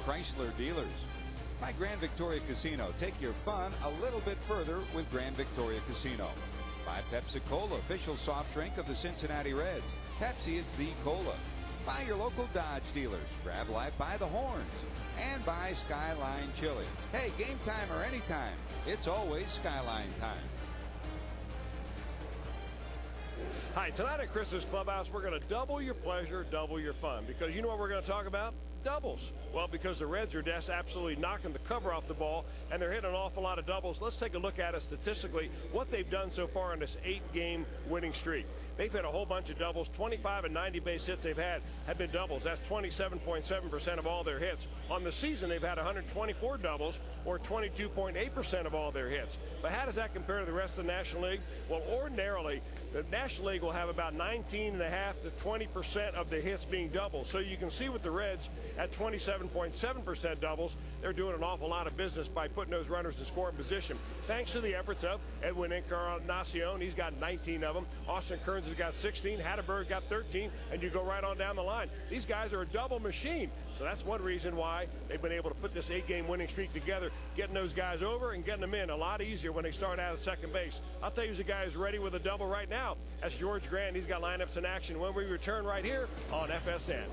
Chrysler dealers. By Grand Victoria Casino. Take your fun a little bit further with Grand Victoria Casino. By Pepsi Cola, official soft drink of the Cincinnati Reds. Pepsi, it's the cola. By your local Dodge dealers. Grab life by the horns. And by Skyline Chili. Hey, game time or anytime, it's always Skyline time. Hi, tonight at Chris's Clubhouse, we're going to double your pleasure, double your fun. Because you know what we're going to talk about? Doubles. Well, because the Reds are just absolutely knocking the cover off the ball, and they're hitting an awful lot of doubles. Let's take a look at it statistically, what they've done so far in this 8-game winning streak. They've hit a whole bunch of doubles. 25 and 90 base hits they've had have been doubles. That's 27.7% of all their hits. On the season, they've had 124 doubles, or 22.8% of all their hits. But how does that compare to the rest of the National League? Well, ordinarily, the National League will have about 19.5 to 20% of the hits being doubles. So you can see with the Reds at 27.7% doubles, they're doing an awful lot of business by putting those runners in scoring position. Thanks to the efforts of Edwin Encarnacion, he's got 19 of them. Austin Kearns has got 16. Hatterberg got 13, and you go right on down the line. These guys are a double machine. So that's one reason why they've been able to put this 8-game winning streak together, getting those guys over and getting them in a lot easier when they start out at second base. I'll tell you who's the guy who's ready with a double right now. That's George Grant. He's got lineups in action when we return right here on FSN.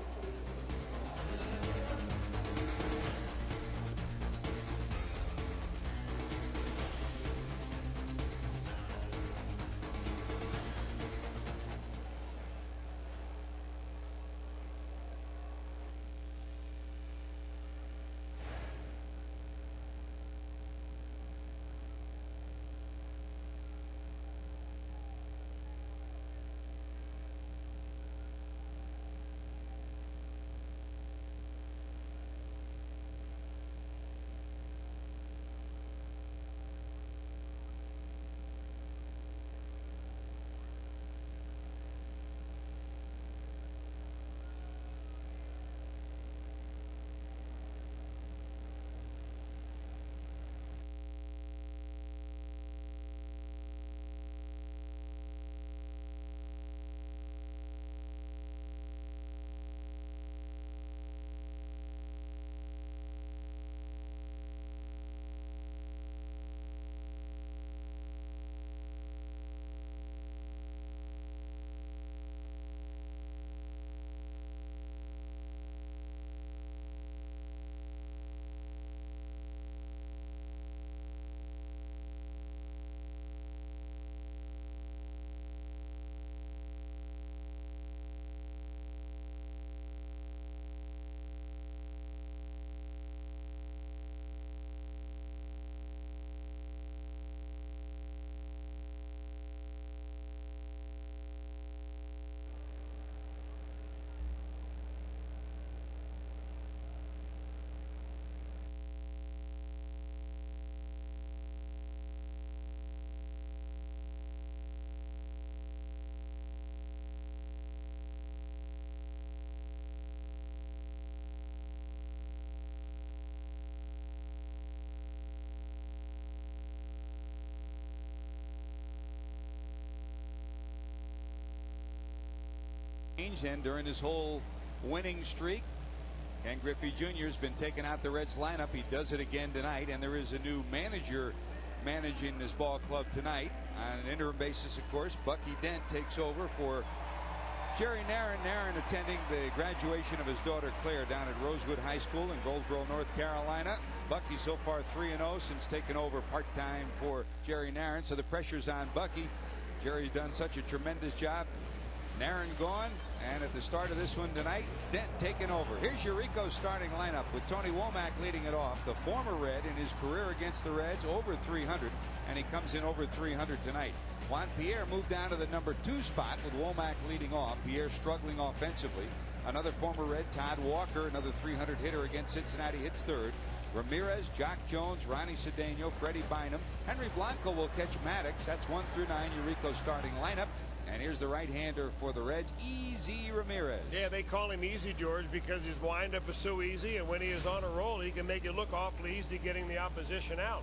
And during his whole winning streak, Ken Griffey Jr. has been taking out the Reds lineup. He does it again tonight, and there is a new manager managing this ball club tonight on an interim basis. Of course, Bucky Dent takes over for Jerry Narron. Narron attending the graduation of his daughter Claire down at Rosewood High School in Goldsboro, North Carolina. Bucky so far 3-0 since taking over part-time for Jerry Narron, so the pressure's on Bucky. Jerry's done such a tremendous job. Narron gone, and at the start of this one tonight, Dent taking over. Here's Yuriko's starting lineup with Tony Womack leading it off. The former Red in his career against the Reds, over 300, and he comes in over 300 tonight. Juan Pierre moved down to the number 2 spot with Womack leading off. Pierre struggling offensively. Another former Red, Todd Walker, another 300 hitter against Cincinnati, hits third. Ramirez, Jock Jones, Ronnie Cedeno, Freddie Bynum. Henry Blanco will catch Maddox. That's 1 through 9, Yuriko's starting lineup. And here's the right-hander for the Reds, Easy Ramirez. Yeah, they call him Easy, George, because his windup is so easy, and when he is on a roll, he can make it look awfully easy getting the opposition out.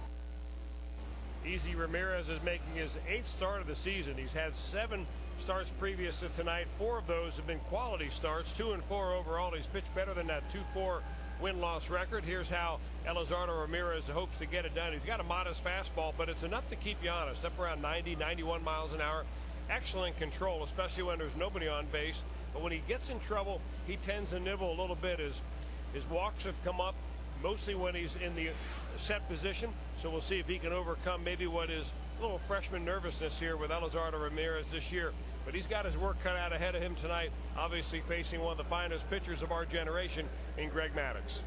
Easy Ramirez is making his 8th start of the season. He's had 7 starts previous to tonight. 4 of those have been quality starts, 2 and 4 overall. He's pitched better than that 2.4 win-loss record. Here's how Elizardo Ramirez hopes to get it done. He's got a modest fastball, but it's enough to keep you honest. Up around 90, 91 miles an hour. Excellent control, especially when there's nobody on base. But when he gets in trouble, he tends to nibble a little bit. His walks have come up mostly when he's in the set position. So we'll see if he can overcome maybe what is a little freshman nervousness here with Elizardo Ramirez this year. But he's got his work cut out ahead of him tonight, obviously facing one of the finest pitchers of our generation in Greg Maddux.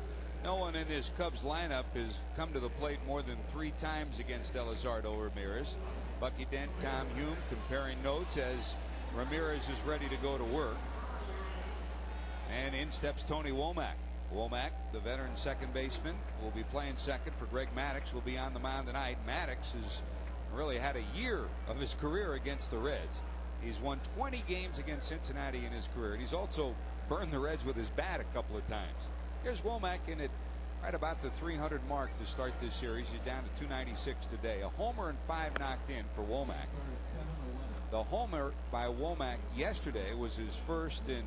No one in this Cubs lineup has come to the plate more than 3 times against Elizardo Ramirez. Bucky Dent, Tom Hume comparing notes as Ramirez is ready to go to work. And in steps Tony Womack. Womack, the veteran second baseman, will be playing second for Greg Maddux, will be on the mound tonight. Maddux has really had a year of his career against the Reds. He's won 20 games against Cincinnati in his career, and he's also burned the Reds with his bat a couple of times. Here's Womack in at right about the 300 mark to start this series. He's down to 296 today. A homer and 5 knocked in for Womack. The homer by Womack yesterday was his first in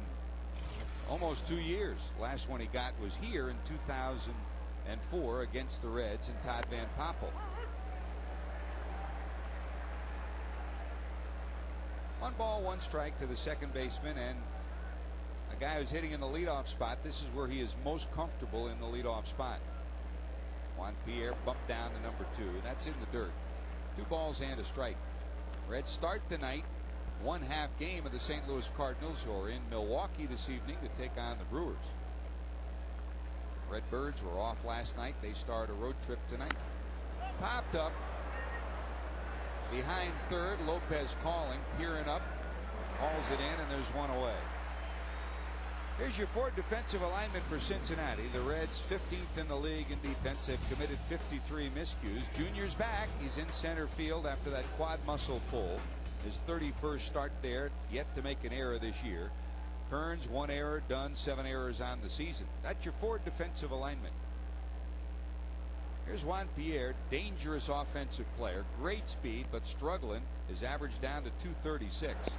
almost 2 years. Last one he got was here in 2004 against the Reds and Todd Van Poppel. 1 ball, 1 strike to the second baseman, and a guy who's hitting in the leadoff spot. This is where he is most comfortable, in the leadoff spot. Juan Pierre bumped down to number 2. That's in the dirt. 2 balls and a strike. Reds start tonight, 1/2 game of the St. Louis Cardinals, who are in Milwaukee this evening to take on the Brewers. Redbirds were off last night. They start a road trip tonight. Popped up behind third. Lopez calling, peering up, hauls it in, and there's 1 away. Here's your Ford defensive alignment for Cincinnati. The Reds 15th in the league in defense. They've committed 53 miscues. Junior's back. He's in center field after that quad muscle pull. His 31st start there, yet to make an error this year. Kearns, 1 error done, 7 errors on the season. That's your Ford defensive alignment. Here's Juan Pierre, dangerous offensive player, great speed, but struggling. His average down to 236.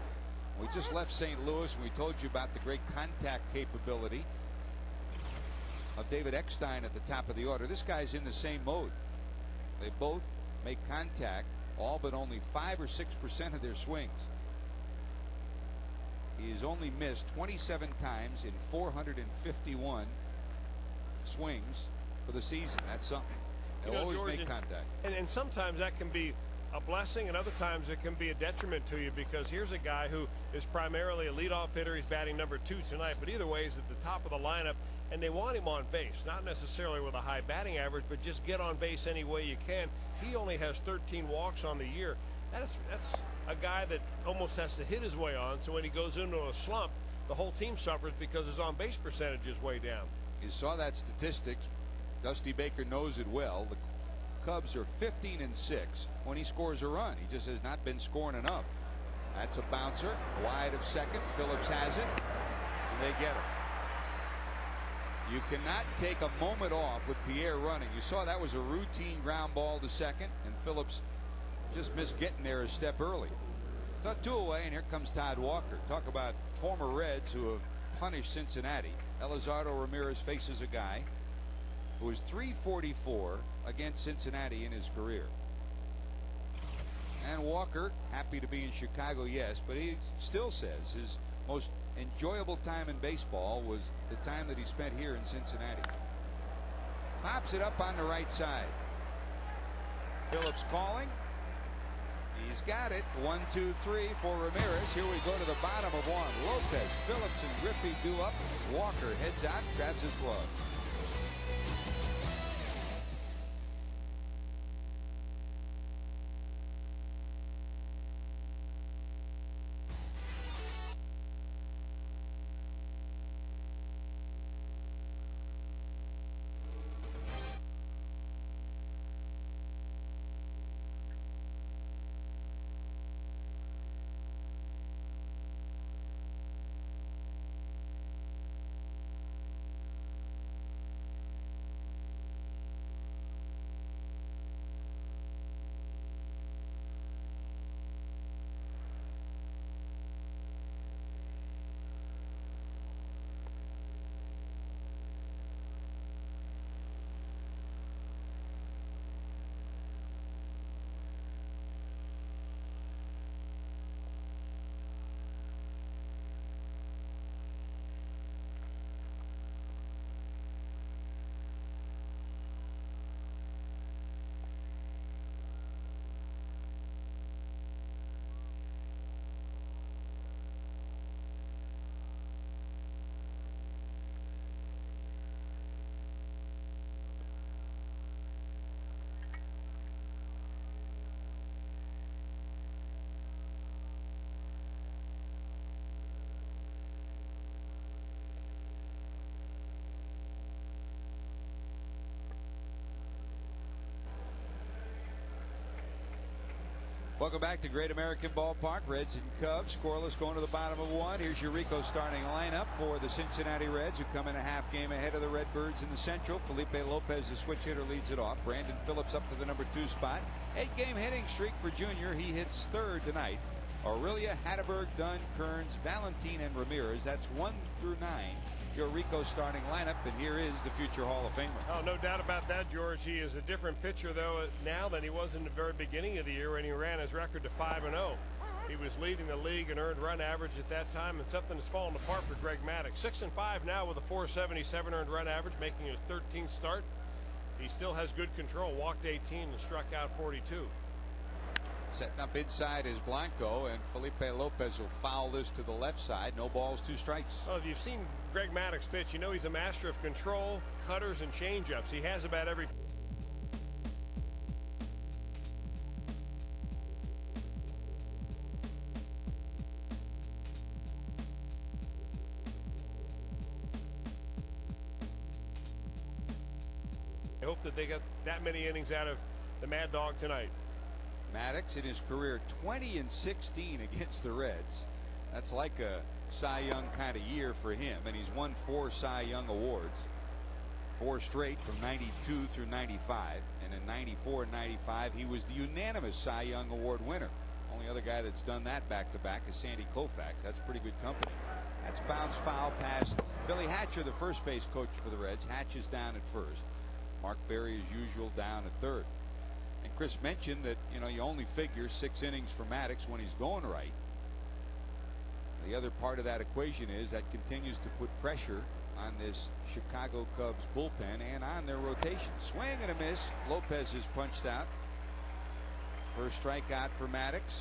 We just left St. Louis and we told you about the great contact capability of David Eckstein at the top of the order. This guy's in the same mode. They both make contact, all but only 5 or 6% of their swings. He's only missed 27 times in 451 swings for the season. That's something. They'll always make contact. And sometimes that can be a blessing, and other times it can be a detriment to you, because here's a guy who is primarily a leadoff hitter. He's batting number 2 tonight, but either way, he's at the top of the lineup, and they want him on base, not necessarily with a high batting average, but just get on base any way you can. He only has 13 walks on the year. That's a guy that almost has to hit his way on, so when he goes into a slump, the whole team suffers because his on base percentage is way down. You saw that statistics. Dusty Baker knows it well. The Cubs are 15-6 when he scores a run. He just has not been scoring enough. That's a bouncer wide of second. Phillips has it, and they get him. You cannot take a moment off with Pierre running. You saw that was a routine ground ball to second, and Phillips just missed getting there a step early. So 2 away, and here comes Todd Walker. Talk about former Reds who have punished Cincinnati. Elizardo Ramirez faces a guy who was .344 against Cincinnati in his career. And Walker, happy to be in Chicago, yes, but he still says his most enjoyable time in baseball was the time that he spent here in Cincinnati. Pops it up on the right side. Phillips calling. He's got it. 1, 2, 3 for Ramirez. Here we go to the bottom of 1. Lopez, Phillips, and Griffey do up. Walker heads out, grabs his glove. Welcome back to Great American Ballpark. Reds and Cubs scoreless going to the bottom of 1. Here's your Rico starting lineup for the Cincinnati Reds, who come in a half game ahead of the Redbirds in the Central. Felipe Lopez, the switch hitter, leads it off. Brandon Phillips up to the number 2 spot. 8-game hitting streak for Junior. He hits third tonight. Aurelia, Hatterberg, Dunn, Kearns, Valentin, and Ramirez. That's 1 through 9. Your Rico starting lineup, and here is the future Hall of Famer. Oh, no doubt about that, George. He is a different pitcher, though, now than he was in the very beginning of the year when he ran his record to 5-0. He was leading the league in earned run average at that time, and something has fallen apart for Greg Maddux. 6-5 now with a 477 earned run average, making his 13th start. He still has good control, walked 18 and struck out 42. Setting up inside is Blanco, and Felipe Lopez will foul this to the left side. No balls, 2 strikes. Well, if you've seen Greg Maddux pitch, you know he's a master of control, cutters, and changeups. He has about every. I hope that they got that many innings out of the Mad Dog tonight. Maddux in his career 20-16 against the Reds. That's like a Cy Young kind of year for him, and he's won 4 Cy Young awards, 4 straight from 92 through 95, and in 94 and 95 he was the unanimous Cy Young Award winner. Only other guy that's done that back-to-back is Sandy Koufax. That's pretty good company. That's bounce foul past Billy Hatcher, the first base coach for the Reds. Hatch is down at first. Mark Berry, as usual, down at third. And Chris mentioned that, you only figure 6 innings for Maddux when he's going right. The other part of that equation is that continues to put pressure on this Chicago Cubs bullpen and on their rotation. Swing and a miss. Lopez is punched out. First strikeout for Maddux,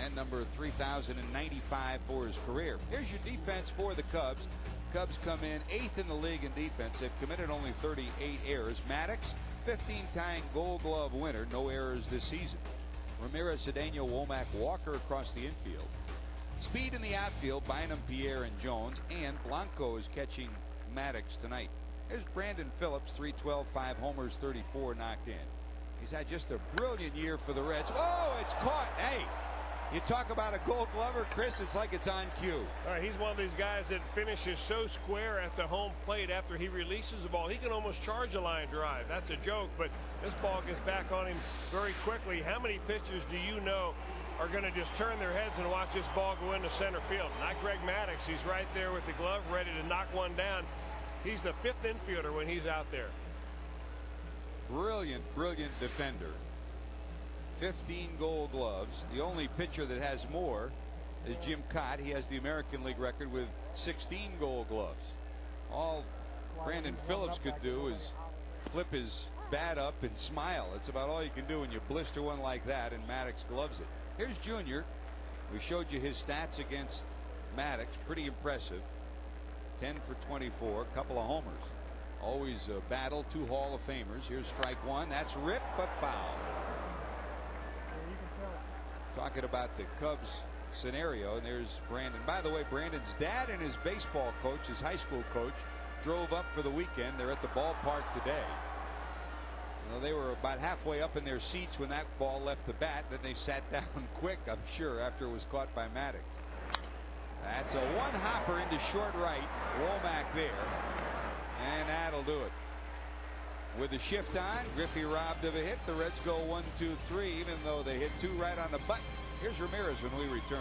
and number 3,095 for his career. Here's your defense for the Cubs. Cubs come in 8th in the league in defense. They've committed only 38 errors. Maddux, 15-time Gold Glove winner, no errors this season. Ramirez, Cedeno, Womack, Walker across the infield. Speed in the outfield, Bynum, Pierre, and Jones, and Blanco is catching Maddux tonight. There's Brandon Phillips, 312, 5 homers, 34 knocked in. He's had just a brilliant year for the Reds. Oh, it's caught. Hey, you talk about a Gold Glover, Chris, it's like it's on cue. All right, he's one of these guys that finishes so square at the home plate after he releases the ball. He can almost charge a line drive. That's a joke, but this ball gets back on him very quickly. How many pitchers do you know are going to just turn their heads and watch this ball go into center field? Not Greg Maddux. He's right there with the glove ready to knock one down. He's the 5th infielder when he's out there. Brilliant, brilliant defender. 15 Gold Gloves. The only pitcher that has more is Jim Cott. He has the American League record with 16 Gold Gloves. All Brandon Phillips could do is flip his bat up and smile. It's about all you can do when you blister one like that, and Maddux gloves it. Here's Junior. We showed you his stats against Maddux. Pretty impressive. 10 for 24, a couple of homers. Always a battle, 2 Hall of Famers. Here's strike 1. That's ripped but foul. Talking about the Cubs scenario, and there's Brandon. By the way, Brandon's dad and his baseball coach, his high school coach, drove up for the weekend. They're at the ballpark today. They were about halfway up in their seats when that ball left the bat. Then they sat down quick, I'm sure, after it was caught by Maddux. That's a one-hopper into short right. Womack there. And that'll do it. With the shift on, Griffey robbed of a hit. The Reds go 1, 2, 3, even though they hit 2 right on the button. Here's Ramirez when we return.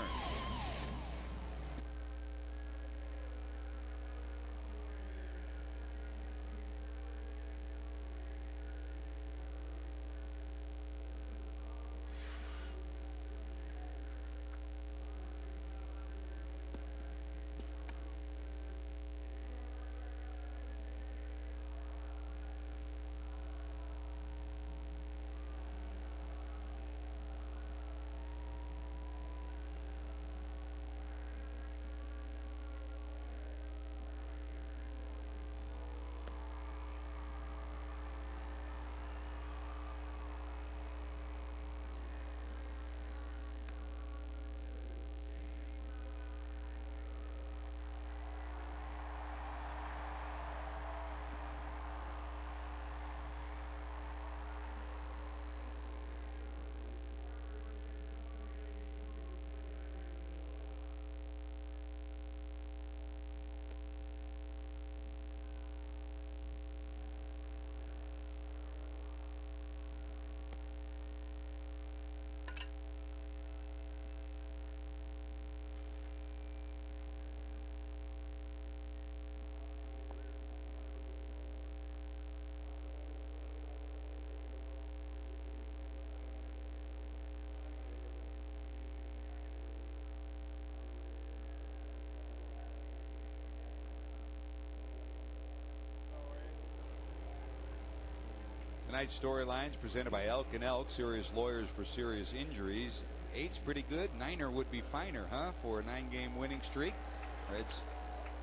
Tonight's storylines presented by Elk and Elk, serious lawyers for serious injuries. 8's pretty good. 9er would be finer, huh, for a 9-game winning streak. Reds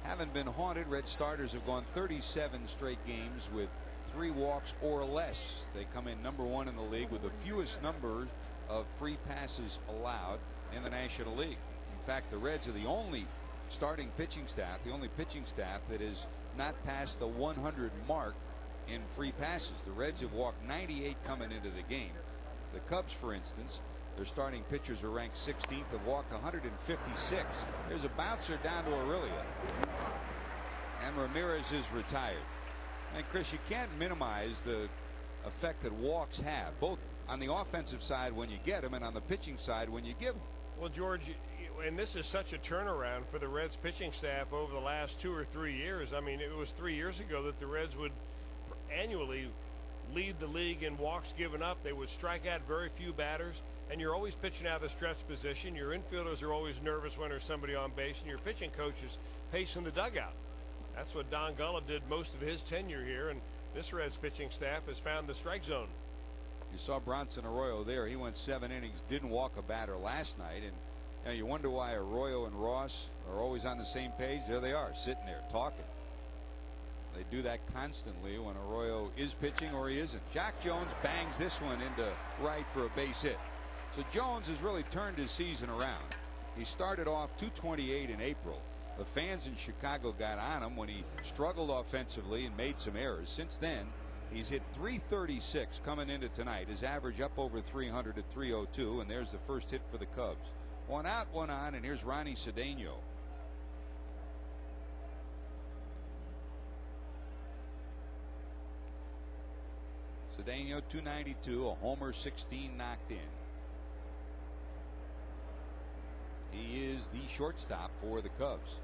haven't been haunted. Red starters have gone 37 straight games with 3 walks or less. They come in #1 in the league with the fewest numbers of free passes allowed in the National League. In fact, the Reds are the only starting pitching staff, the only pitching staff that is not past the 100 mark in free passes. The Reds have walked 98 coming into the game. The Cubs, for instance, their starting pitchers are ranked 16th, have walked 156. There's a bouncer down to Aurelia, and Ramirez is retired. And Chris, you can't minimize the effect that walks have, both on the offensive side when you get them and on the pitching side when you give them. Well, George, and this is such a turnaround for the Reds pitching staff over the last 2 or 3 years. I mean, it was 3 years ago that the Reds would annually lead the league in walks given up. They would strike out very few batters, and you're always pitching out of the stretch position. Your infielders are always nervous when there's somebody on base, and your pitching coach is pacing the dugout. That's what Don Gullah did most of his tenure here, and this Reds pitching staff has found the strike zone. You saw Bronson Arroyo there. He went 7 innings, didn't walk a batter last night, and you wonder why Arroyo and Ross are always on the same page. There they are, sitting there talking. They do that constantly when Arroyo is pitching or he isn't. Jack Jones bangs this one into right for a base hit. So Jones has really turned his season around. He started off 228 in April. The fans in Chicago got on him when he struggled offensively and made some errors. Since then, he's hit .336 coming into tonight. His average up over 300 at .302, and there's the first hit for the Cubs. 1 out, 1 on, and here's Ronnie Cedeno. Cedeno 292, a homer, 16 knocked in. He is the shortstop for the Cubs.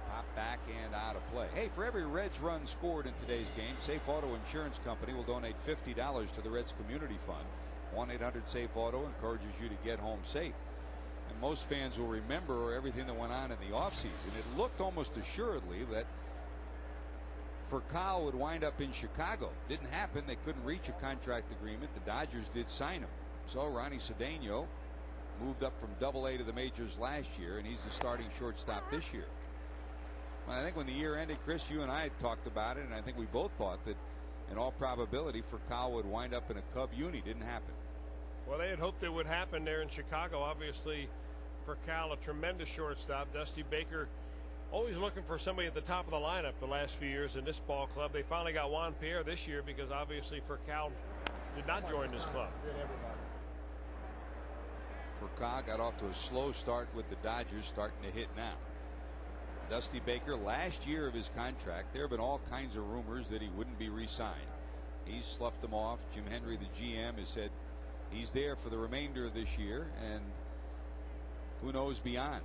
Pop back and out of play. Hey, for every Reds run scored in today's game, Safe Auto Insurance Company will donate $50 to the Reds Community Fund. 1-800-SAFE-AUTO encourages you to get home safe. And most fans will remember everything that went on in the offseason. It looked almost assuredly that Furcal would wind up in Chicago. Didn't happen. They couldn't reach a contract agreement. The Dodgers did sign him. So Ronnie Cedeno moved up from Double-A to the majors last year, and he's the starting shortstop this year. Well, I think when the year ended, Chris, you and I had talked about it, and I think we both thought that in all probability Furcal would wind up in a Cub uni. Didn't happen. Well, they had hoped it would happen there in Chicago. Obviously, Furcal, a tremendous shortstop. Dusty Baker always looking for somebody at the top of the lineup the last few years in this ball club. They finally got Juan Pierre this year because obviously Furcal did not join this club. Furcal got off to a slow start with the Dodgers, starting to hit now. Dusty Baker, last year of his contract, there have been all kinds of rumors that he wouldn't be re-signed. He's sloughed them off. Jim Hendry, the GM, has said he's there for the remainder of this year, and who knows beyond.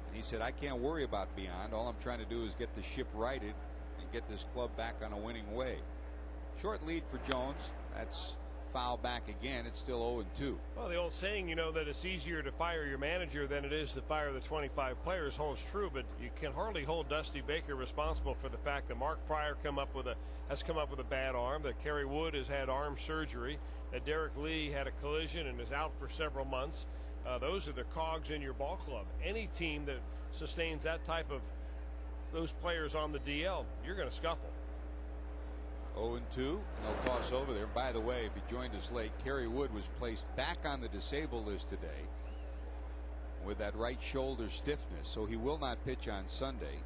And he said, I can't worry about beyond. All I'm trying to do is get the ship righted and get this club back on a winning way. Short lead for Jones. That's foul back again. It's still 0-2. Well, the old saying, you know, that it's easier to fire your manager than it is to fire the 25 players holds true, but you can hardly hold Dusty Baker responsible for the fact that Mark Pryor has come up with a bad arm, that Kerry Wood has had arm surgery, that Derek Lee had a collision and is out for several months. Those are the cogs in your ball club. Any team that sustains that type of those players on the DL, you're going to scuffle. 0-2. They'll toss over there. By the way, if you joined us late, Kerry Wood was placed back on the disabled list today with that right shoulder stiffness, so he will not pitch on Sunday.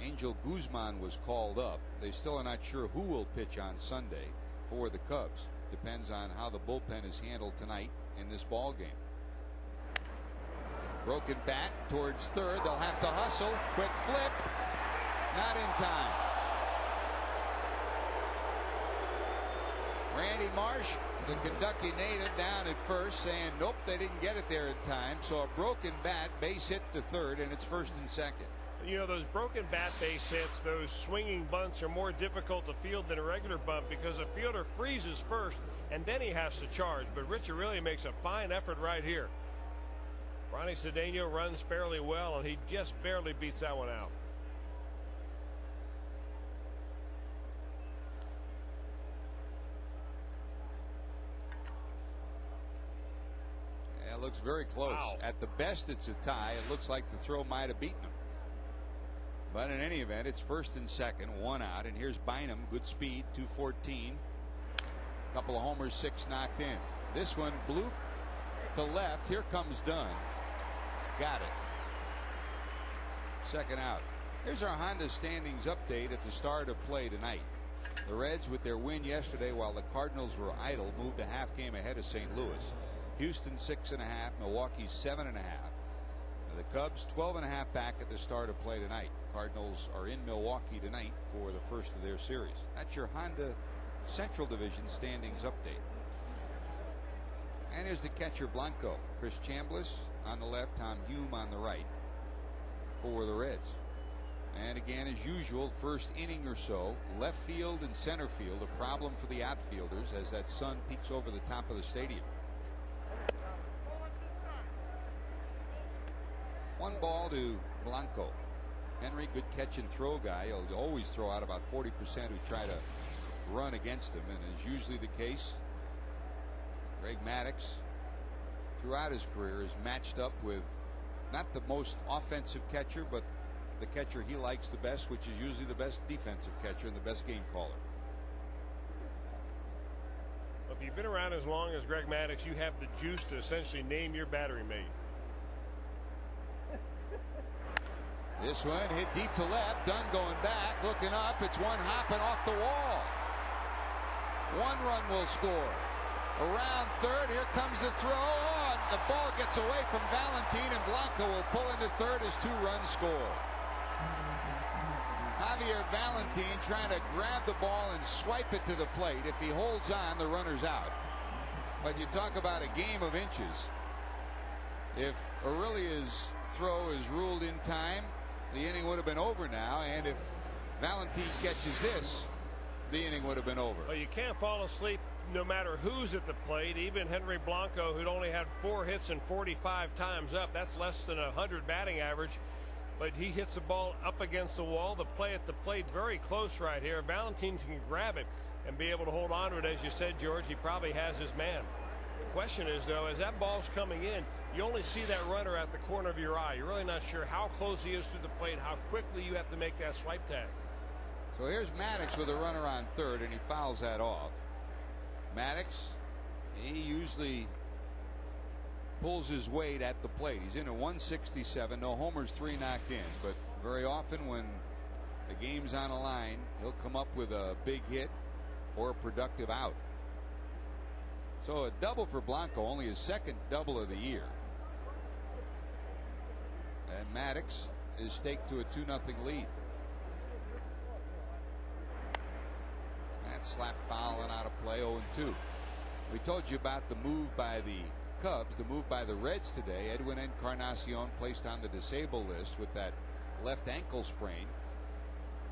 Angel Guzman was called up. They still are not sure who will pitch on Sunday for the Cubs. Depends on how the bullpen is handled tonight in this ball game. Broken bat towards third. They'll have to hustle. Quick flip. Not in time. Randy Marsh, the Kentucky native, down at first, saying nope, they didn't get it there in time. So a broken bat, base hit to third, and it's first and second. You know, those broken bat base hits, those swinging bunts are more difficult to field than a regular bunt because a fielder freezes first and then he has to charge. But Richard really makes a fine effort right here. Ronnie Cedeno runs fairly well, and he just barely beats that one out. it looks very close. Wow. At the best, it's a tie. It looks like the throw might have beaten him. But in any event, it's first and second, 1 out. And here's Bynum, good speed, 214. Couple of homers, 6 knocked in. This one blew to left. Here comes Dunn. Got it. Second out. Here's our Honda standings update at the start of play tonight. The Reds, with their win yesterday while the Cardinals were idle, moved a half game ahead of St. Louis. Houston 6.5, Milwaukee 7.5. The Cubs 12.5 back at the start of play tonight. Cardinals are in Milwaukee tonight for the first of their series. That's your Honda Central Division standings update. And here's the catcher, Blanco. Chris Chambliss on the left, Tom Hume on the right for the Reds. And again, as usual, first inning or so, left field and center field a problem for the outfielders as that sun peeks over the top of the stadium. 1 ball to Blanco. Henry, good catch and throw guy. He'll always throw out about 40% who try to run against him, and as usually the case, Greg Maddux throughout his career is matched up with not the most offensive catcher, but the catcher he likes the best, which is usually the best defensive catcher and the best game caller. If you've been around as long as Greg Maddux, you have the juice to essentially name your battery mate. This one hit deep to left. Dunn going back, looking up. It's one hopping off the wall. 1 run will score. Around third, here comes the throw. Oh, the ball gets away from Valentin, and Blanco will pull into third as 2 runs score. Javier Valentin trying to grab the ball and swipe it to the plate. If he holds on, the runner's out. But you talk about a game of inches. If Aurelia's throw is ruled in time, the inning would have been over now, and if Valentin catches this, the inning would have been over. Well, you can't fall asleep no matter who's at the plate. Even Henry Blanco, who'd only had 4 hits and 45 times up, that's less than 100 batting average, but he hits the ball up against the wall. The play at the plate very close right here. Valentin can grab it and be able to hold on to it. As you said, George, he probably has his man. The question is, though, as that ball's coming in, you only see that runner at the corner of your eye. You're really not sure how close he is to the plate, how quickly you have to make that swipe tag. So here's Maddux with a runner on third, and he fouls that off. Maddux, he usually pulls his weight at the plate. He's in at 167, no homers, 3 knocked in, but very often when the game's on a line, he'll come up with a big hit or a productive out. So a double for Blanco, only his 2nd double of the year. And Maddux is staked to a 2-0 lead. That slap foul and out of play, 0-2. We told you about the move by the Cubs, the move by the Reds today. Edwin Encarnacion placed on the disabled list with that left ankle sprain.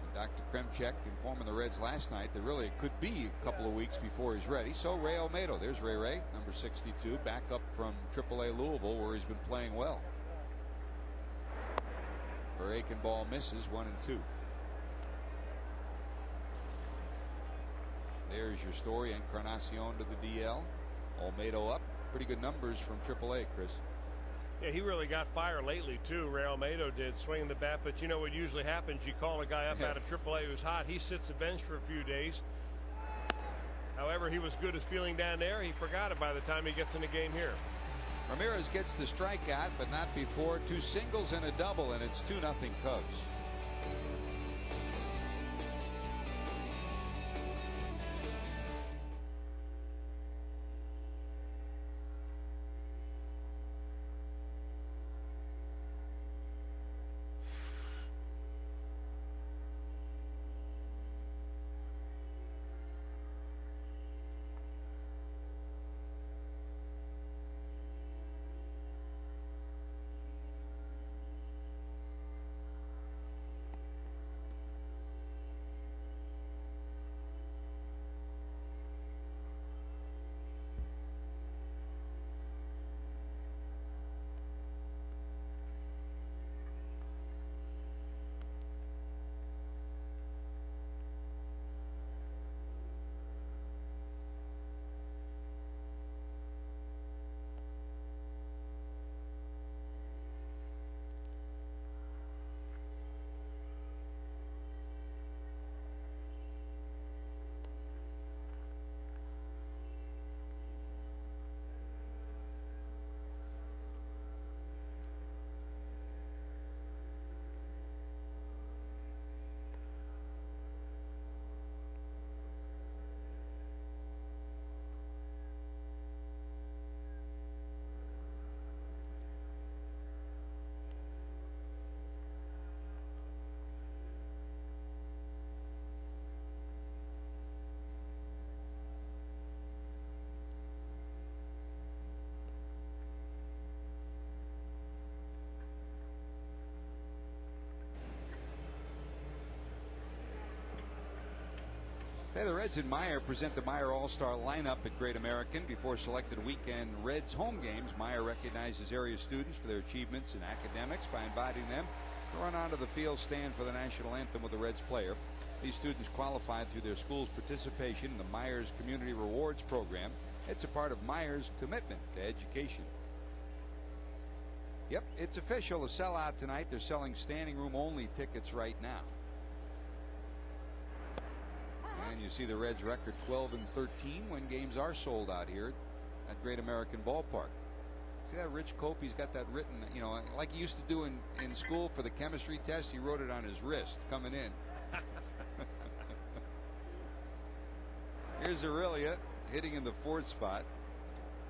And Dr. Kremchek informing the Reds last night that really it could be a couple of weeks before he's ready. So Ray Olmedo, there's Ray, number 62, back up from AAA Louisville where he's been playing well. Hurricane ball misses, 1-2. There's your story. Encarnacion to the DL. Olmedo up. Pretty good numbers from AAA, Chris. Yeah, he really got fire lately, too. Ray Olmedo did, swinging the bat. But you know what usually happens? You call a guy up out of AAA who's hot. He sits the bench for a few days. However, he was good as feeling down there. He forgot it by the time he gets in the game here. Ramirez gets the strikeout, but not before. 2 singles and a double, and it's 2-0 Cubs. Hey, the Reds and Meyer present the Meyer All-Star lineup at Great American before selected weekend Reds home games. Meyer recognizes area students for their achievements in academics by inviting them to run onto the field stand for the national anthem with a Reds player. These students qualified through their school's participation in the Myers Community Rewards Program. It's a part of Myers' commitment to education. Yep, it's official. A sellout tonight. They're selling standing room only tickets right now. And you see the Reds record 12-13 when games are sold out here at Great American Ballpark. See that Rich Cope? He's got that written, like he used to do in school for the chemistry test. He wrote it on his wrist coming in. Here's Aurelia hitting in the 4th spot.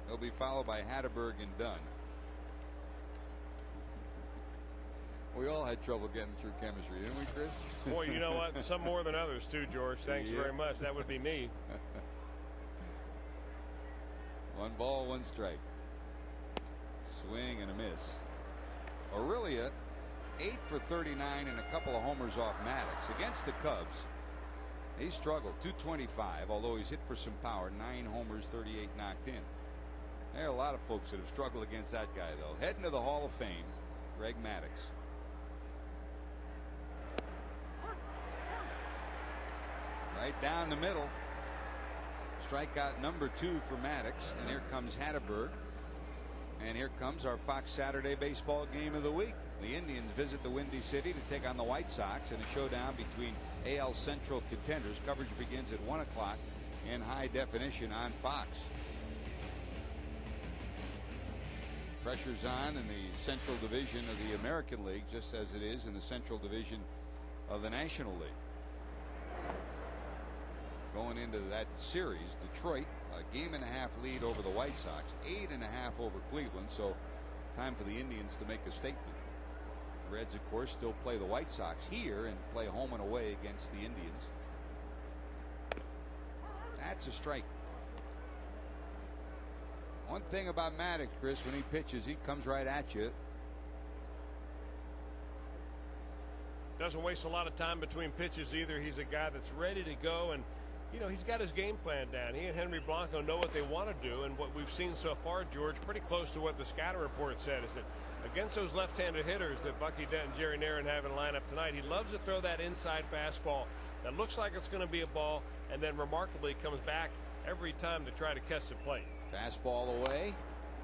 He'll be followed by Hatterberg and Dunn. We all had trouble getting through chemistry, didn't we, Chris? Boy, you know what? Some more than others, too, George. Thanks very much. That would be me. 1 ball, 1 strike. Swing and a miss. Aurelia, 8 for 39 and a couple of homers off Maddox. Against the Cubs, he struggled. 225, although he's hit for some power. 9 homers, 38 knocked in. There are a lot of folks that have struggled against that guy, though. Heading to the Hall of Fame, Greg Maddux. Right down the middle. Strikeout number 2 for Maddox. And here comes Hatterberg. And here comes our Fox Saturday baseball game of the week. The Indians visit the Windy City to take on the White Sox in a showdown between AL Central contenders. Coverage begins at 1 o'clock in high definition on Fox. Pressure's on in the Central Division of the American League, just as it is in the Central Division of the National League. Going into that series, Detroit a 1.5 game lead over the White Sox, 8.5 over Cleveland. So time for the Indians to make a statement. The Reds, of course, still play the White Sox here and play home and away against the Indians. That's a strike. One thing about Maddox, Chris, when he pitches, he comes right at you. Doesn't waste a lot of time between pitches either. He's a guy that's ready to go, and he's got his game plan down. He and Henry Blanco know what they want to do, and what we've seen so far, George, pretty close to what the scouting report said, is that against those left-handed hitters that Bucky Dent and Jerry Narron have in lineup tonight, he loves to throw that inside fastball that looks like it's going to be a ball, and then remarkably comes back every time to try to catch the plate. Fastball away,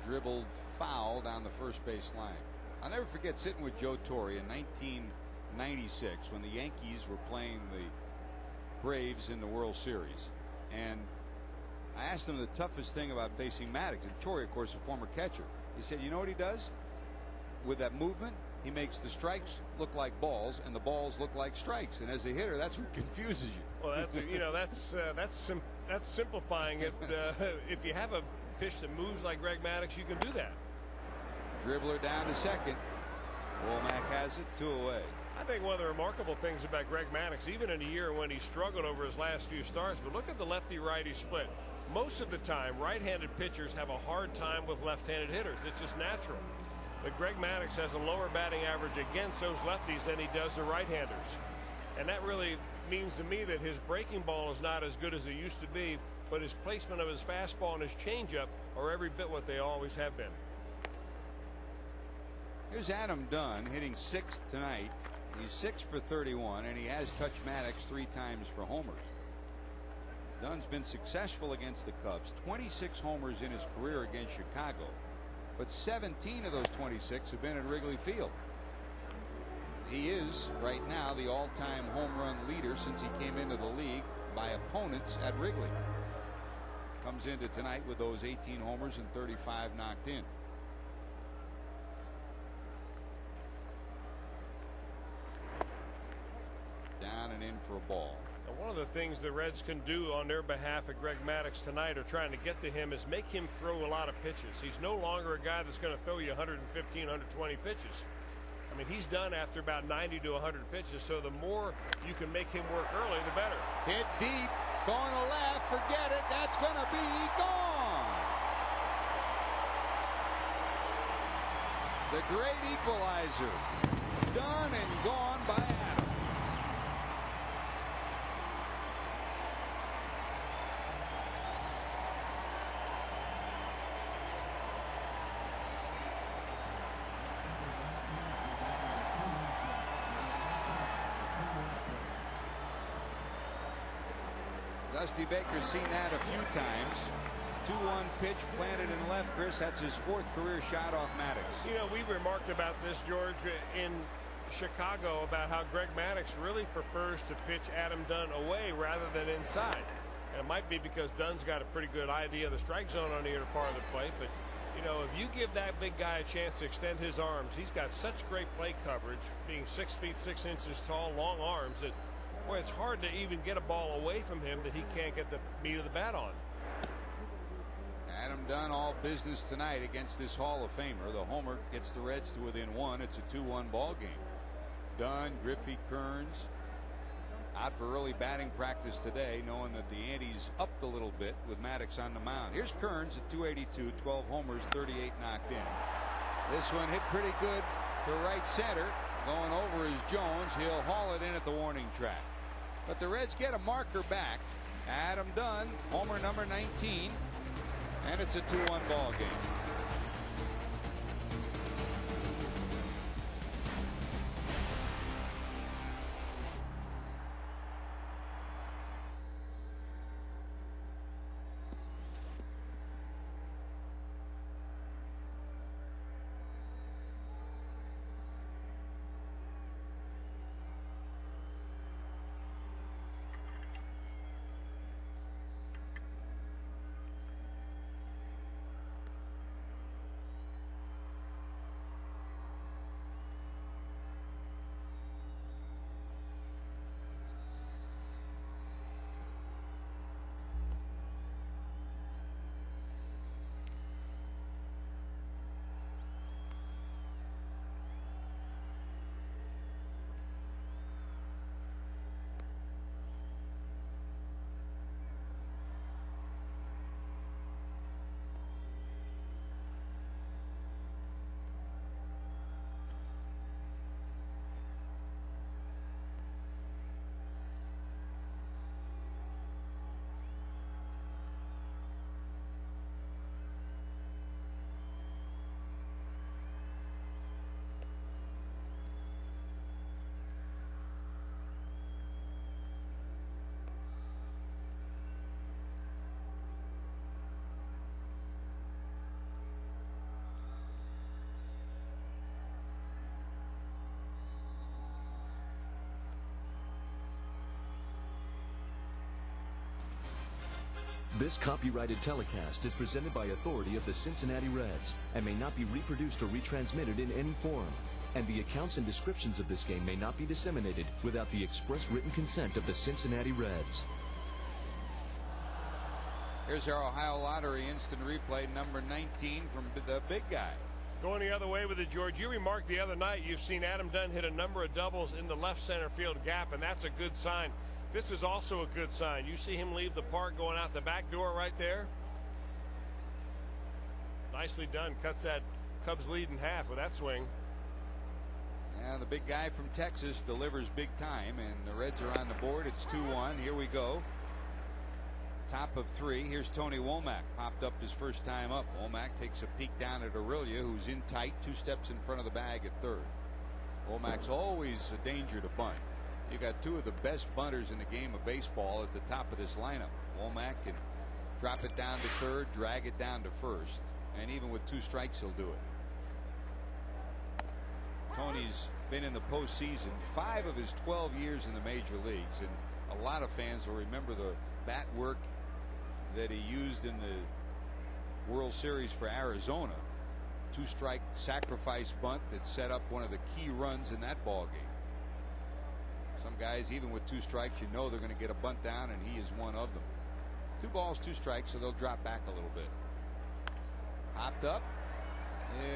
dribbled foul down the first base line. I'll never forget sitting with Joe Torre in 1996 when the Yankees were playing the Braves in the World Series, and I asked him the toughest thing about facing Maddox. And Torre, of course, a former catcher. He said, you know what he does with that movement? He makes the strikes look like balls and the balls look like strikes. And as a hitter, that's what confuses you. Well, that's simplifying it. If you have a pitch that moves like Greg Maddux, you can do that. Dribbler down to second. Womack has it, 2 away. I think one of the remarkable things about Greg Maddux, even in a year when he struggled over his last few starts, but look at the lefty-righty split. Most of the time, right-handed pitchers have a hard time with left-handed hitters. It's just natural. But Greg Maddux has a lower batting average against those lefties than he does the right-handers. And that really means to me that his breaking ball is not as good as it used to be, but his placement of his fastball and his changeup are every bit what they always have been. Here's Adam Dunn hitting 6th tonight. He's 6 for 31, and he has touched Maddox 3 times for homers. Dunn's been successful against the Cubs, 26 homers in his career against Chicago, but 17 of those 26 have been at Wrigley Field. He is right now the all-time home run leader since he came into the league by opponents at Wrigley. Comes into tonight with those 18 homers and 35 knocked in. Down and in for a ball. Now, one of the things the Reds can do on their behalf at Greg Maddux tonight, or trying to get to him, is make him throw a lot of pitches. He's no longer a guy that's going to throw you 115, 120 pitches. I mean, he's done after about 90 to 100 pitches, so the more you can make him work early, the better. Hit deep, going to left, forget it, that's going to be gone. The great equalizer, done and gone by Adam. Dusty Baker's seen that a few times. 2-1 pitch planted in left, Chris. That's his 4th career shot off Maddox. You know, we remarked about this, George, in Chicago about how Greg Maddux really prefers to pitch Adam Dunn away rather than inside. And it might be because Dunn's got a pretty good idea of the strike zone on either part of the plate. But, you know, if you give that big guy a chance to extend his arms, he's got such great plate coverage, being 6 feet 6 inches tall, long arms, that, boy, it's hard to even get a ball away from him that he can't get the meat of the bat on. Adam Dunn all business tonight against this Hall of Famer. The homer gets the Reds to within 1. It's a 2-1 ball game. Dunn, Griffey, Kearns out for early batting practice today, knowing that the ante's upped a little bit with Maddox on the mound. Here's Kearns at 282, 12 homers, 38 knocked in. This one hit pretty good to right center. Going over is Jones. He'll haul it in at the warning track. But the Reds get a marker back. Adam Dunn, homer number 19. And it's a 2-1 ball game. This copyrighted telecast is presented by authority of the Cincinnati Reds and may not be reproduced or retransmitted in any form. And the accounts and descriptions of this game may not be disseminated without the express written consent of the Cincinnati Reds. Here's our Ohio Lottery instant replay, number 19 from the big guy. Going the other way with it, George. You remarked the other night you've seen Adam Dunn hit a number of doubles in the left center field gap, and that's a good sign. This is also a good sign. You see him leave the park going out the back door right there. Nicely done. Cuts that Cubs lead in half with that swing. And the big guy from Texas delivers big time, and the Reds are on the board. It's 2-1. Here we go. Top of 3. Here's Tony Womack. Popped up his first time up. Womack takes a peek down at Aurelia, who's in tight, 2 steps in front of the bag at third. Womack's always a danger to bunt. You got 2 of the best bunters in the game of baseball at the top of this lineup. Womack can drop it down to third, drag it down to first, and even with 2 strikes, he'll do it. Tony's been in the postseason 5 of his 12 years in the major leagues, and a lot of fans will remember the bat work that he used in the World Series for Arizona. 2-strike sacrifice bunt that set up one of the key runs in that ball game. Some guys, even with 2 strikes, you know they're going to get a bunt down, and he is one of them. 2 balls, 2 strikes, so they'll drop back a little bit. Hopped up.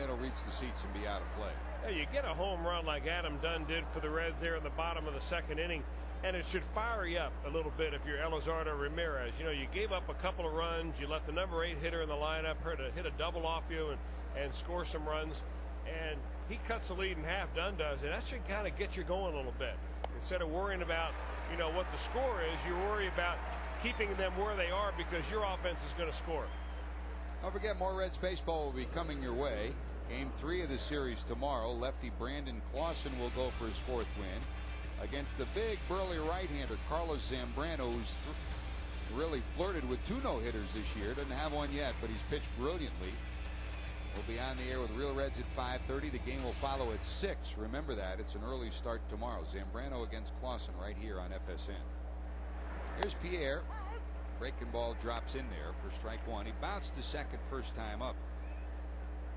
It'll reach the seats and be out of play. Hey, you get a home run like Adam Dunn did for the Reds there in the bottom of the 2nd inning, and it should fire you up a little bit if you're Elizardo Ramirez. You know, you gave up a couple of runs. You let the number 8 hitter in the lineup hit a double off you and score some runs. And he cuts the lead in half, Dunn does, and that should kind of get you going a little bit. Instead of worrying about, you know, what the score is, you worry about keeping them where they are because your offense is going to score. Don't forget, more Reds baseball will be coming your way. Game 3 of the series tomorrow. Lefty Brandon Clausen will go for his 4th win against the big burly right-hander Carlos Zambrano, who's really flirted with 2 no-hitters this year. Doesn't have one yet, but he's pitched brilliantly. We'll be on the air with Real Reds at 5:30. The game will follow at 6. Remember that. It's an early start tomorrow. Zambrano against Clausen right here on FSN. Here's Pierre. Breaking ball drops in there for strike 1. He bounced to second first time up.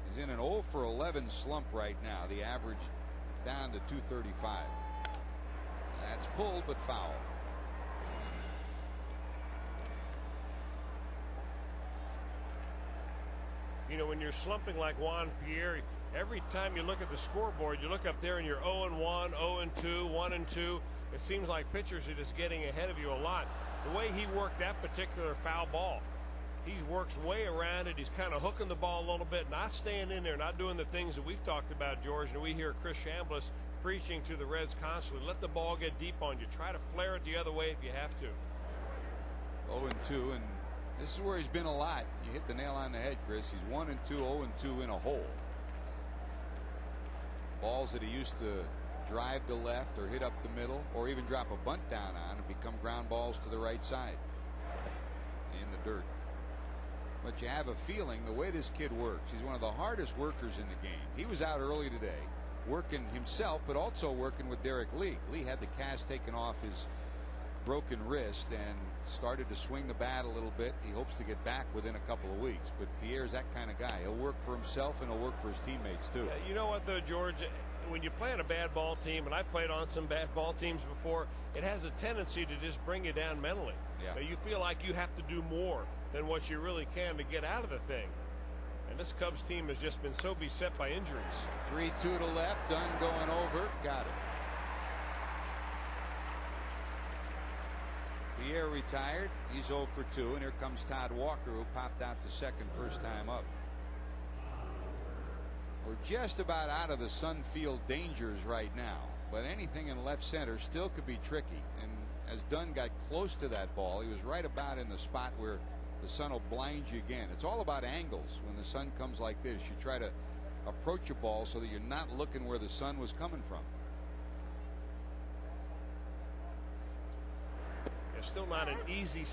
He's in an 0 for 11 slump right now. The average down to 235. That's pulled but foul. You know, when you're slumping like Juan Pierre, every time you look at the scoreboard, you look up there and you're 0-1, 0-2, 1-2. It seems like pitchers are just getting ahead of you a lot. The way he worked that particular foul ball, he works way around it. He's kind of hooking the ball a little bit, not staying in there, not doing the things that we've talked about, George. And we hear Chris Chambliss preaching to the Reds constantly. Let the ball get deep on you. Try to flare it the other way if you have to. 0-2, and this is where he's been a lot. You hit the nail on the head, Chris. He's 1-2, 0-2 in a hole. Balls that he used to drive to left or hit up the middle or even drop a bunt down on and become ground balls to the right side in the dirt. But you have a feeling the way this kid works, he's one of the hardest workers in the game. He was out early today working himself, but also working with Derek Lee. Lee had the cast taken off his broken wrist and started to swing the bat a little bit. He hopes to get back within a couple of weeks. But Pierre's that kind of guy. He'll work for himself and he'll work for his teammates too. You know what though, George? When you play on a bad ball team, and I've played on some bad ball teams before, it has a tendency to just bring you down mentally. Yeah. You feel like you have to do more than what you really can to get out of the thing. And this Cubs team has just been so beset by injuries. 3-2 to left. Dunn going over. Got it. Pierre retired. He's 0 for 2. And here comes Todd Walker, who popped out to second first time up. We're just about out of the Sunfield dangers right now, but anything in left center still could be tricky. And as Dunn got close to that ball, he was right about in the spot where the sun will blind you again. It's all about angles. When the sun comes like this, you try to approach a ball so that you're not looking where the sun was coming from. It's still not an easy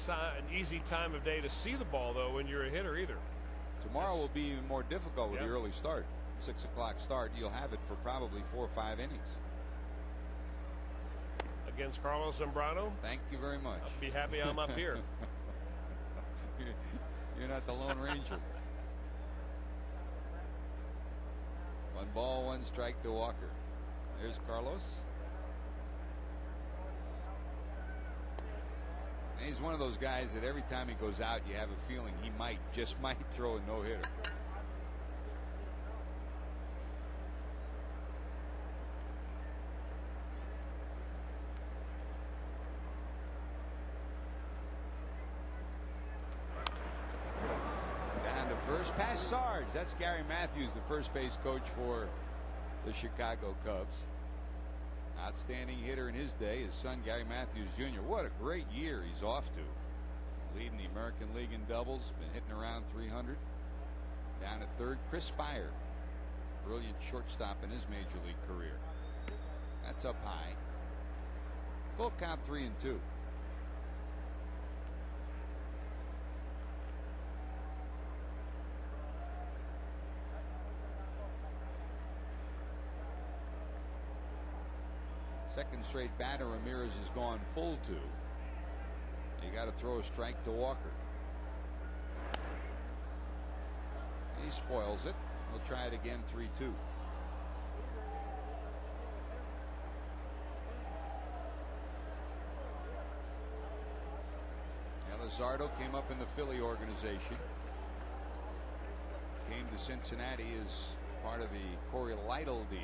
time of day to see the ball, though, when you're a hitter either. Tomorrow will be even more difficult with the early start. 6 o'clock start. You'll have it for probably 4 or 5 innings. Against Carlos Zambrano? Thank you very much. I'll be happy I'm up here. You're not the Lone Ranger. 1 ball, 1 strike to Walker. There's Carlos. And he's one of those guys that every time he goes out, you have a feeling he just might throw a no-hitter. First pass Sarge. That's Gary Matthews, the first base coach for the Chicago Cubs. Outstanding hitter in his day, his son Gary Matthews Jr. What a great year he's off to. Leading the American League in doubles, been hitting around 300. Down at third, Chris Spire, brilliant shortstop in his major league career. That's up high. Full count, 3-2. Second straight batter Ramirez has gone full to. You got to throw a strike to Walker. He spoils it. He'll try it again, 3-2. Luzardo came up in the Philly organization. Came to Cincinnati as part of the Corey Lytle deal.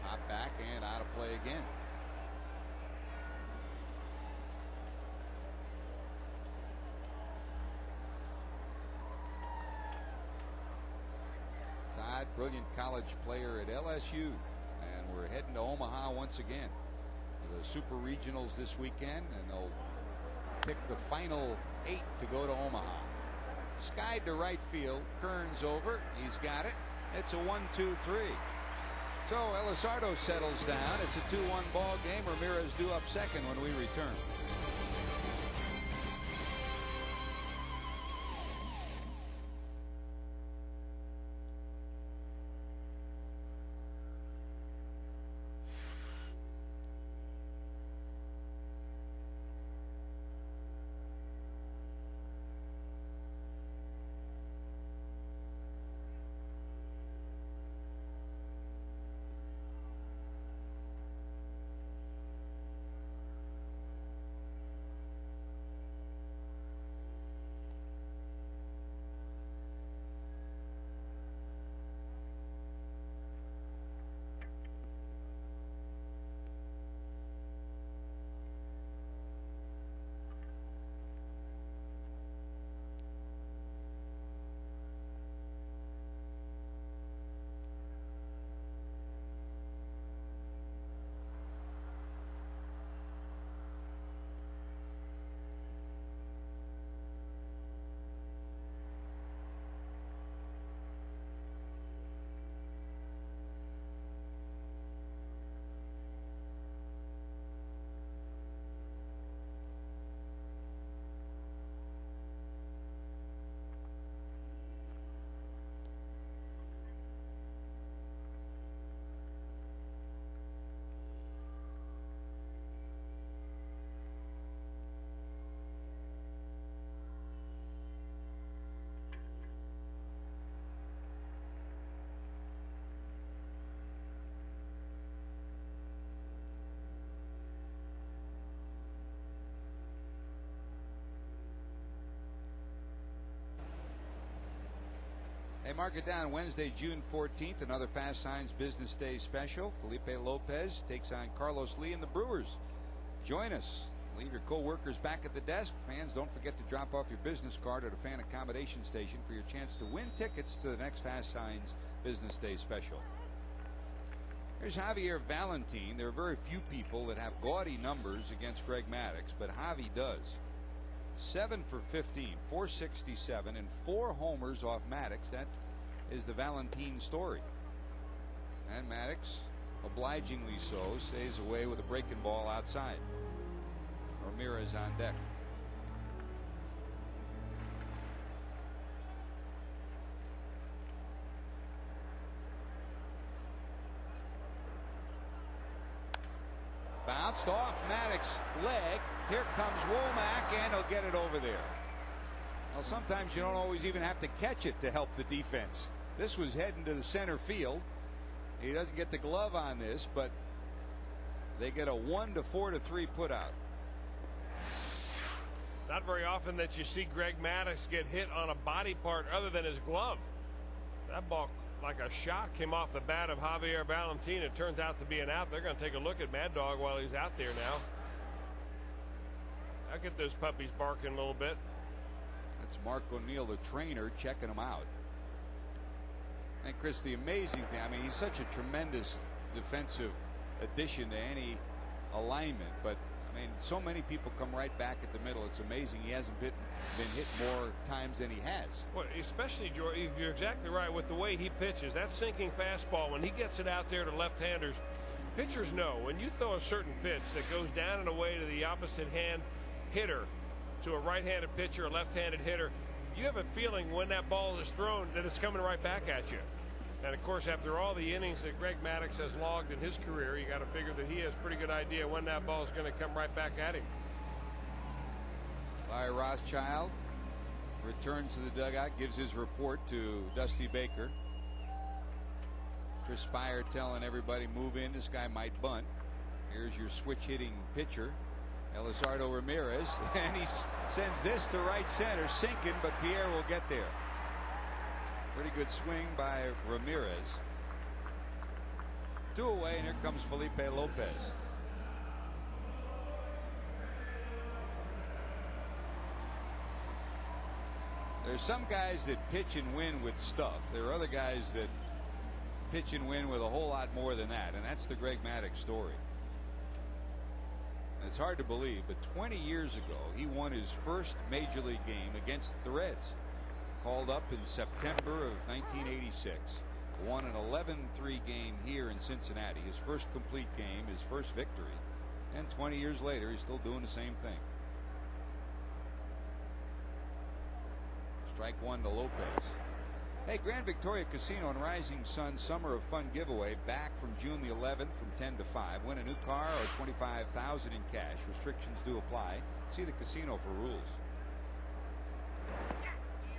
Hop back and out of play again. Todd, brilliant college player at LSU, and we're heading to Omaha once again. The Super Regionals this weekend, and they'll pick the final 8 to go to Omaha. Skied to right field. Kearns over. He's got it. It's a 1-2-3. So Elizardo settles down. It's a 2-1 ball game. Ramirez due up second when we return. Hey, mark it down. Wednesday, June 14th, another Fast Signs Business Day special. Felipe Lopez takes on Carlos Lee and the Brewers. Join us. Leave your co-workers back at the desk. Fans, don't forget to drop off your business card at a fan accommodation station for your chance to win tickets to the next Fast Signs Business Day special. Here's Javier Valentin. There are very few people that have gaudy numbers against Greg Maddux, but Javi does. 7 for 15, 467, and 4 homers off Maddux. That is the Valentin story. And Maddux, obligingly so, stays away with a breaking ball outside. Ramirez on deck. Bounced off Maddox's leg. Here comes Womack, and he'll get it over there. Well, sometimes you don't always even have to catch it to help the defense. This was heading to the center field. He doesn't get the glove on this, but they get a 1-4-3 put out. Not very often that you see Greg Maddux get hit on a body part other than his glove. That ball, like a shot, came off the bat of Javier Valentin. It turns out to be an out. They're going to take a look at Mad Dog while he's out there now. I'll get those puppies barking a little bit. That's Mark O'Neill, the trainer, checking them out. And Chris, the amazing thing, I mean, he's such a tremendous defensive addition to any alignment, but I mean, so many people come right back at the middle. It's amazing he hasn't been hit more times than he has. Well, especially, George, you're exactly right with the way he pitches. That sinking fastball, when he gets it out there to left-handers, pitchers know when you throw a certain pitch that goes down and away to the opposite hand hitter, to a right-handed pitcher, a left-handed hitter, you have a feeling when that ball is thrown that it's coming right back at you. And of course, after all the innings that Greg Maddux has logged in his career, you got to figure that he has a pretty good idea when that ball is going to come right back at him. Larry Rothschild returns to the dugout, gives his report to Dusty Baker. Chris Spire telling everybody, move in, this guy might bunt. Here's your switch hitting pitcher, Elizardo Ramirez, and he sends this to right center, sinking, but Pierre will get there. Pretty good swing by Ramirez. 2 away, and here comes Felipe Lopez. There's some guys that pitch and win with stuff. There are other guys that pitch and win with a whole lot more than that, and that's the Greg Maddux story. And it's hard to believe, but 20 years ago, he won his first major league game against the Reds. Called up in September of 1986. won an 11-3 game here in Cincinnati. His first complete game, his first victory. And 20 years later, he's still doing the same thing. Strike one to Lopez. Hey, Grand Victoria Casino and Rising Sun Summer of Fun giveaway back from June the 11th from 10 to 5. Win a new car or $25,000 in cash. Restrictions do apply. See the casino for rules.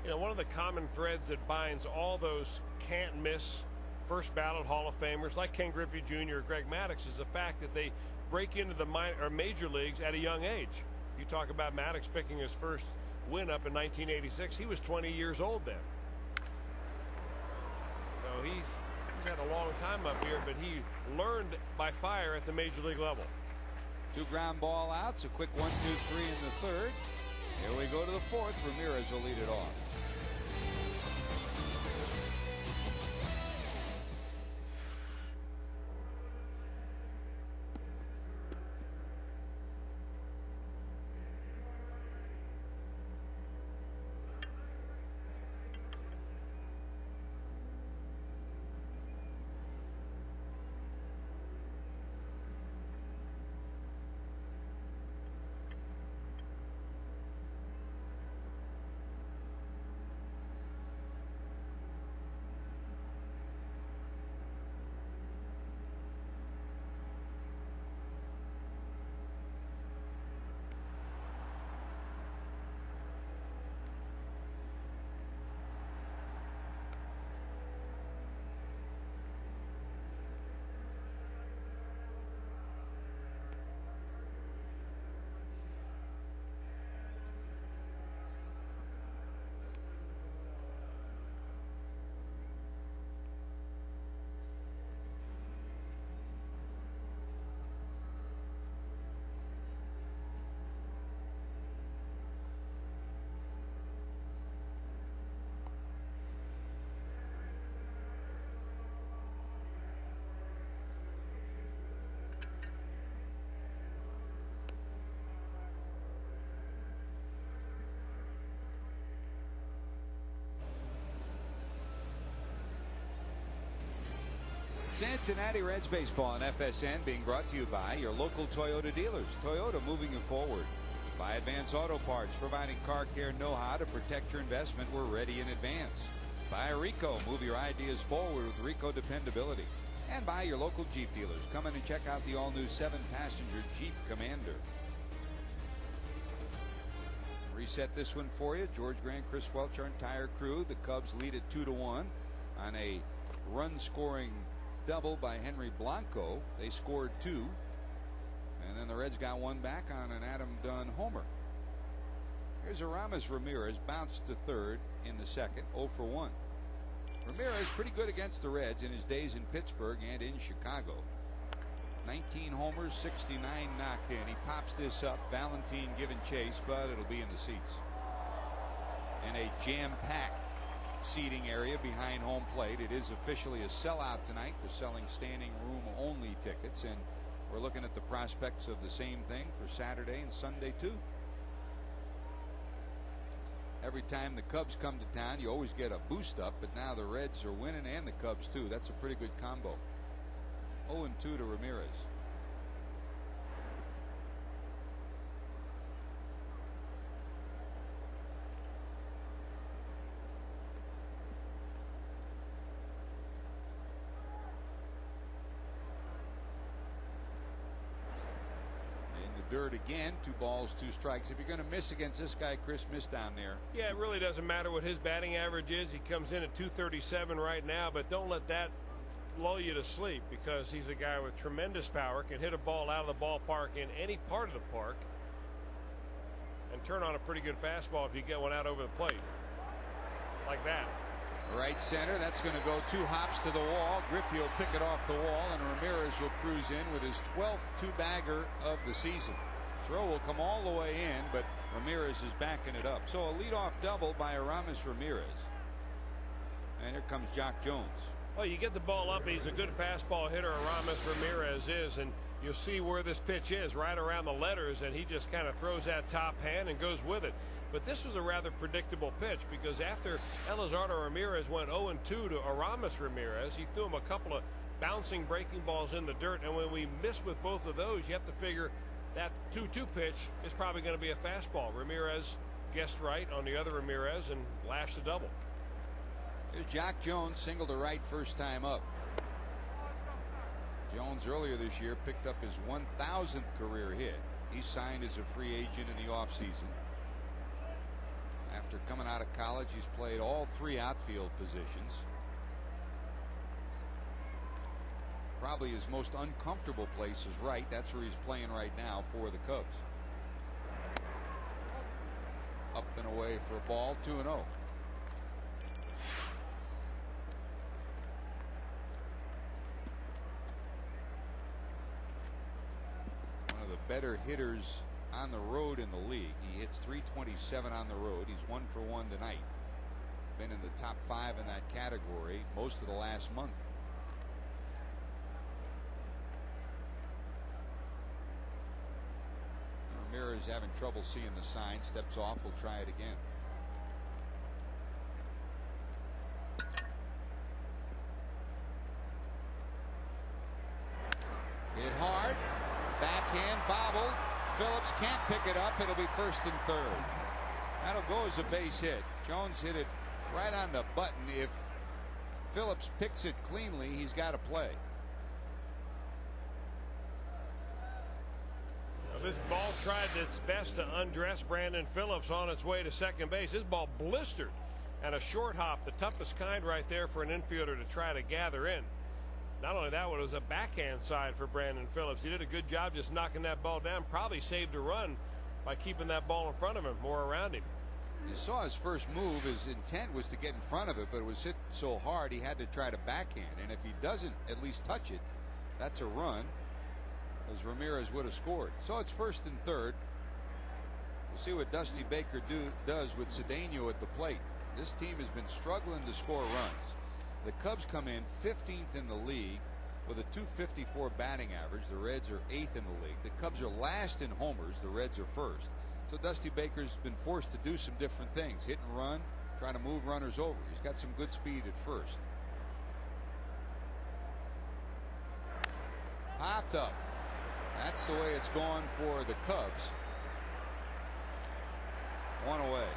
You know, one of the common threads that binds all those can't miss first ballot Hall of Famers like Ken Griffey Jr. or Greg Maddux is the fact that they break into the major leagues at a young age. You talk about Maddux picking his first win up in 1986. He was 20 years old then. So he's had a long time up here, but he learned by fire at the major league level. 2 ground ball outs, a quick 1-2-3 in the third. Here we go to the fourth. Ramirez will lead it off. Cincinnati Reds baseball on FSN being brought to you by your local Toyota dealers. Toyota, moving you forward. By Advance Auto Parts, providing car care know-how to protect your investment. We're ready in advance. By Rico, move your ideas forward with Rico dependability. And by your local Jeep dealers. Come in and check out the all-new 7-passenger Jeep Commander. Reset this one for you. George Grant, Chris Welch, our entire crew. The Cubs lead it 2-1 on a run-scoring double by Henry Blanco. They scored 2, and then the Reds got one back on an Adam Dunn homer. Here's Aramis Ramirez, bounced to third in the second, 0 for 1. Ramirez pretty good against the Reds in his days in Pittsburgh and in Chicago. 19 homers, 69 knocked in. He pops this up. Valentine giving chase, but it'll be in the seats. In a jam-packed seating area behind home plate. It is officially a sellout tonight. They're selling standing room only tickets, and we're looking at the prospects of the same thing for Saturday and Sunday too. Every time the Cubs come to town, you always get a boost up, but now the Reds are winning and the Cubs too. That's a pretty good combo. 0-2 to Ramirez. Dirt again. 2 balls, 2 strikes. If you're going to miss against this guy, Chris, miss down there. Yeah, it really doesn't matter what his batting average is. He comes in at 237 right now, but don't let that lull you to sleep, because he's a guy with tremendous power, can hit a ball out of the ballpark in any part of the park, and turn on a pretty good fastball if you get one out over the plate like that. Right center. That's going to go 2 hops to the wall. Griffey will pick it off the wall, and Ramirez will cruise in with his 12th 2-bagger of the season. Throw will come all the way in, but Ramirez is backing it up. So a leadoff double by Aramis Ramirez. And here comes Jock Jones. Well, you get the ball up. He's a good fastball hitter, Aramis Ramirez is, and you'll see where this pitch is, right around the letters, and he just kind of throws that top hand and goes with it. But this was a rather predictable pitch, because after Elizardo Ramirez went 0-2 to Aramis Ramirez, he threw him a couple of bouncing breaking balls in the dirt, and when we miss with both of those, you have to figure that 2-2 pitch is probably going to be a fastball. Ramirez guessed right on the other Ramirez and lashed a double. Here's Jack Jones, single to right first time up. Jones earlier this year picked up his 1,000th career hit. He signed as a free agent in the offseason. After coming out of college, he's played all 3 outfield positions. Probably his most uncomfortable place is right. That's where he's playing right now for the Cubs. Up and away for a ball, 2-0. Better hitters on the road in the league. He hits .327 on the road. He's 1 for 1 tonight. Been in the top 5 in that category most of the last month. Ramirez having trouble seeing the sign. Steps off. We'll try it again. Hit hard. Backhand bobbled. Phillips can't pick it up. It'll be first and third. That'll go as a base hit. Jones hit it right on the button. If Phillips picks it cleanly, he's got to play. Well, this ball tried its best to undress Brandon Phillips on its way to second base. This ball blistered, and a short hop, the toughest kind right there for an infielder to try to gather in. Not only that, it was a backhand side for Brandon Phillips. He did a good job just knocking that ball down. Probably saved a run by keeping that ball in front of him, more around him. You saw his first move. His intent was to get in front of it, but it was hit so hard he had to try to backhand. And if he doesn't at least touch it, that's a run, as Ramirez would have scored. So it's first and third. We'll see what Dusty Baker does with Cedeno at the plate. This team has been struggling to score runs. The Cubs come in 15th in the league with a .254 batting average. The Reds are 8th in the league. The Cubs are last in homers. The Reds are first. So Dusty Baker's been forced to do some different things. Hit and run, try to move runners over. He's got some good speed at first. Popped up. That's the way it's gone for the Cubs. 1 away.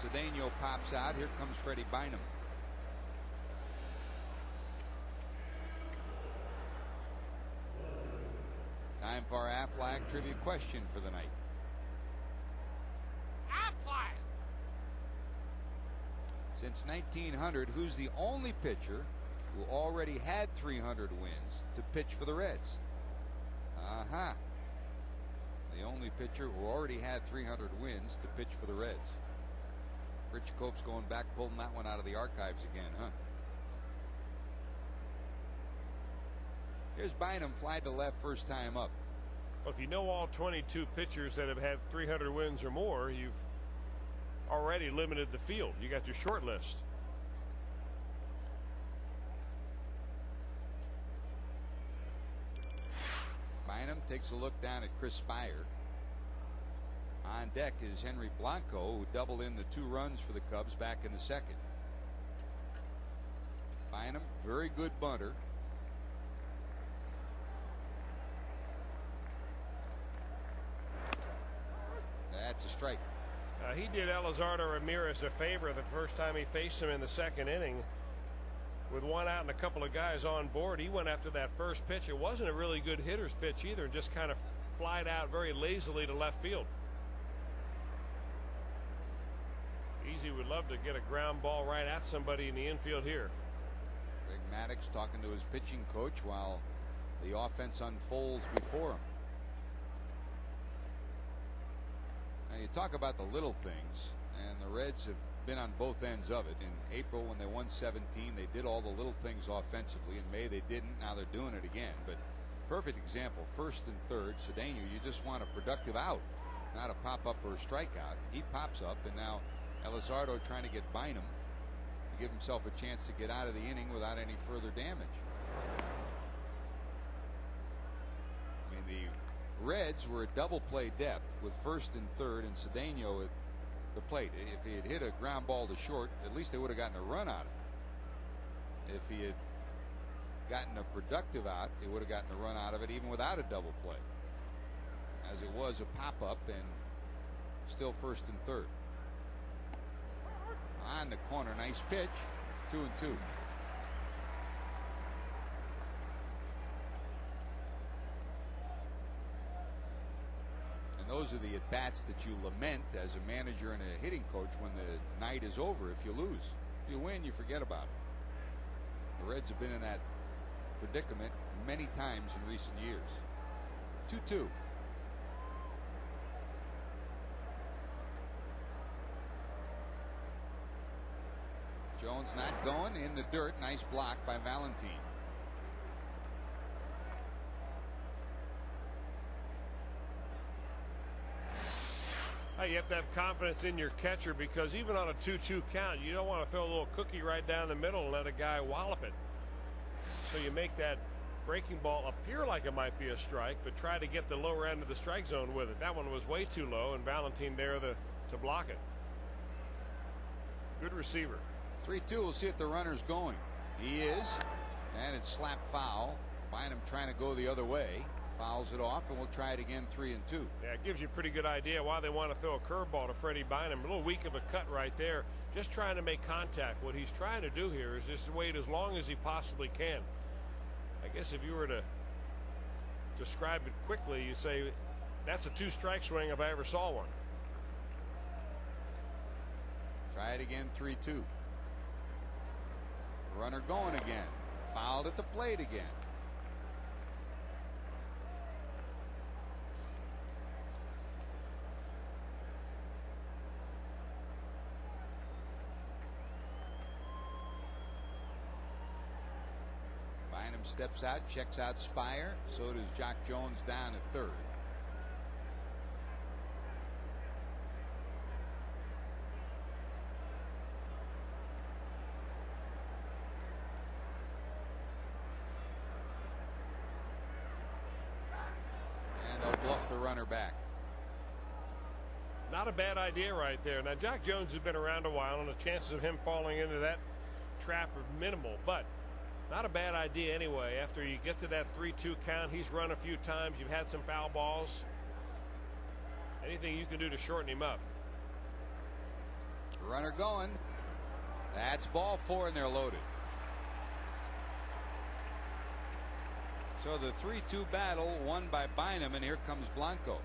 Cedeno pops out. Here comes Freddie Bynum. Time for our Aflac trivia question for the night. Aflac! Since 1900, who's the only pitcher who already had 300 wins to pitch for the Reds? The only pitcher who already had 300 wins to pitch for the Reds. Rich Cope's going back, pulling that one out of the archives again, huh? Here's Bynum, fly to left, first time up. Well, if you know all 22 pitchers that have had 300 wins or more, you've already limited the field. You got your short list. Bynum takes a look down at Chris Spire. On deck is Henry Blanco, who doubled in the 2 runs for the Cubs back in the second. Bynum, very good bunter. That's a strike. He did Elizardo Ramirez a favor the first time he faced him in the second inning. With 1 out and a couple of guys on board, he went after that first pitch. It wasn't a really good hitter's pitch either, just kind of flied out very lazily to left field. Easy would love to get a ground ball right at somebody in the infield here. Greg Maddux talking to his pitching coach while the offense unfolds before him. Now you talk about the little things, and the Reds have been on both ends of it. In April, when they won 17, they did all the little things offensively. In May, they didn't. Now they're doing it again. But perfect example, first and third, Cedeno, you just want a productive out, not a pop-up or a strikeout. He pops up, and now Elizardo trying to get Bynum to give himself a chance to get out of the inning without any further damage. Reds were at double play depth with first and third and Cedeno at the plate. If he had hit a ground ball to short, at least they would have gotten a run out of it. If he had gotten a productive out, he would have gotten a run out of it even without a double play. As it was a pop-up and still first and third. On the corner, nice pitch. 2-2. And those are the at-bats that you lament as a manager and a hitting coach when the night is over. If you lose, if you win, you forget about it. The Reds have been in that predicament many times in recent years. 2-2. Jones not going, in the dirt. Nice block by Valentine. You have to have confidence in your catcher, because even on a 2-2 count, you don't want to throw a little cookie right down the middle and let a guy wallop it. So you make that breaking ball appear like it might be a strike, but try to get the lower end of the strike zone with it. That one was way too low, and Valentine there to block it. Good receiver. 3-2. We'll see if the runner's going. He is, and it's slap foul. Bynum trying to go the other way. Fouls it off, and we'll try it again. 3-2. Yeah, it gives you a pretty good idea why they want to throw a curveball to Freddie Bynum. A little weak of a cut right there. Just trying to make contact. What he's trying to do here is just wait as long as he possibly can. I guess if you were to describe it quickly, you say that's a 2-strike swing if I ever saw one. Try it again. 3-2. Runner going again. Fouled at the plate again. Bynum steps out, checks out Spire. So does Jock Jones down at third. The runner back. Not a bad idea right there. Now, Jock Jones has been around a while, and the chances of him falling into that trap are minimal, but not a bad idea anyway. After you get to that 3-2 count, he's run a few times. You've had some foul balls. Anything you can do to shorten him up. Runner going. That's ball 4, and they're loaded. So the 3-2 battle won by Bynum, and here comes Blanco.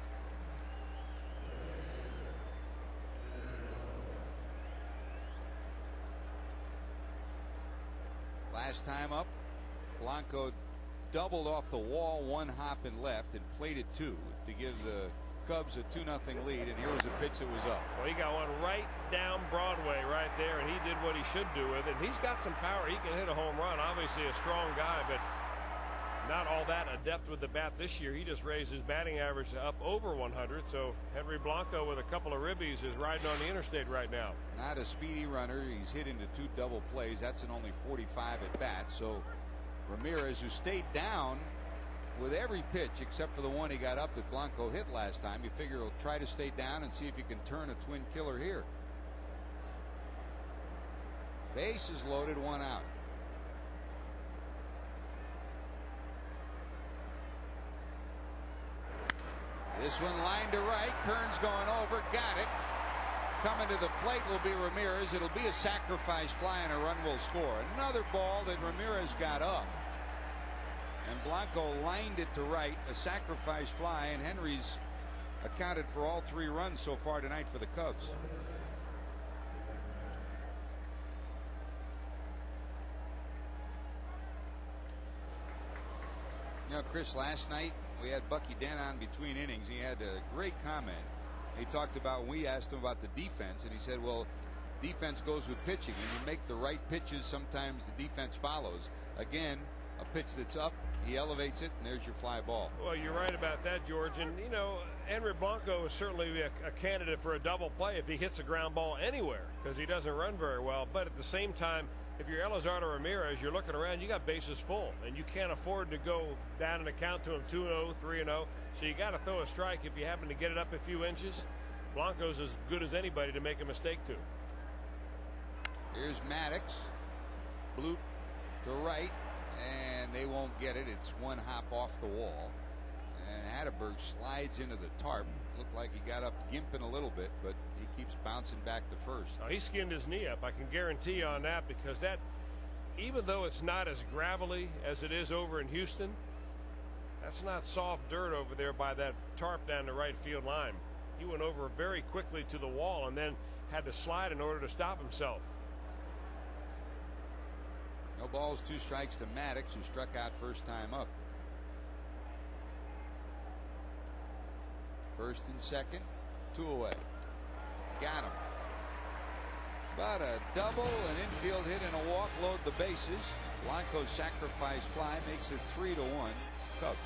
Last time up, Blanco doubled off the wall, one hop and left, and plated 2 to give the Cubs a 2-0 lead, and here was a pitch that was up. Well, he got one right down Broadway right there, and he did what he should do with it. He's got some power. He can hit a home run. Obviously a strong guy, but not all that adept with the bat this year. He just raised his batting average up over 100. So Henry Blanco with a couple of ribbies is riding on the interstate right now. Not a speedy runner. He's hit into 2 double plays. That's an only 45 at bat. So Ramirez, who stayed down with every pitch except for the one he got up that Blanco hit last time, you figure he'll try to stay down and see if he can turn a twin killer here. Base is loaded, 1 out. This one lined to right. Kern's going over. Got it. Coming to the plate will be Ramirez. It'll be a sacrifice fly, and a run will score. Another ball that Ramirez got up. And Blanco lined it to right. A sacrifice fly, and Henry's accounted for all 3 runs so far tonight for the Cubs. You know, Chris, last night we had Bucky Dent on between innings. He had a great comment. He talked about when we asked him about the defense, and he said, well, defense goes with pitching. When you make the right pitches, sometimes the defense follows. Again, a pitch that's up, he elevates it, and there's your fly ball. Well, you're right about that, George. And, you know, Henry Blanco is certainly a candidate for a double play if he hits a ground ball anywhere, because he doesn't run very well. But at the same time, if you're Elizardo Ramirez, you're looking around, you got bases full, and you can't afford to go down and count to him 2-0, 3-0. So you got to throw a strike if you happen to get it up a few inches. Blanco's as good as anybody to make a mistake to. Here's Maddox. Bloop to right, and they won't get it. It's one hop off the wall. And Hatterberg slides into the tarp. Looked like he got up gimping a little bit, but he keeps bouncing back to first. Oh, he skinned his knee up. I can guarantee you on that, because that, even though it's not as gravelly as it is over in Houston, that's not soft dirt over there by that tarp down the right field line. He went over very quickly to the wall and then had to slide in order to stop himself. No balls, 2 strikes to Maddox, who struck out first time up. First and second, 2 away. Got him. But a double, an infield hit, and a walk load the bases. Blanco's sacrifice fly makes it 3-1 Cubs.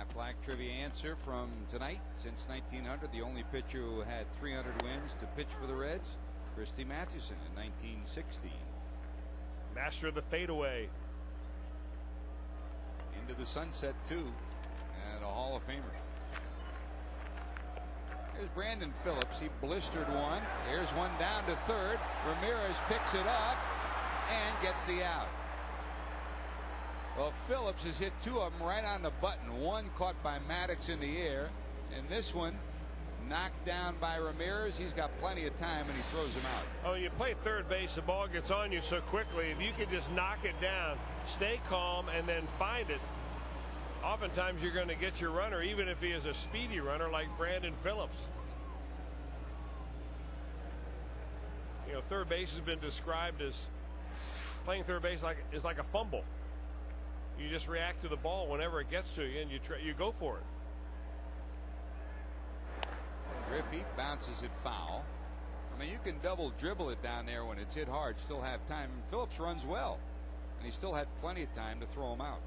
Aflac trivia answer from tonight. Since 1900, the only pitcher who had 300 wins to pitch for the Reds, Christy Mathewson in 1916. Master of the fadeaway. Into the sunset, too, and a Hall of Famer. Here's Brandon Phillips. He blistered one. There's one down to third. Ramirez picks it up and gets the out. Well, Phillips has hit 2 of them right on the button. One caught by Maddox in the air, and this one knocked down by Ramirez. He's got plenty of time, and he throws him out. Oh, you play third base, the ball gets on you so quickly. If you can just knock it down, stay calm, and then find it, oftentimes you're going to get your runner, even if he is a speedy runner like Brandon Phillips. You know, third base has been described as playing third base is like a fumble. You just react to the ball whenever it gets to you, and you go for it. Griffey bounces it foul. I mean, you can double dribble it down there when it's hit hard, still have time. And Phillips runs well, and he still had plenty of time to throw him out.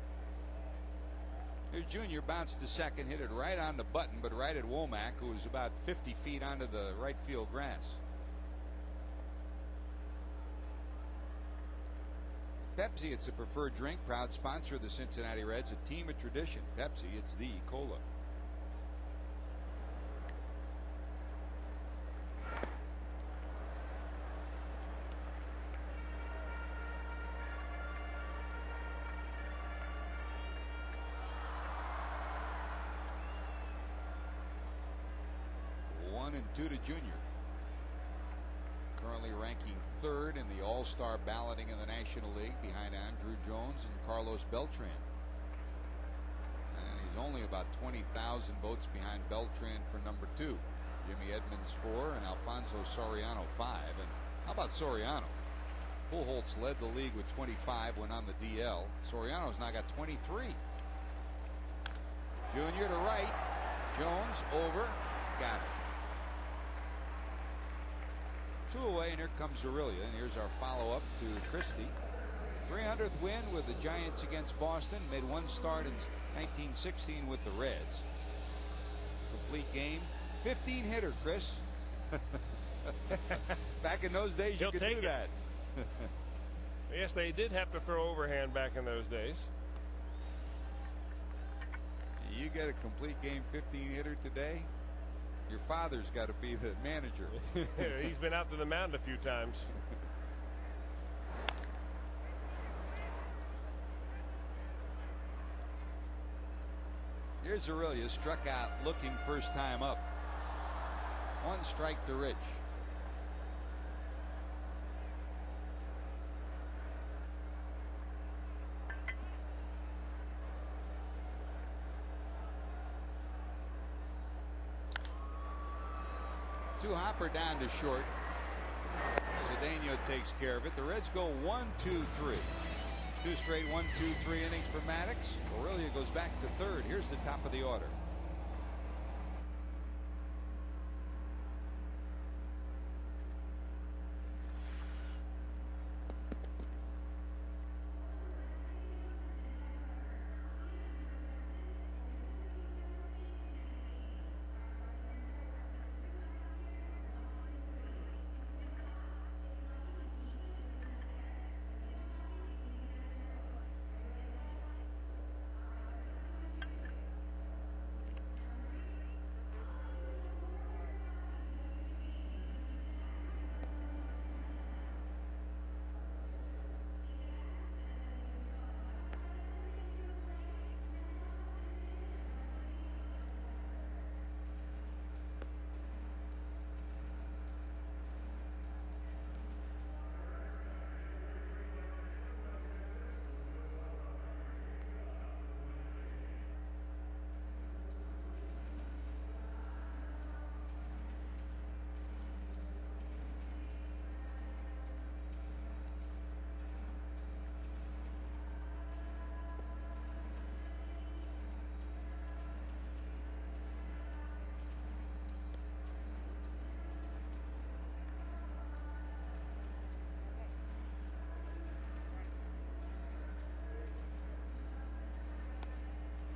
Here's Junior, bounced to second, hit it right on the button, but right at Womack, who was about 50 feet onto the right field grass. Pepsi, it's a preferred drink, proud sponsor of the Cincinnati Reds, a team of tradition. Pepsi, it's the cola. One and two to Junior. Currently ranking third in the All-Star balloting in the National League, behind Andrew Jones and Carlos Beltran. And he's only about 20,000 votes behind Beltran for number 2. Jimmy Edmonds 4 and Alfonso Soriano 5. And how about Soriano? Pujols led the league with 25 when on the DL. Soriano's now got 23. Junior to right. Jones over. Got it. 2 away, and here comes Aurelia. And here's our follow-up to Christie. 300th win with the Giants against Boston. Made 1 start in 1916 with the Reds. Complete game. 15-hitter, Chris. Back in those days, you could do that. Yes, they did have to throw overhand back in those days. You get a complete game 15-hitter today, your father's got to be the manager. He's been out to the mound a few times. Here's Aurelia, struck out looking first time up. 1 strike to Rich. Hopper down to short. Cedeno takes care of it. The Reds go 1, 2, 3. 2 straight 1, 2, 3 innings for Maddox. Aurelia goes back to third. Here's the top of the order.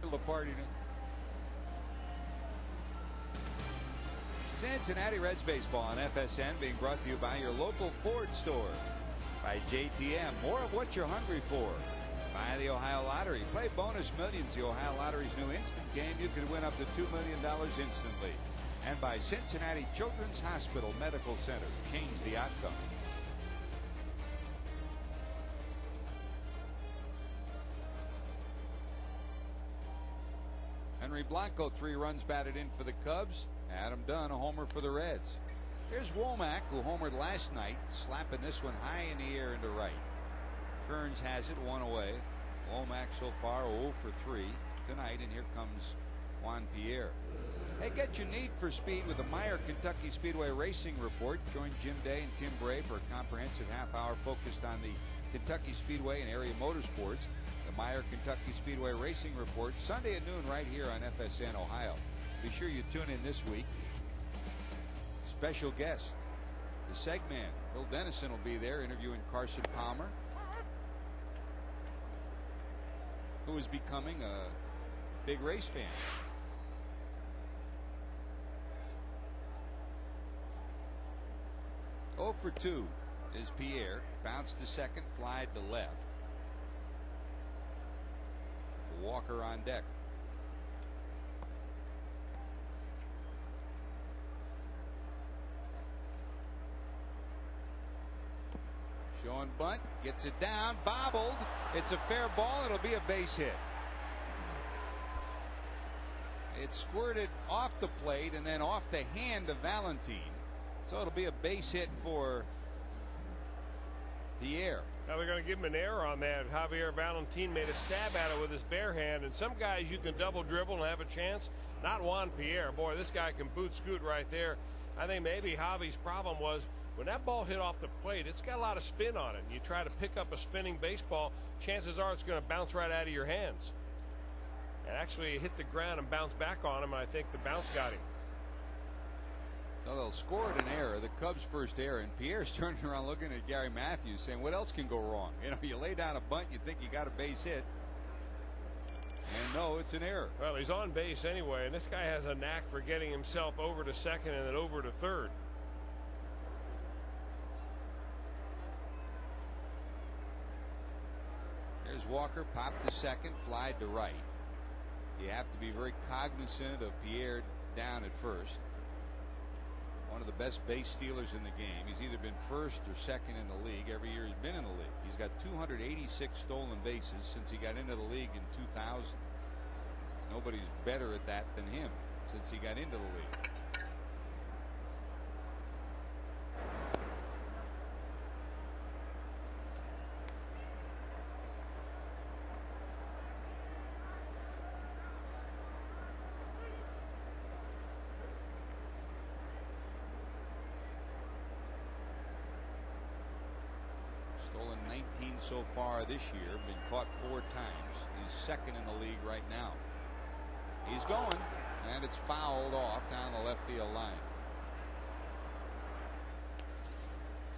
The party. Cincinnati Reds baseball on FSN, being brought to you by your local Ford store. By JTM, more of what you're hungry for. By the Ohio Lottery, play Bonus Millions, the Ohio Lottery's new instant game. You could win up to $2 million instantly. And by Cincinnati Children's Hospital Medical Center, change the outcome. Henry Blanco, 3 runs batted in for the Cubs. Adam Dunn, a homer for the Reds. Here's Womack, who homered last night, slapping this one high in the air into right. Kearns has it 1 away. Womack so far 0 for 3 tonight, and here comes Juan Pierre. Hey, get your need for speed with the Meyer Kentucky Speedway Racing Report. Join Jim Day and Tim Bray for a comprehensive half-hour focused on the Kentucky Speedway and area motorsports. The Meyer Kentucky Speedway Racing Report, Sunday at noon right here on FSN Ohio. Be sure you tune in this week. Special guest, the Segman. Bill Dennison will be there interviewing Carson Palmer, who is becoming a big race fan. Oh for 2 is Pierre. Bounced to second, flied to left. Walker on deck. Showing bunt, gets it down, bobbled. It's a fair ball. It'll be a base hit. It squirted off the plate and then off the hand of Valentine. So it'll be a base hit for Pierre. Now they're going to give him an error on that. Javier Valentin made a stab at it with his bare hand, and some guys you can double dribble and have a chance. not Juan Pierre. Boy, this guy can boot scoot right there. I think maybe Javi's problem was when that ball hit off the plate, it's got a lot of spin on it. You try to pick up a spinning baseball, chances are it's going to bounce right out of your hands. And actually it hit the ground and bounced back on him, and I think the bounce got him. So they'll score it an error, the Cubs' first error, and Pierre's turning around looking at Gary Matthews saying, what else can go wrong? You know, you lay down a bunt, you think you got a base hit. And no, it's an error. Well, he's on base anyway, and this guy has a knack for getting himself over to second and then over to third. There's Walker, popped to second, flied to right. You have to be very cognizant of Pierre down at first. One of the best base stealers in the game. He's either been first or second in the league every year he's been in the league. He's got 286 stolen bases since he got into the league in 2000. Nobody's better at that than him since he got into the league. Stolen 19 so far this year, been caught 4 times. He's second in the league right now. He's going, and it's fouled off down the left field line.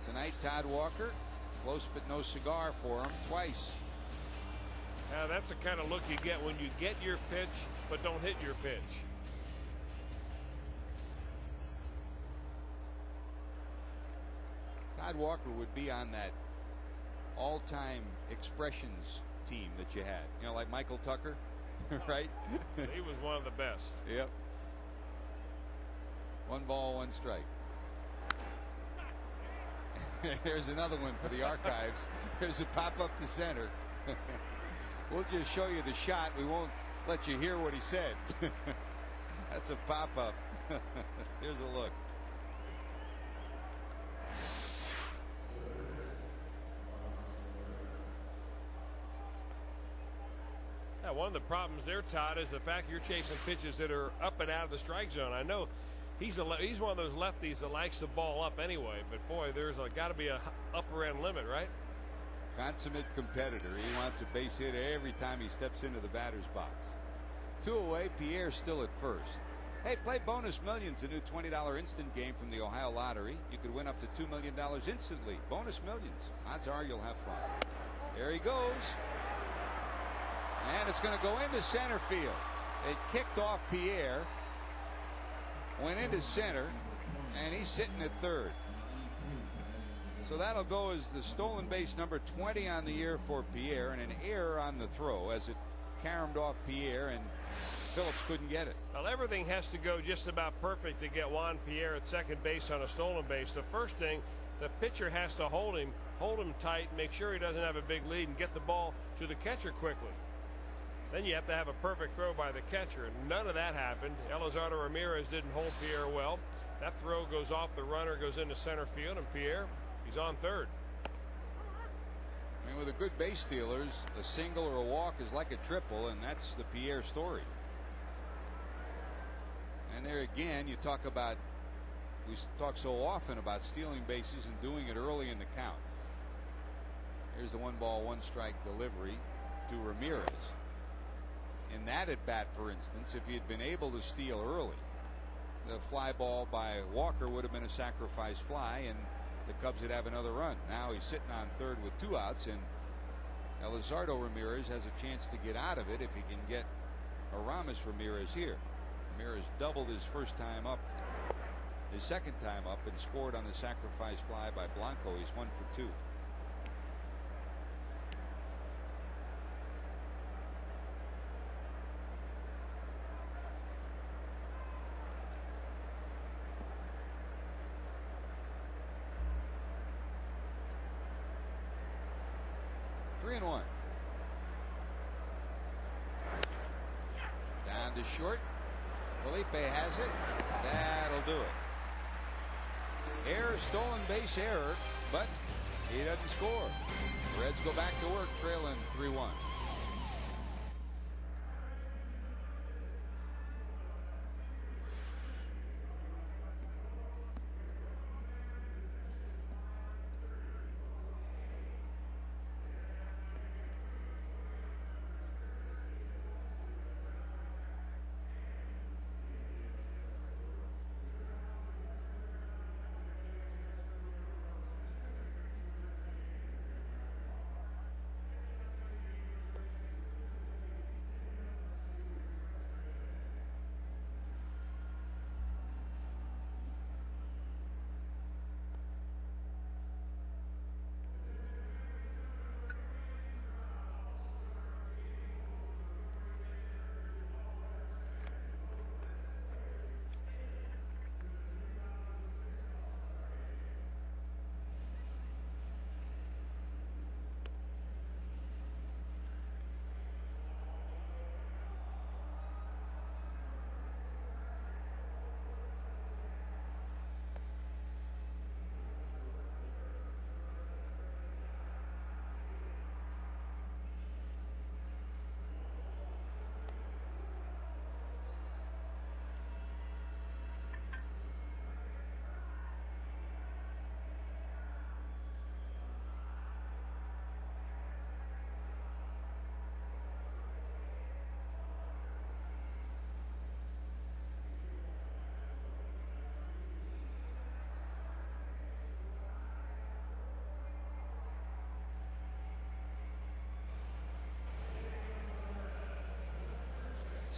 Tonight, Todd Walker, close but no cigar for him twice. Now that's the kind of look you get when you get your pitch but don't hit your pitch. Todd Walker would be on that all-time expressions team that you had, you know, like Michael Tucker. Right? He was one of the best. Yep. 1 ball, 1 strike. Here's another one for the archives. There's a pop up to center. We'll just show you the shot. We won't let you hear what he said. That's a pop up. Here's a look. One of the problems there, Todd, is the fact you're chasing pitches that are up and out of the strike zone. I know he's one of those lefties that likes the ball up anyway, but boy, there's got to be a upper end limit, right? Consummate competitor. He wants a base hit every time he steps into the batter's box. 2 away. Pierre still at first. Hey, play Bonus Millions, a new $20 instant game from the Ohio Lottery. You could win up to $2 million instantly. Bonus Millions. Odds are you'll have fun. There he goes. And it's going to go into center field. It kicked off Pierre, went into center, and he's sitting at third. So that'll go as the stolen base number 20 on the year for Pierre, and an error on the throw as it caromed off Pierre, and Phillips couldn't get it. Well, everything has to go just about perfect to get Juan Pierre at second base on a stolen base. The first thing, the pitcher has to hold him tight, make sure he doesn't have a big lead, and get the ball to the catcher quickly. Then you have to have a perfect throw by the catcher, and none of that happened. Elizardo Ramirez didn't hold Pierre well. That throw goes off the runner, goes into center field, and Pierre, he's on third. I mean, with the good base stealers, a single or a walk is like a triple, and that's the Pierre story. And there again, we talk so often about stealing bases and doing it early in the count. Here's the 1 ball, 1 strike delivery to Ramirez. In that at bat, for instance, if he had been able to steal early, the fly ball by Walker would have been a sacrifice fly, and the Cubs would have another run. Now he's sitting on third with 2 outs, and Elizardo Ramirez has a chance to get out of it if he can get Aramis Ramirez here. Ramirez doubled his second time up, and scored on the sacrifice fly by Blanco. He's 1 for 2. And 1. Down to short. Felipe has it. That'll do it. Error, stolen base error, but he doesn't score. The Reds go back to work, trailing 3-1.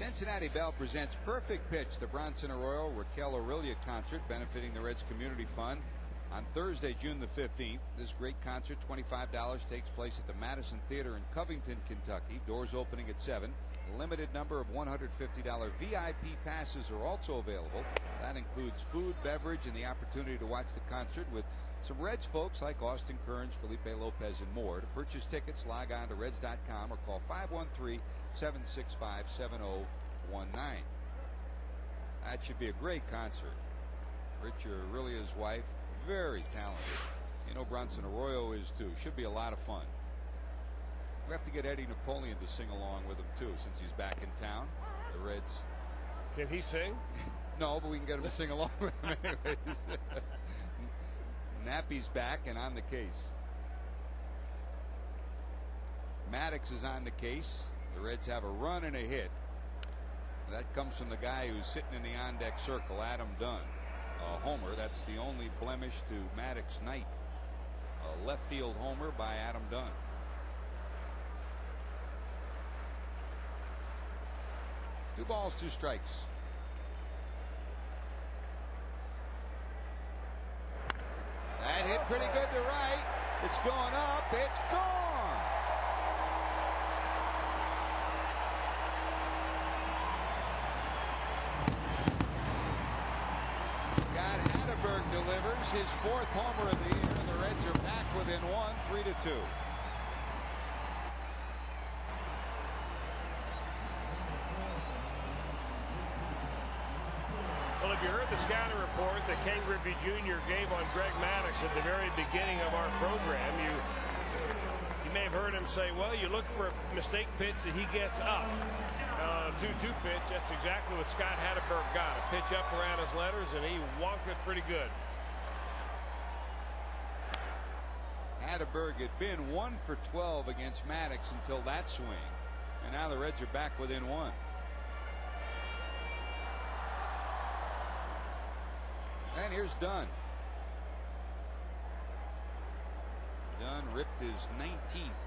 Cincinnati Bell presents Perfect Pitch, the Bronson Arroyo Raquel Aurelia concert benefiting the Reds Community Fund on Thursday, June the 15th. This great concert, $25, takes place at the Madison Theater in Covington, Kentucky. Doors opening at 7. A limited number of $150 VIP passes are also available. That includes food, beverage, and the opportunity to watch the concert with some Reds folks like Austin Kearns, Felipe Lopez, and more. To purchase tickets, log on to Reds.com or call 513-765-7019. That should be a great concert. Rich Aurelia's wife, very talented. You know Bronson Arroyo is too. Should be a lot of fun. We have to get Eddie Napoleon to sing along with him too, since he's back in town. The Reds. Can he sing? No, but we can get him to sing along with him anyways. Nappy's back and on the case. Maddox is on the case. The Reds have a run and a hit. That comes from the guy who's sitting in the on-deck circle, Adam Dunn. A homer. That's the only blemish to Maddox night. A left field homer by Adam Dunn. Two balls, two strikes. That hit pretty good to right. It's going up. It's gone. Scott Hatteberg delivers his 4th homer of the year, and the Reds are back within 1, 3-2. Well, if you heard the scouting report that Ken Griffey Jr. gave on Greg Maddux at the very beginning of our program, you may have heard him say, well, you look for a mistake pitch that he gets up. 2-2 pitch, that's exactly what Scott Hatteberg got. A pitch up around his letters, and he wonked it pretty good. Hatteberg had been 1 for 12 against Maddox until that swing, and now the Reds are back within 1. And here's Dunn. Dunn ripped his 19th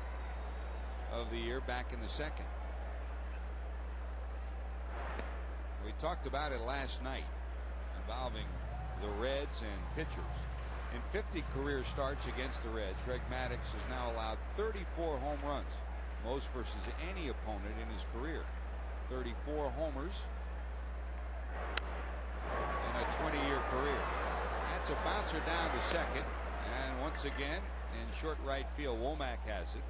of the year back in the 2nd. We talked about it last night involving the Reds and pitchers. In 50 career starts against the Reds, Greg Maddux has now allowed 34 home runs, most versus any opponent in his career. 34 homers in a 20-year career. That's a bouncer down to 2nd, and once again in short right field, Womack has it.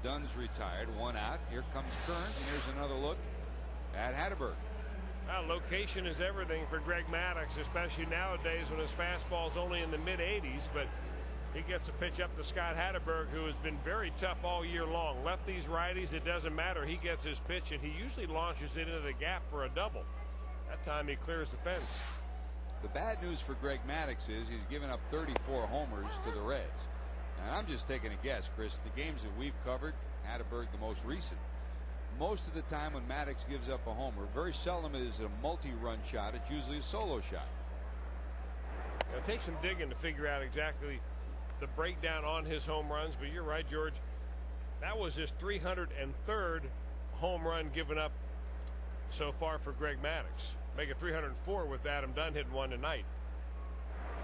Dunn's retired, 1 out. Here comes Kearns, and here's another look at Hatteberg. Well, location is everything for Greg Maddux, especially nowadays when his fastball's only in the mid-80s, but he gets a pitch up to Scott Hatteberg, who has been very tough all year long. Lefties, righties, it doesn't matter. He gets his pitch, and he usually launches it into the gap for a double. That time he clears the fence. The bad news for Greg Maddux is he's given up 34 homers to the Reds. And I'm just taking a guess, Chris. The games that we've covered, Hatteberg the most recent. Most of the time when Maddux gives up a homer, very seldom is it a multi-run shot. It's usually a solo shot. It'll take some digging to figure out exactly the breakdown on his home runs, but you're right, George. That was his 303rd home run given up so far for Greg Maddux. Make it 304 with Adam Dunn hitting one tonight.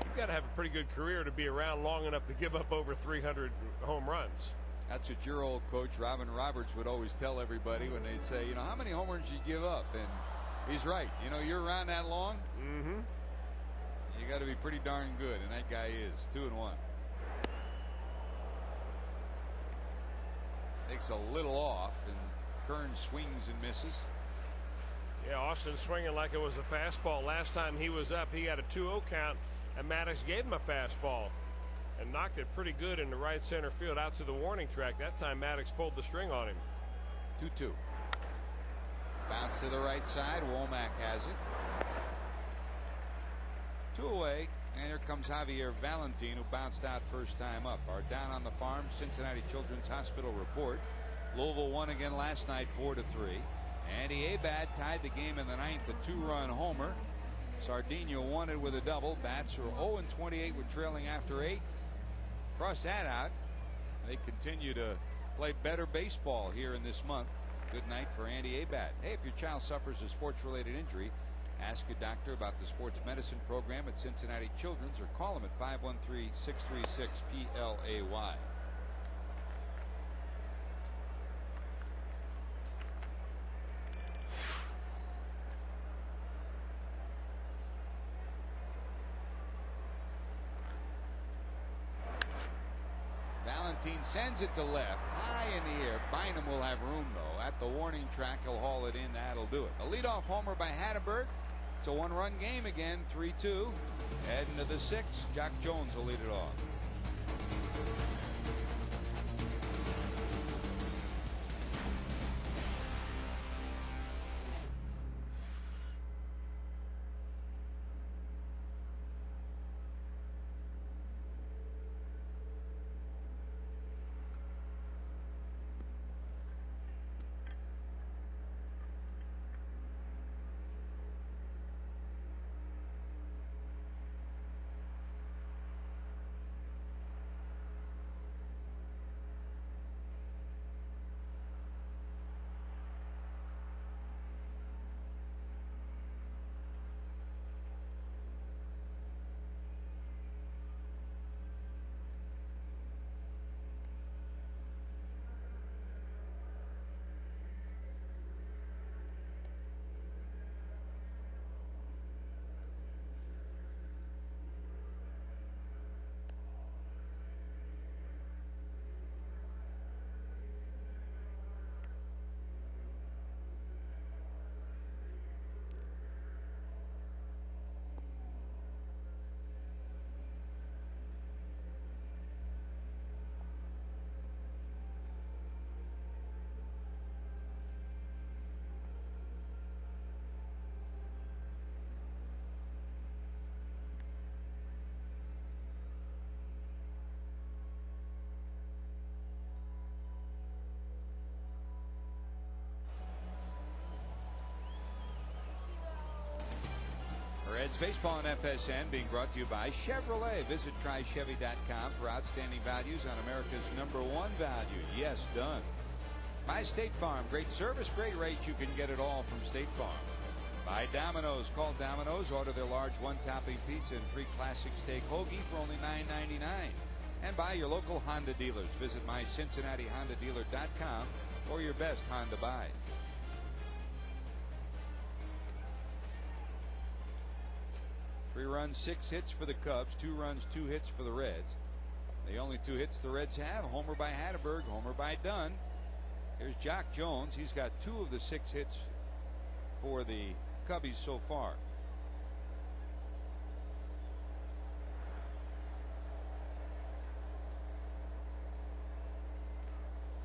You've got to have a pretty good career to be around long enough to give up over 300 home runs. That's what your old coach Robin Roberts would always tell everybody when they'd say, you know, how many home runs you give up? And he's right. You know, you're around that long. Mm-hmm. You got to be pretty darn good, and that guy is 2-1. Takes a little off, and Kearns swings and misses. Yeah, Austin swinging like it was a fastball. Last time he was up, he had a 2-0 count, and Maddux gave him a fastball and knocked it pretty good into right center field out to the warning track. That time Maddux pulled the string on him. 2-2. Bounce to the right side. Womack has it. 2 away, and here comes Javier Valentin, who bounced out first time up. Our Down on the Farm Cincinnati Children's Hospital report. Louisville won again last night 4-3. Andy Abad tied the game in the 9th, a 2-run homer. Sardinia won it with a double. Bats are 0-28 with trailing after 8. Cross that out. They continue to play better baseball here in this month. good night for Andy Abad. Hey, if your child suffers a sports-related injury, ask your doctor about the sports medicine program at Cincinnati Children's or call them at 513-636-PLAY. Sends it to left, high in the air. Bynum will have room, though. At the warning track, he'll haul it in. That'll do it. A leadoff homer by Hatteberg. It's a one-run game again, 3-2. Heading to the 6th. Jock Jones will lead it off. Reds baseball on FSN being brought to you by Chevrolet. Visit trychevy.com for outstanding values on America's #1 value. Yes, done. By State Farm. Great service, great rates. You can get it all from State Farm. By Domino's. Call Domino's. Order their large one-topping pizza and 3 classic steak hoagie for only $9.99. And by your local Honda dealers. Visit myCincinnatiHondaDealer.com for your best Honda buy. 3 runs, 6 hits for the Cubs. 2 runs, 2 hits for the Reds. The only 2 hits the Reds have: homer by Hatteberg, homer by Dunn. Here's Jock Jones. He's got 2 of the 6 hits for the Cubbies so far.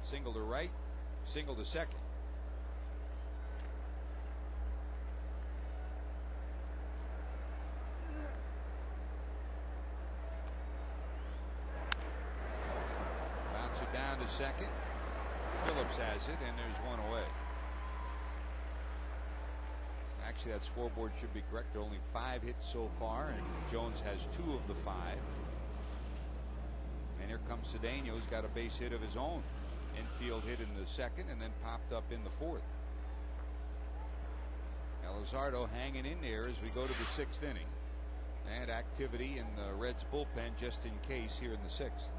Single to right, single to second. Down to second. Phillips has it, and there's 1 away. Actually, that scoreboard should be correct. There are only 5 hits so far, and Jones has 2 of the 5. And here comes Cedeno, who's got a base hit of his own. Infield hit in the 2nd, and then popped up in the 4th. Elizardo hanging in there as we go to the 6th inning. And activity in the Reds bullpen just in case here in the 6th.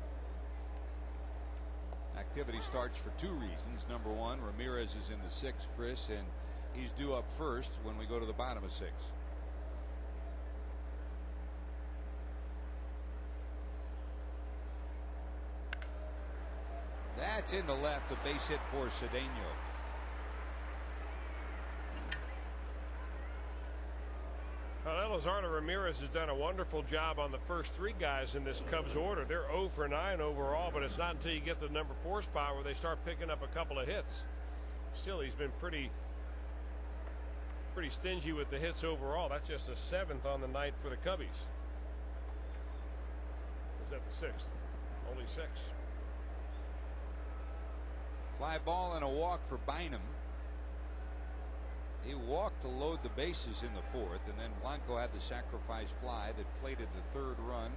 Activity starts for 2 reasons. Number 1, Ramirez is in the 6th, Chris, and he's due up first when we go to the bottom of 6. That's in the left, a base hit for Cedeno. Elizardo Ramirez has done a wonderful job on the first 3 guys in this Cubs order. They're 0 for 9 overall, but it's not until you get to the number 4 spot where they start picking up a couple of hits. Still, he's been pretty stingy with the hits overall. That's just a 7th on the night for the Cubbies. Was that the 6th? Only 6. Fly ball and a walk for Bynum. He walked to load the bases in the 4th, and then Blanco had the sacrifice fly that plated the 3rd run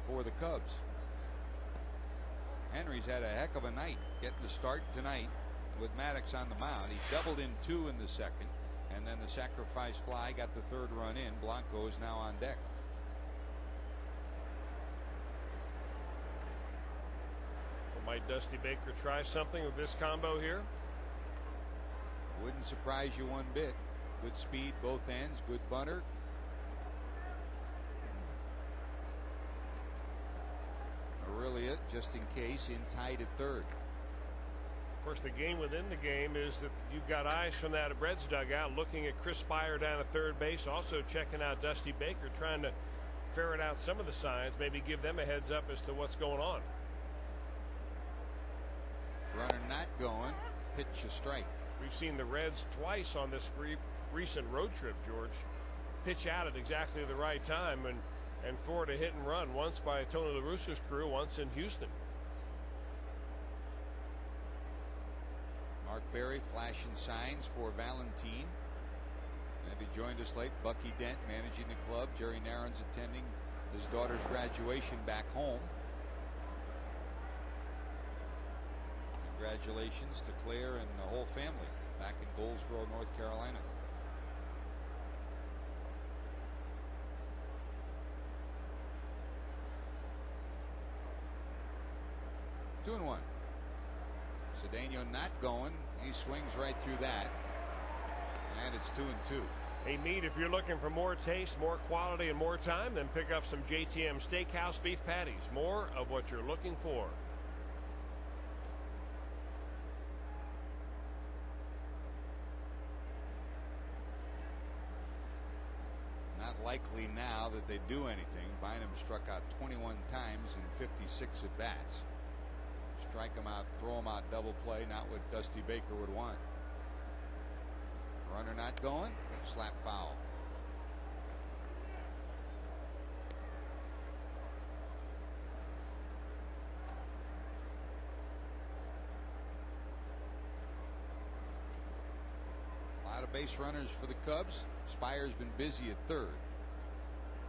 for the Cubs. Henry's had a heck of a night getting the start tonight with Maddox on the mound. He doubled in 2 in the second, and then the sacrifice fly got the 3rd run in. Blanco is now on deck. Well, might Dusty Baker try something with this combo here? Wouldn't surprise you one bit. Good speed both ends, good bunter. Aurelia, just in case, in tied at 3rd. Of course, the game within the game is that you've got eyes from that Reds dugout looking at Chris Spire down at 3rd base, also checking out Dusty Baker, trying to ferret out some of the signs, maybe give them a heads up as to what's going on. Runner not going, pitch a strike. We've seen the Reds twice on this recent road trip, George, pitch out at exactly the right time and thwart a hit and run, once by Tony La Russa's crew, once in Houston. Mark Berry flashing signs for Valentine. And he joined us late. Bucky Dent managing the club. Jerry Narron's attending his daughter's graduation back home. Congratulations to Claire and the whole family back in Goldsboro, North Carolina. Two and one. Cedeno not going. He swings right through that. And it's 2-2. Hey, Meade, if you're looking for more taste, more quality, and more time, then pick up some JTM Steakhouse beef patties. More of what you're looking for. Not likely now that they do anything. Bynum struck out 21 times in 56 at bats. Strike him out, throw him out, double play, not what Dusty Baker would want. Runner not going, slap foul. A lot of base runners for the Cubs. Spire's been busy at 3rd.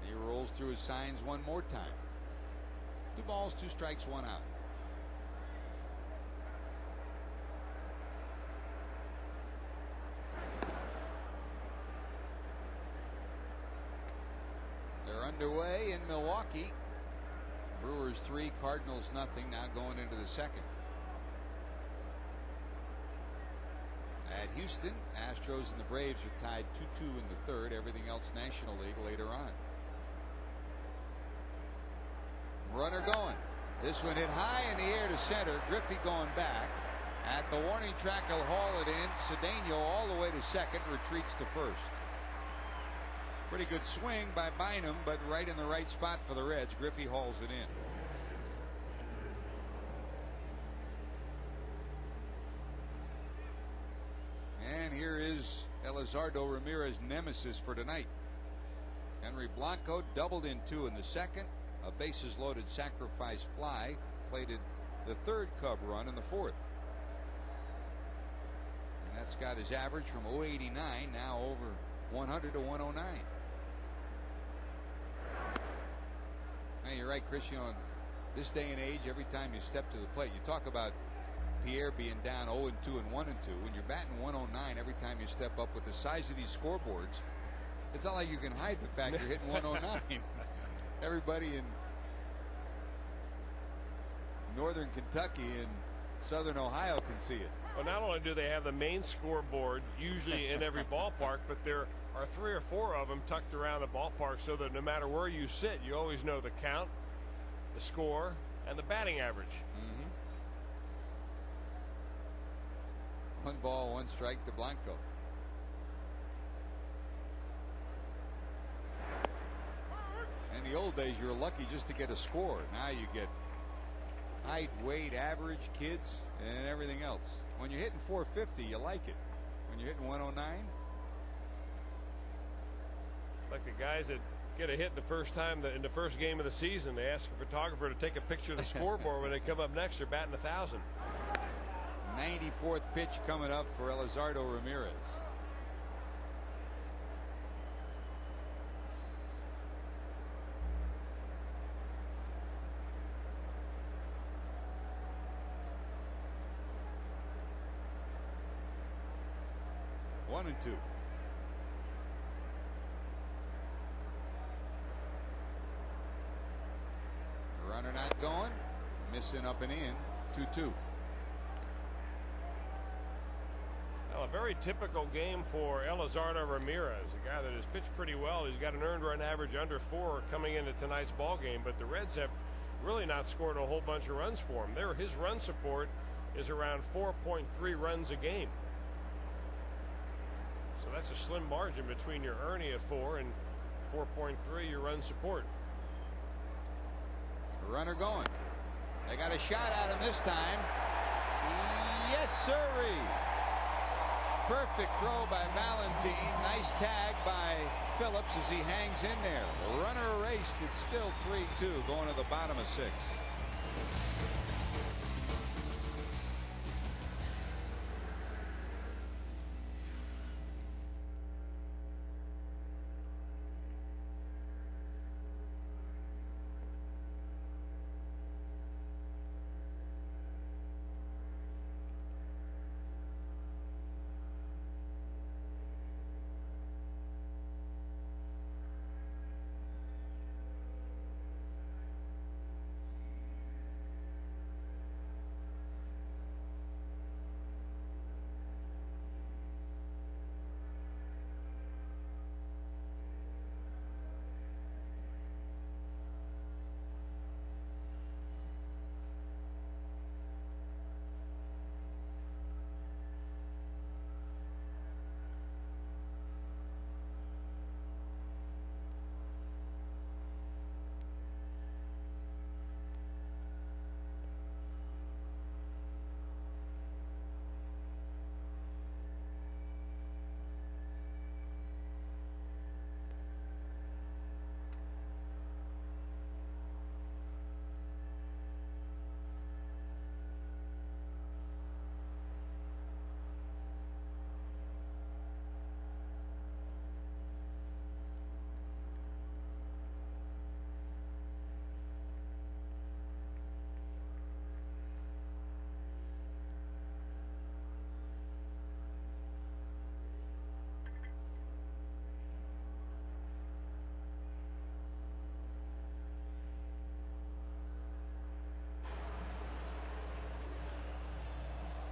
He rolls through his signs one more time. 2 balls, 2 strikes, 1 out. They're underway in Milwaukee. Brewers 3, Cardinals nothing. Now going into the second. At Houston, Astros and the Braves are tied 2-2 in the 3rd. Everything else National League later on. Runner going. This one hit high in the air to center. Griffey going back. At the warning track, he'll haul it in. Cedeno all the way to second, retreats to first. Pretty good swing by Bynum, but right in the right spot for the Reds. Griffey hauls it in. And here is Elizardo Ramirez's nemesis for tonight. Henry Blanco doubled in 2 in the second. A bases loaded sacrifice fly plated the 3rd Cub run in the 4th. And that's got his average from 089 now over 100 to 109. Hey, you're right, Chris. You know, in this day and age, every time you step to the plate, you talk about Pierre being down 0-2 and 1-2. When you're batting 109 every time you step up with the size of these scoreboards, it's not like you can hide the fact you're hitting 109. Everybody in northern Kentucky and southern Ohio can see it. Well, not only do they have the main scoreboard usually in every ballpark, but there are 3 or 4 of them tucked around the ballpark so that no matter where you sit, you always know the count, the score, and the batting average. 1 ball, 1 strike to Blanco. In the old days, you were lucky just to get a score. Now you get height, weight, average, kids, and everything else. When you're hitting 450, you like it. When you're hitting 109, it's like the guys that get a hit the first time in the first game of the season. They ask a photographer to take a picture of the scoreboard. When they come up next, they're batting 1,000. 94th pitch coming up for Elizardo Ramirez. 1-2. Runner not going. Missing up and in. 2-2. Well, a very typical game for Elizardo Ramirez, a guy that has pitched pretty well. He's got an earned run average under 4 coming into tonight's ball game, but the Reds have really not scored a whole bunch of runs for him. His run support is around 4.3 runs a game. So that's a slim margin between your earning at 4 and 4.3 your run support. Runner going. They got a shot at him this time. Yes, sirree. Perfect throw by Valentine. Nice tag by Phillips as he hangs in there. The runner erased. It's still 3-2 going to the bottom of 6.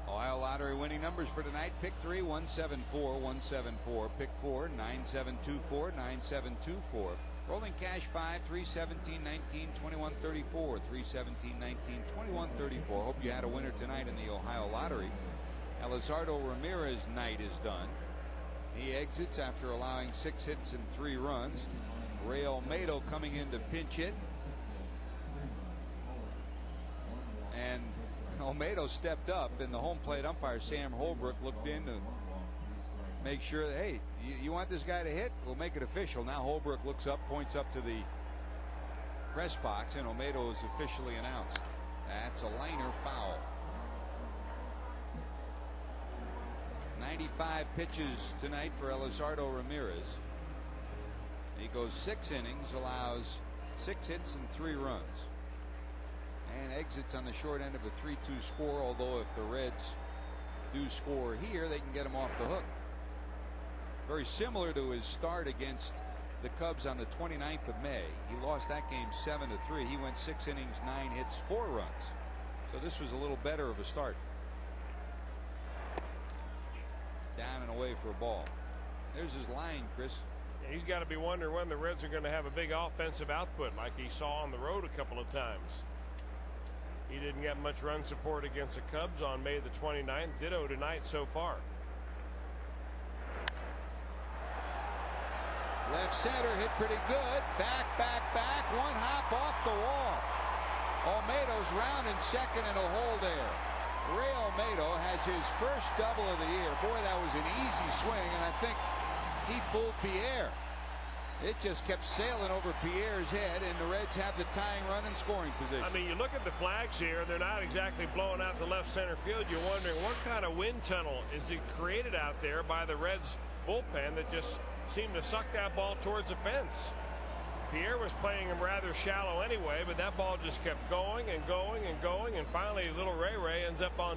Ohio Lottery winning numbers for tonight. Pick 3, 174, 174. Pick 4, 9724, 9724. Rolling cash 5, 317, 19, 21, 34. 317, 19, 21, 34. Hope you had a winner tonight in the Ohio Lottery. Elizardo Ramirez night is done. He exits after allowing 6 hits and 3 runs. Ray Olmedo coming in to pinch hit. And Olmedo stepped up, and the home plate umpire Sam Holbrook looked in to make sure that, hey, you want this guy to hit? We'll make it official. Now Holbrook looks up, points up to the press box, and Olmedo is officially announced. That's a liner foul. 95 pitches tonight for Elizardo Ramirez. He goes 6 innings, allows 6 hits and 3 runs, and exits on the short end of a 3-2 score. Although if the Reds do score here, they can get him off the hook. Very similar to his start against the Cubs on the 29th of May. He lost that game 7-3. He went 6 innings, 9 hits, 4 runs. So this was a little better of a start. Down and away for a ball. There's his line, Chris. He's got to be wondering when the Reds are going to have a big offensive output like he saw on the road a couple of times. He didn't get much run support against the Cubs on May the 29th. Ditto tonight so far. Left center hit pretty good. Back. One hop off the wall. Olmedo's rounding second in a hole there. Ray Olmedo has his first double of the year. Boy, that was an easy swing, and I think he fooled Pierre. It just kept sailing over Pierre's head, and the Reds have the tying run in scoring position. I mean, you look at the flags here, they're not exactly blowing out the left center field. You're wondering what kind of wind tunnel is created out there by the Reds bullpen that just seemed to suck that ball towards the fence. Pierre was playing him rather shallow anyway, but that ball just kept going and going and going, and finally little Ray ends up on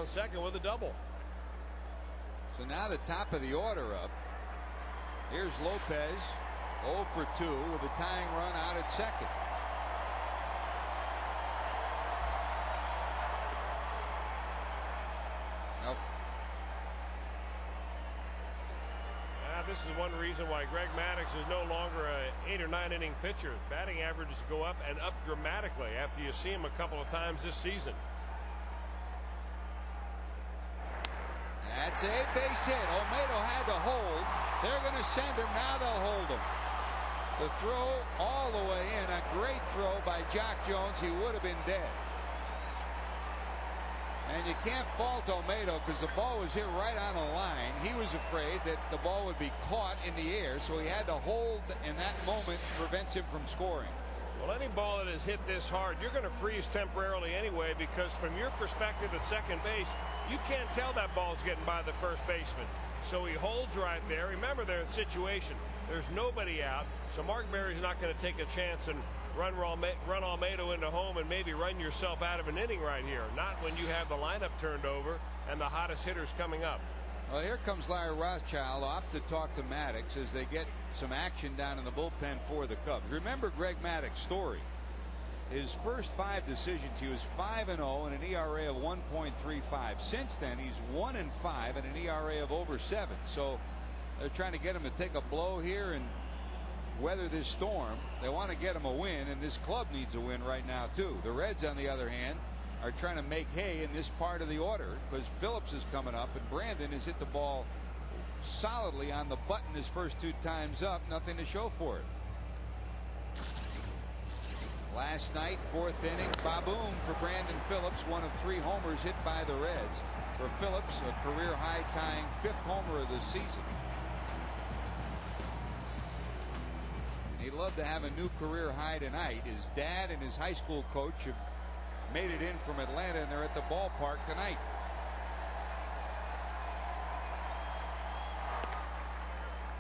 second with a double. So now the top of the order up. Here's Lopez, 0 for 2 with a tying run out at second. Now, this is one reason why Greg Maddux is no longer an 8 or 9 inning pitcher. Batting averages go up and up dramatically after you see him a couple of times this season. That's a base hit. Olmedo had to hold. They're going to send him. Now they'll hold him. The throw all the way in. A great throw by Jock Jones. He would have been dead. And you can't fault Olmedo because the ball was hit right on the line. He was afraid that the ball would be caught in the air, so he had to hold in that moment, prevents him from scoring. Well, any ball that is hit this hard, you're going to freeze temporarily anyway, because from your perspective at second base, you can't tell that ball's getting by the first baseman. So he holds right there. Remember their situation. There's nobody out, so Mark Berry's not going to take a chance and run Olmedo into home and maybe run yourself out of an inning right here. Not when you have the lineup turned over and the hottest hitters coming up. Well, here comes Larry Rothschild off to talk to Maddux as they get some action down in the bullpen for the Cubs. Remember Greg Maddux' story. His first 5 decisions, he was 5-0 and an ERA of 1.35. Since then, he's 1-5 and an ERA of over 7. So they're trying to get him to take a blow here and weather this storm. They want to get him a win, and this club needs a win right now too. The Reds, on the other hand, are trying to make hay in this part of the order because Phillips is coming up and Brandon has hit the ball solidly on the button his first 2 times up. Nothing to show for it. Last night, 4th inning, ba-boom for Brandon Phillips, one of 3 homers hit by the Reds. For Phillips, a career high tying 5th homer of the season. He'd love to have a new career high tonight. His dad and his high school coach have made it in from Atlanta, and they're at the ballpark tonight.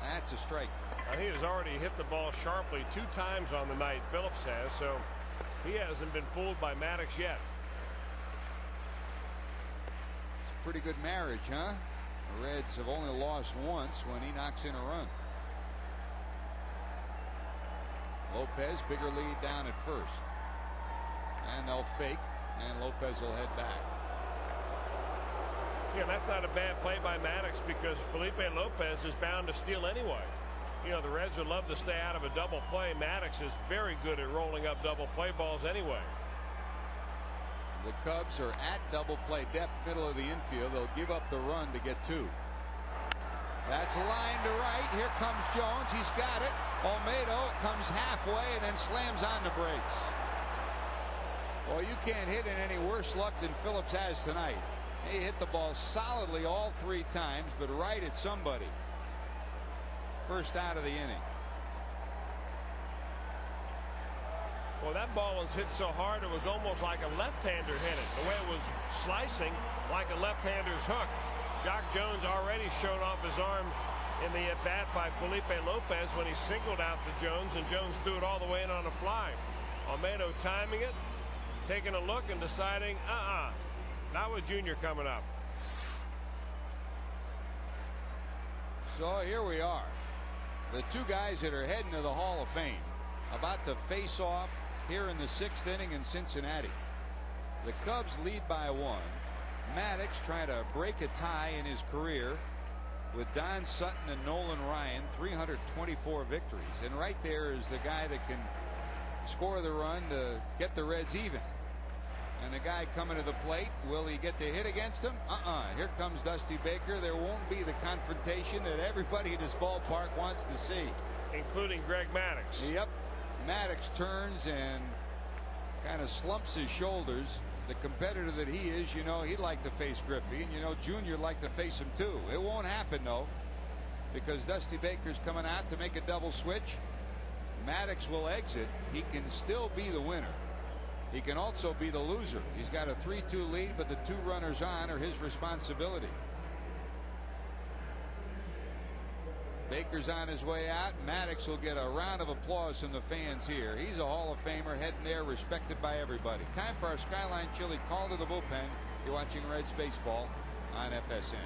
That's a strike. He has already hit the ball sharply 2 times on the night, Phillips has, so he hasn't been fooled by Maddux yet. It's a pretty good marriage, huh? The Reds have only lost once when he knocks in a run. Lopez, bigger lead down at first. And they'll fake, and Lopez will head back. Yeah, that's not a bad play by Maddux because Felipe Lopez is bound to steal anyway. You know, the Reds would love to stay out of a double play. Maddux is very good at rolling up double play balls anyway. The Cubs are at double play depth, middle of the infield. They'll give up the run to get 2. That's a line to right. Here comes Jones. He's got it. Olmedo comes halfway and then slams on the brakes. Well, you can't hit in any worse luck than Phillips has tonight. He hit the ball solidly all 3 times, but right at somebody. First out of the inning. Well, that ball was hit so hard it was almost like a left-hander hit it. The way it was slicing like a left-hander's hook. Jock Jones already showed off his arm in the at-bat by Felipe Lopez when he singled out to Jones, and Jones threw it all the way in on a fly. Olmedo timing it, taking a look and deciding, not with Junior coming up. So here we are. The 2 guys that are heading to the Hall of Fame about to face off here in the 6th inning in Cincinnati. The Cubs lead by 1. Maddux trying to break a tie in his career with Don Sutton and Nolan Ryan, 324 victories. And right there is the guy that can score the run to get the Reds even. And the guy coming to the plate, will he get the hit against him? Here comes Dusty Baker. There won't be the confrontation that everybody in this ballpark wants to see. Including Greg Maddux. Yep. Maddux turns and kind of slumps his shoulders. The competitor that he is, you know, he'd like to face Griffey, and you know Junior like to face him too. It won't happen though, because Dusty Baker's coming out to make a double switch. Maddux will exit. He can still be the winner. He can also be the loser. He's got a 3-2 lead, but the 2 runners on are his responsibility. Baker's on his way out. Maddux will get a round of applause from the fans here. He's a Hall of Famer heading there, respected by everybody. Time for our Skyline Chili call to the bullpen. You're watching Reds baseball on FSN.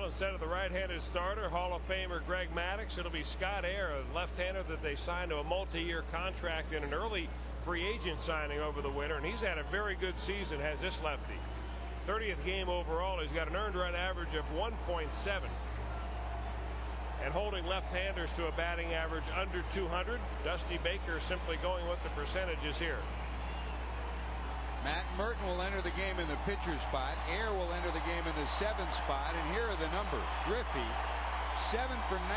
Well, instead of the right-handed starter, Hall of Famer Greg Maddux, it'll be Scott Air, a left-hander that they signed to a multi-year contract in an early free agent signing over the winter, and he's had a very good season, has this lefty. 30th game overall. He's got an earned run average of 1.7. And holding left-handers to a batting average under 200. Dusty Baker simply going with the percentages here. Matt Merton will enter the game in the pitcher spot. Air will enter the game in the 7th spot. And here are the numbers. Griffey, 7 for 19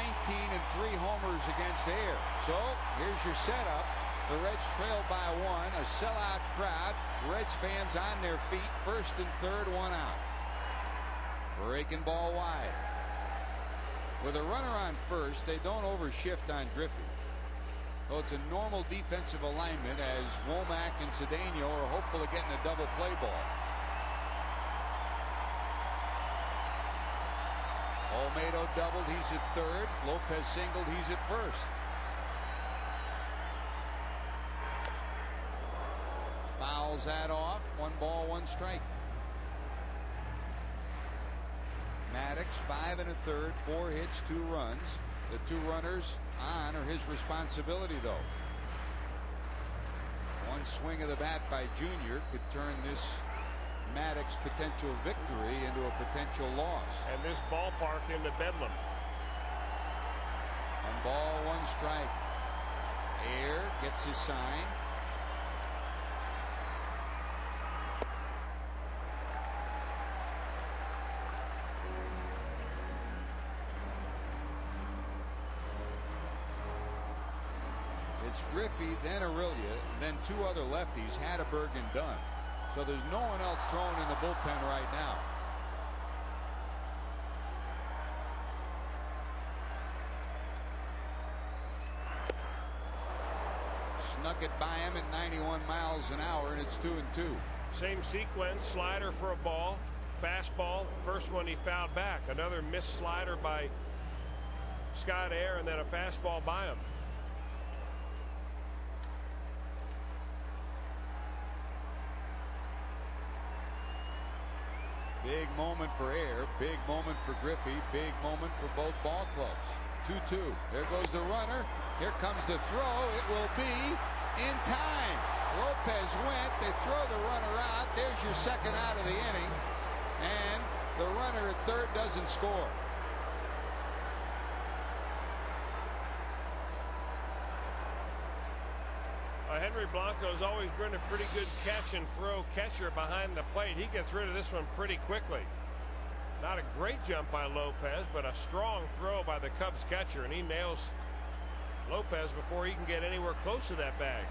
and 3 homers against Air. So here's your setup. The Reds trail by 1. A sellout crowd. Reds fans on their feet. First and third, 1 out. Breaking ball wide. With a runner on first, they don't overshift on Griffey. So it's a normal defensive alignment as Womack and Cedeno are hopeful of getting a double play ball. Olmedo doubled, he's at third. Lopez singled, he's at first. Fouls that off. 1 ball, 1 strike. Maddux 5 1/3, 4 hits, 2 runs. The 2 runners on are his responsibility, though. 1 swing of the bat by Junior could turn this Maddux potential victory into a potential loss. And this ballpark into Bedlam. 1 ball, 1 strike. Air gets his sign. It's Griffey, then Aurelia, then 2 other lefties, Hatteberg and Dunn. So there's no one else thrown in the bullpen right now. Snuck it by him at 91 miles an hour, and it's 2-2. Same sequence, slider for a ball, fastball. First one he fouled back. Another missed slider by Scott Air, and then a fastball by him. Big moment for Air, big moment for Griffey, big moment for both ball clubs. 2-2. There goes the runner. Here comes the throw. It will be in time. Lopez went. They throw the runner out. There's your second out of the inning. And the runner at third doesn't score. Henry Blanco's always been a pretty good catch and throw catcher behind the plate. He gets rid of this one pretty quickly. Not a great jump by Lopez, but a strong throw by the Cubs catcher, and he nails Lopez before he can get anywhere close to that bag.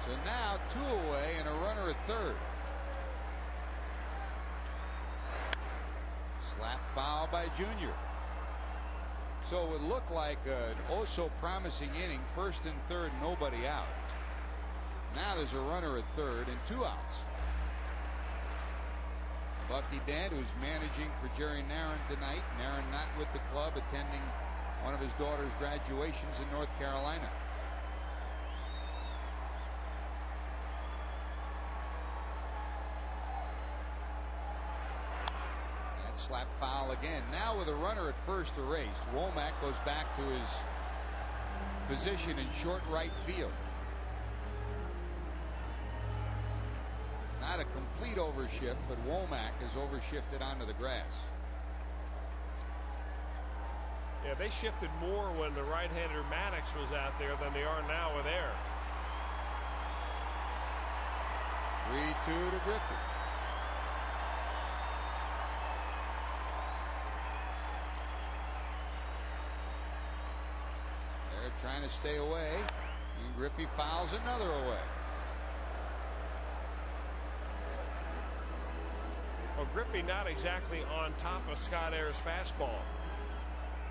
So now 2 away and a runner at third. Slap foul by Junior. So it would look like an oh-so promising inning. First and third, nobody out. Now there's a runner at third and 2 outs. Bucky Dent, who's managing for Jerry Narron tonight. Narron not with the club, attending one of his daughter's graduations in North Carolina. Slap foul again. Now with a runner at first erased, Womack goes back to his position in short right field. Not a complete overshift, but Womack has overshifted onto the grass. Yeah, they shifted more when the right-hander Maddux was out there than they are now with Air. 3-2 to Griffey. Trying to stay away, and Griffey fouls another away. Well, Griffey not exactly on top of Scott Air's fastball.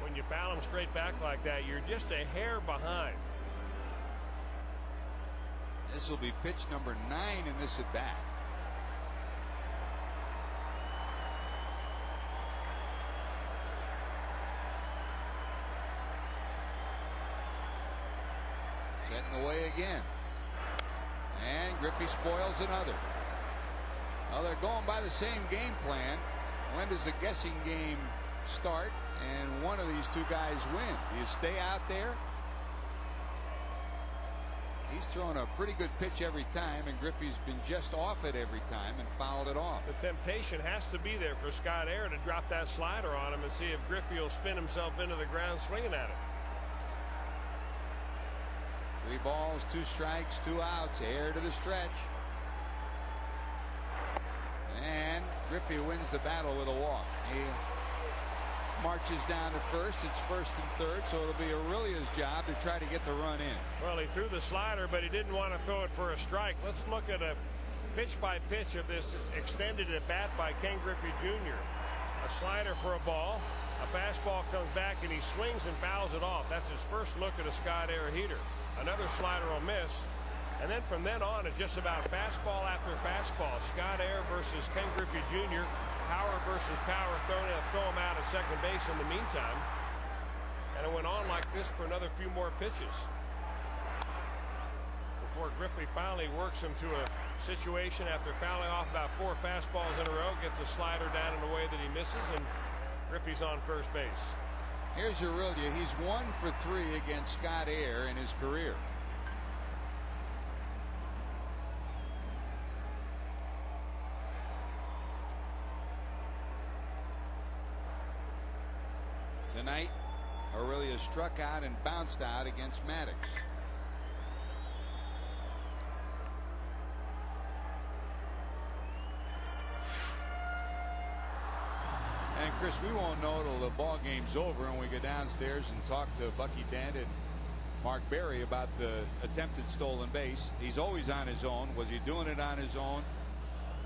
When you foul him straight back like that, you're just a hair behind. This will be pitch number 9 in this at bat. Setting away again. And Griffey spoils another. Well, they're going by the same game plan. when does the guessing game start and one of these two guys win? Do you stay out there? He's thrown a pretty good pitch every time, and Griffey's been just off it every time and fouled it off. The temptation has to be there for Scott Air to drop that slider on him and see if Griffey will spin himself into the ground swinging at it. 3 balls, 2 strikes, 2 outs. Air to the stretch. And Griffey wins the battle with a walk. He marches down to first. It's first and third, so it'll be Aurelia's job to try to get the run in. Well, he threw the slider, but he didn't want to throw it for a strike. Let's look at a pitch by pitch of this extended at bat by Ken Griffey Jr. A slider for a ball. A fastball comes back and he swings and fouls it off. That's his first look at a Scott Air heater. Another slider will miss. And then from then on, it's just about fastball after fastball. Scott Air versus Ken Griffey Jr. Power versus power. Throw him out at second base in the meantime. And it went on like this for another few more pitches before Griffey finally works him to a situation after fouling off about 4 fastballs in a row. Gets a slider down in a way that he misses, and Griffey's on first base. Here's Aurelia. He's 1 for 3 against Scott Air in his career. Tonight, Aurelia struck out and bounced out against Maddox. And Chris, we won't know till the ball game's over and we go downstairs and talk to Bucky Dent and Mark Berry about the attempted stolen base. He's always on his own. Was he doing it on his own?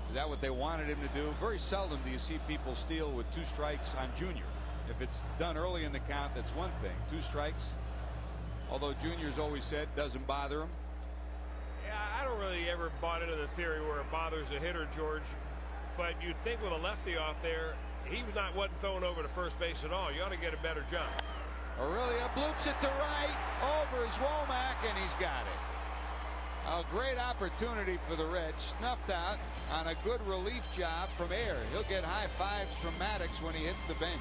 Is that what they wanted him to do? Very seldom do you see people steal with 2 strikes on Junior. If it's done early in the count, that's one thing. 2 strikes, although Junior's always said doesn't bother him. Yeah, I don't really ever bought into the theory where it bothers a hitter, George. But you'd think with a lefty off there, wasn't thrown over to first base at all. You ought to get a better jump. Aurelia bloops it to right over his Womack, and he's got it. A great opportunity for the Reds, snuffed out on a good relief job from Air. He'll get high fives from Maddox when he hits the bench.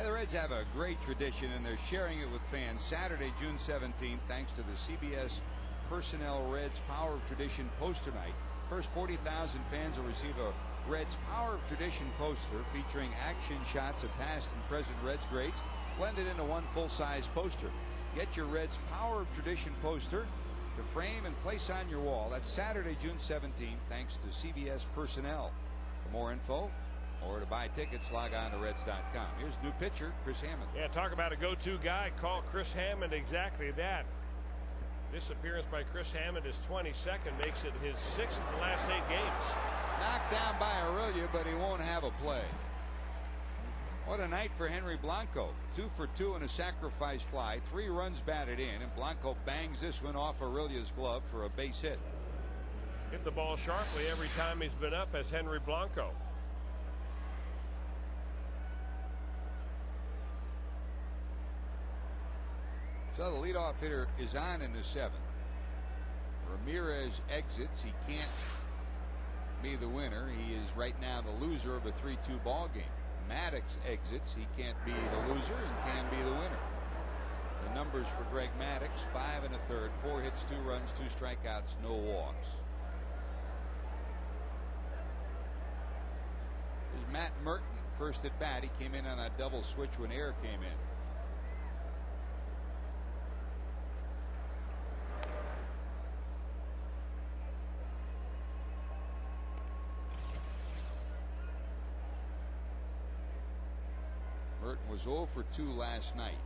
The Reds have a great tradition, and they're sharing it with fans. Saturday, June 17th, thanks to the CBS Personnel Reds Power of Tradition poster night. First 40,000 fans will receive a Reds Power of Tradition poster featuring action shots of past and present Reds greats blended into one full-size poster. Get your Reds Power of Tradition poster to frame and place on your wall. That's Saturday, June 17th, thanks to CBS Personnel. For more info or to buy tickets, log on to Reds.com. Here's new pitcher, Chris Hammond. Yeah, talk about a go-to guy. Call Chris Hammond exactly that. This appearance by Chris Hammond is 22nd, makes it his 6th in the last 8 games. Knocked down by Aurelia, but he won't have a play. What a night for Henry Blanco. 2 for 2 and a sacrifice fly. 3 runs batted in, and Blanco bangs this one off Aurelia's glove for a base hit. Hit the ball sharply every time he's been up as Henry Blanco. So the leadoff hitter is on in the 7th. Ramirez exits. He can't be the winner. He is right now the loser of a 3-2 ball game. Maddox exits. He can't be the loser and can be the winner. The numbers for Greg Maddox: 5 1/3, 4 hits, 2 runs, 2 strikeouts, no walks. There's Matt Merton, first at bat. He came in on a double switch when Air came in. Merton was 0 for 2 last night.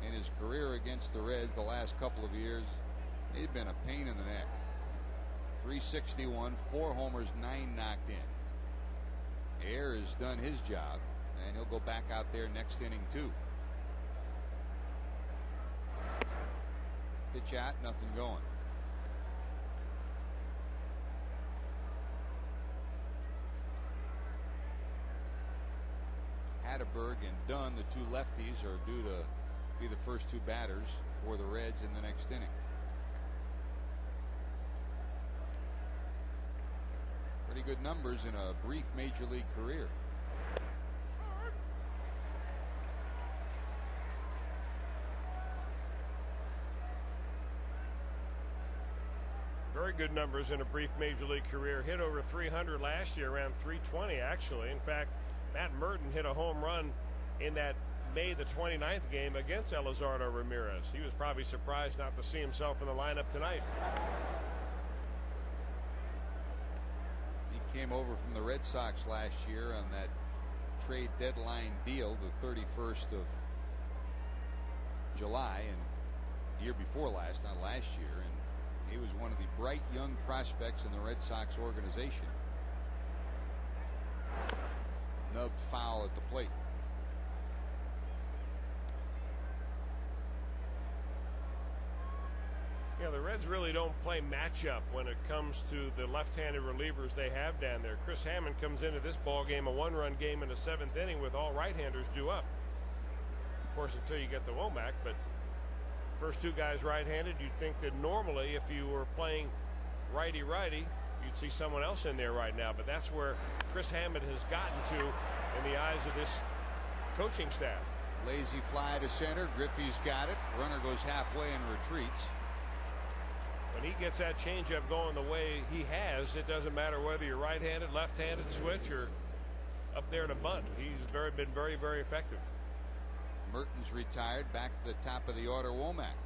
In his career against the Reds the last couple of years, he'd been a pain in the neck. 361, 4 homers, 9 knocked in. Air has done his job, and he'll go back out there next inning too. Pitch out, nothing going. Hatteberg and Dunn, the 2 lefties, are due to be the first 2 batters for the Reds in the next inning. Pretty good numbers in a brief major league career. Very good numbers in a brief major league career. Hit over 300 last year, around 320 actually. In fact, Matt Merton hit a home run in that May the 29th game against Elizardo Ramirez. He was probably surprised not to see himself in the lineup tonight. He came over from the Red Sox last year on that trade deadline deal, the 31st of July, and year before last, not last year, and he was one of the bright young prospects in the Red Sox organization. Nubbed foul at the plate. Yeah, the Reds really don't play matchup when it comes to the left-handed relievers they have down there. Chris Hammond comes into this ball game, a 1-run game in the 7th inning with all right-handers due up. Of course, until you get the Womack, but first 2 guys right-handed, you'd think that normally if you were playing righty-righty, you'd see someone else in there right now, but that's where Chris Hammond has gotten to in the eyes of this coaching staff. Lazy fly to center. Griffey's got it. Runner goes halfway and retreats. When he gets that changeup going the way he has, it doesn't matter whether you're right-handed, left-handed, switch, or up there to bunt. He's been very, very effective. Merton's retired. Back to the top of the order, Womack.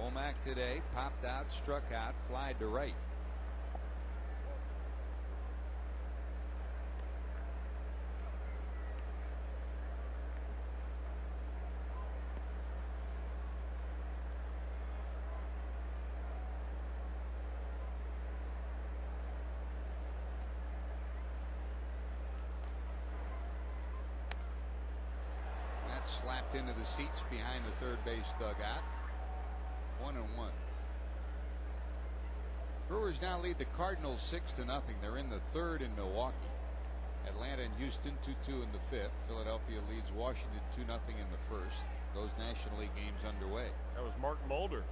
Womack today popped out, struck out, flied to right. That's slapped into the seats behind the third base dugout. 1-1. Brewers now lead the Cardinals 6-0. They're in the 3rd in Milwaukee. Atlanta and Houston 2-2 in the 5th. Philadelphia leads Washington 2-0 in the 1st. Those National League games underway. That was Mark Mulder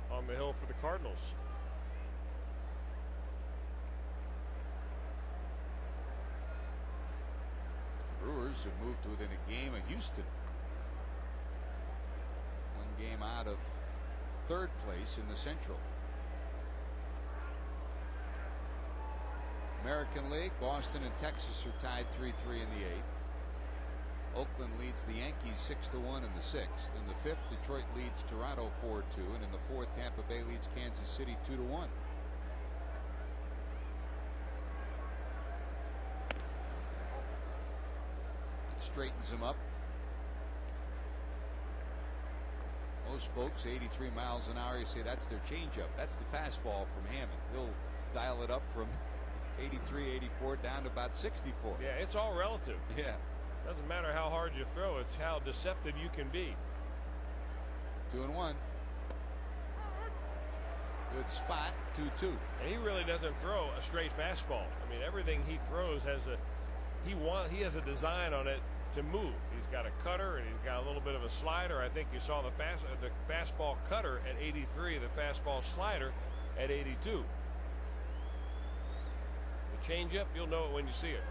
on the hill for the Cardinals. Brewers have moved to within a game of Houston. 1 game out of 3rd place in the Central. American League, Boston and Texas are tied 3-3 in the 8th. Oakland leads the Yankees 6-1 in the 6th. In the 5th, Detroit leads Toronto 4-2, and in the 4th, Tampa Bay leads Kansas City 2-1. That straightens them up. Most folks 83 miles an hour, you say that's their changeup. That's the fastball from Hammond. He'll dial it up from 83, 84 down to about 64. Yeah, it's all relative. Yeah. Doesn't matter how hard you throw, it's how deceptive you can be. 2-1. Good spot, 2-2. And he really doesn't throw a straight fastball. I mean, everything he throws has he has a design on it to move. He's got a cutter and he's got a little bit of a slider. I think you saw the fastball cutter at 83, the fastball slider at 82. The changeup, you'll know it when you see it.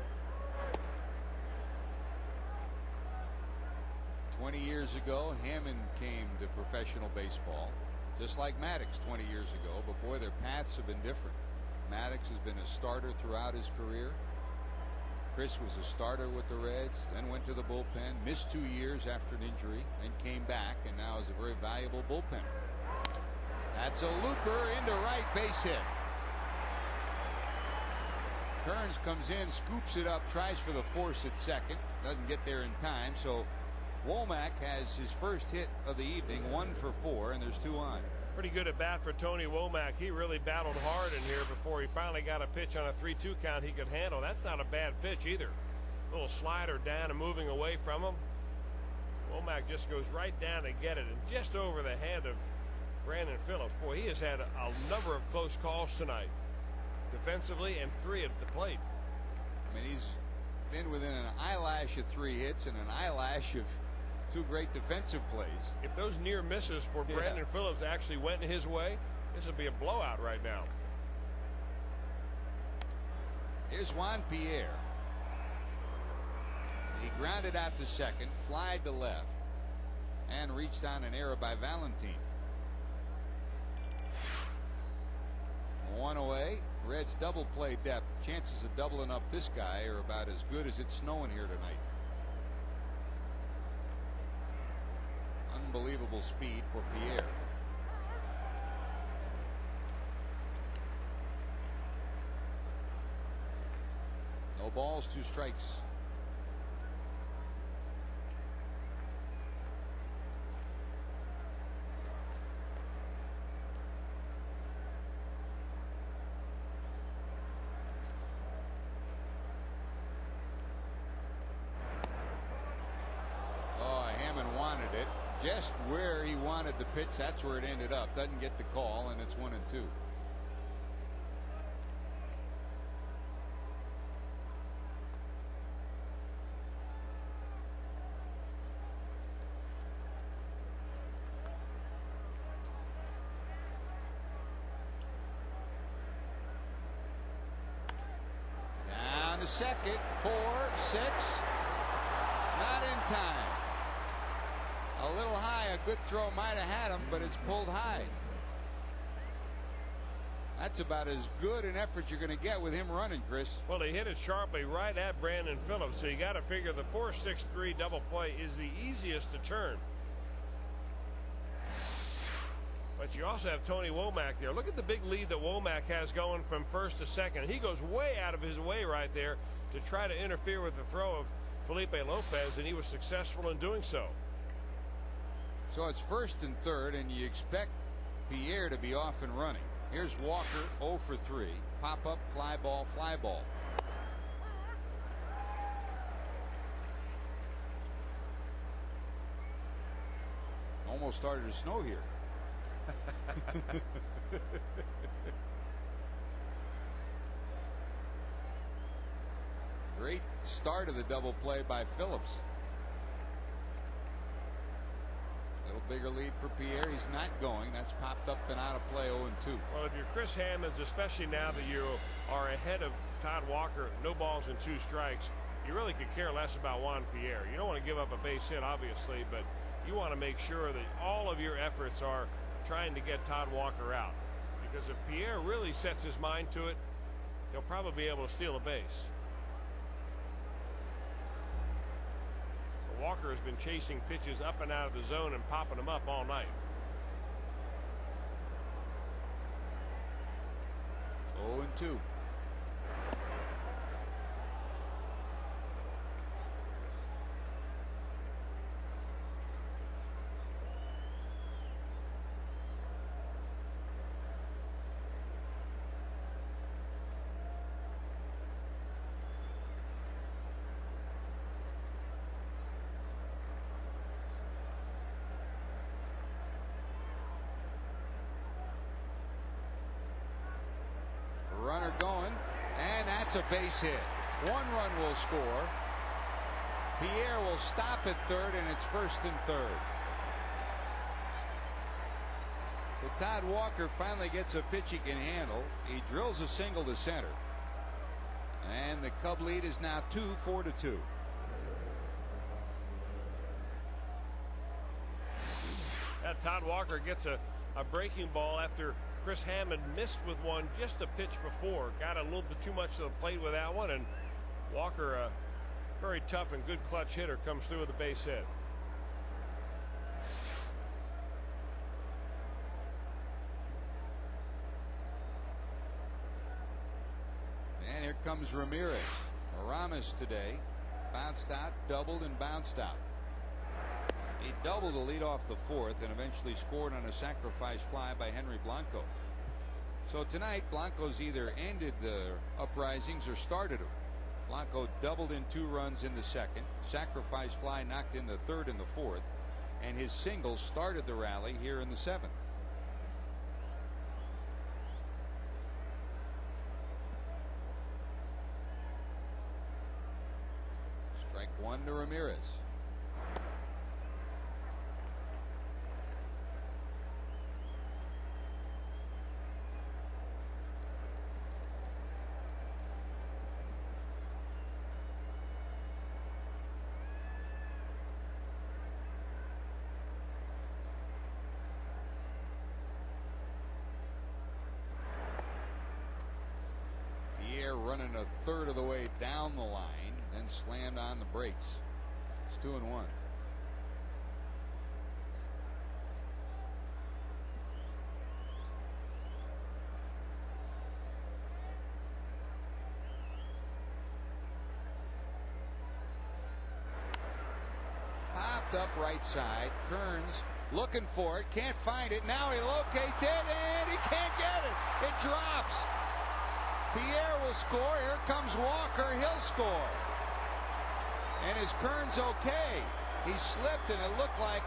20 years ago, Hammond came to professional baseball, just like Maddox 20 years ago, but boy, their paths have been different. Maddox has been a starter throughout his career. Chris was a starter with the Reds, then went to the bullpen, missed 2 years after an injury, then came back, and now is a very valuable bullpen. That's a looper into right, base hit. Kearns comes in, scoops it up, tries for the force at second, doesn't get there in time, so Womack has his first hit of the evening, 1 for 4, and there's 2 on. Pretty good at bat for Tony Womack. He really battled hard in here before he finally got a pitch on a 3-2 count he could handle. That's not a bad pitch either. Little slider down and moving away from him. Womack just goes right down to get it and just over the head of Brandon Phillips. Boy, he has had a number of close calls tonight, defensively, and 3 at the plate. I mean, he's been within an eyelash of 3 hits and an eyelash of 2 great defensive plays. If those near misses for Brandon Phillips actually went in his way, this would be a blowout right now. Here's Juan Pierre. He grounded out to second, flied to left, and reached on an error by Valentin. 1 away. Reds double play depth. Chances of doubling up this guy are about as good as it's snowing here tonight. Unbelievable speed for Pierre. No balls, 2 strikes. Hammond wanted it. Just where he wanted the pitch, that's where it ended up. Doesn't get the call, and it's 1-2. Down to second, 4, 6, not in time. A little high. A good throw might have had him, but it's pulled high. That's about as good an effort you're going to get with him running, Chris. Well, he hit it sharply right at Brandon Phillips, so you got to figure the 4-6-3 double play is the easiest to turn. But you also have Tony Womack there. Look at the big lead that Womack has going from first to second. He goes way out of his way right there to try to interfere with the throw of Felipe Lopez, and he was successful in doing so. So it's first and third, and you expect Pierre to be off and running. Here's Walker, 0 for 3. Pop up, fly ball, fly ball. Almost started to snow here. Great start of the double play by Phillips. Little bigger lead for Pierre. He's not going. That's popped up and out of play, 0-2. Well, if you're Chris Hammonds, especially now that you are ahead of Todd Walker, no balls and 2 strikes, you really could care less about Juan Pierre. You don't want to give up a base hit, obviously, but you want to make sure that all of your efforts are trying to get Todd Walker out. Because if Pierre really sets his mind to it, he'll probably be able to steal a base. Walker has been chasing pitches up and out of the zone and popping them up all night. 0-2. runner going, and that's a base hit. 1 run will score. Pierre will stop at third, and it's 1st and 3rd. But Todd Walker finally gets a pitch he can handle. He drills a single to center. And the Cub lead is now 4-2. Todd Walker gets a breaking ball after Chris Hammond missed with one just a pitch before. Got a little bit too much to the plate with that one, and Walker, a very tough and good clutch hitter, comes through with a base hit. And here comes Ramirez. Aramis today bounced out, doubled, and bounced out. He doubled to lead off the 4th and eventually scored on a sacrifice fly by Henry Blanco. So tonight, Blanco's either ended the uprisings or started them. Blanco doubled in 2 runs in the 2nd. Sacrifice fly knocked in the 3rd and the 4th. And his single started the rally here in the 7th. Strike 1 to Ramirez. Running a 1/3 of the way down the line, then slammed on the brakes. It's 2-1. Popped up right side. Kearns looking for it, can't find it. Now he locates it, and he can't get it. It drops. Pierre will score. Here comes Walker. He'll score. And is Kearns okay? He slipped, and it looked like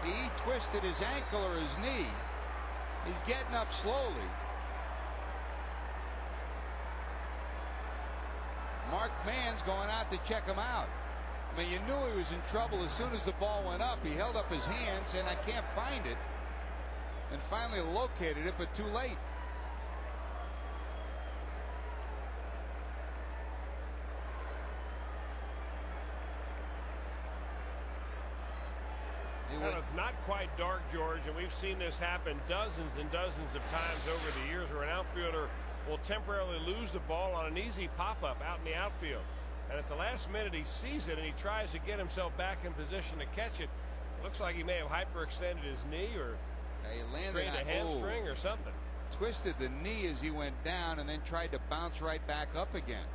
he twisted his ankle or his knee. He's getting up slowly. Mark Mann's going out to check him out. I mean, you knew he was in trouble as soon as the ball went up. He held up his hands, and I can't find it. And finally located it, but too late. Well, it's not quite dark, George, and we've seen this happen dozens and dozens of times over the years where an outfielder will temporarily lose the ball on an easy pop-up out in the outfield. And at the last minute, he sees it, and he tries to get himself back in position to catch it. Looks like he may have hyperextended his knee or strained a hamstring or something. Twisted the knee as he went down and then tried to bounce right back up again.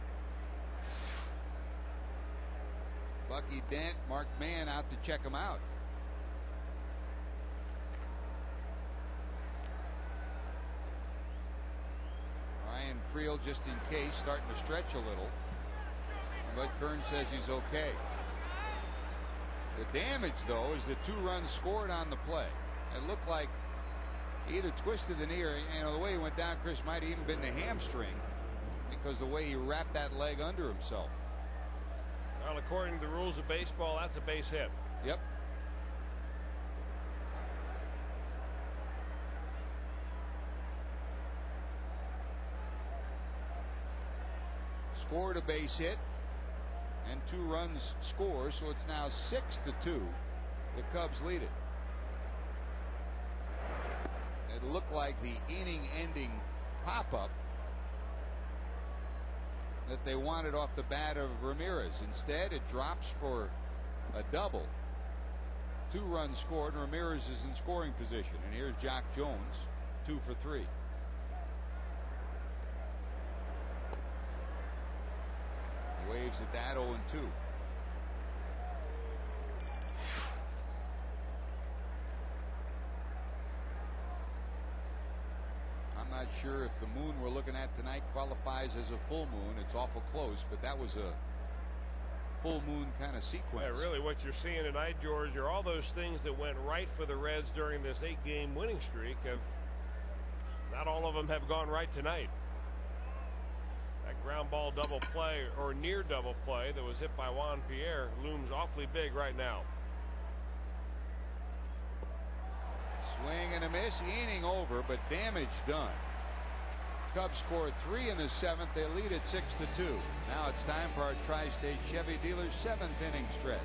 Bucky Dent, Mark Mann out to check him out. Ryan Friel, just in case, starting to stretch a little. But Kearns says he's okay. The damage, though, is the 2 runs scored on the play. It looked like he either twisted the knee or, the way he went down, Chris, might have even been the hamstring because the way he wrapped that leg under himself. Well, according to the rules of baseball, that's a base hit. Yep. Scored a base hit and 2 runs score, so it's now 6-2. The Cubs lead it. It looked like the inning-ending pop-up that they wanted off the bat of Ramirez. Instead, it drops for a double. 2 runs scored, and Ramirez is in scoring position. And here's Jock Jones, 2 for 3. Waves at that, 0-2. I'm not sure if the moon we're looking at tonight qualifies as a full moon. It's awful close, but that was a full moon kind of sequence. Yeah, really what you're seeing tonight, George, are all those things that went right for the Reds during this 8-game winning streak. Not all of them have gone right tonight. ground ball double play or near double play that was hit by Juan Pierre looms awfully big right now. Swing and a miss, inning over, but damage done. Cubs score 3 in the 7th. They lead at 6-2. Now it's time for our Tri-State Chevy dealers 7th inning stretch.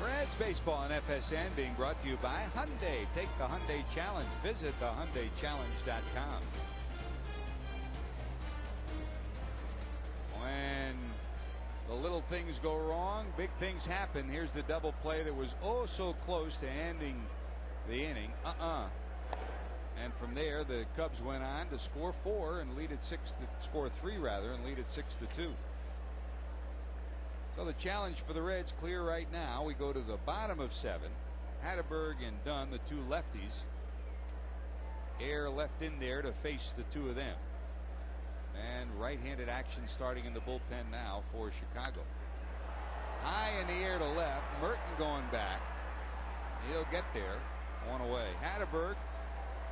Reds baseball on FSN being brought to you by Hyundai. Take the Hyundai Challenge. Visit the HyundaiChallenge.com. When the little things go wrong, big things happen. Here's the double play that was oh so close to ending the inning. And from there, the Cubs went on to score 4 and lead at score 3 rather, and lead at 6-2. So the challenge for the Reds clear right now. We go to the bottom of 7. Hatteberg and Dunn, the two lefties. Air left in there to face the two of them. And right-handed action starting in the bullpen now for Chicago. High in the air to left. Merton going back. He'll get there. One away. Hatteberg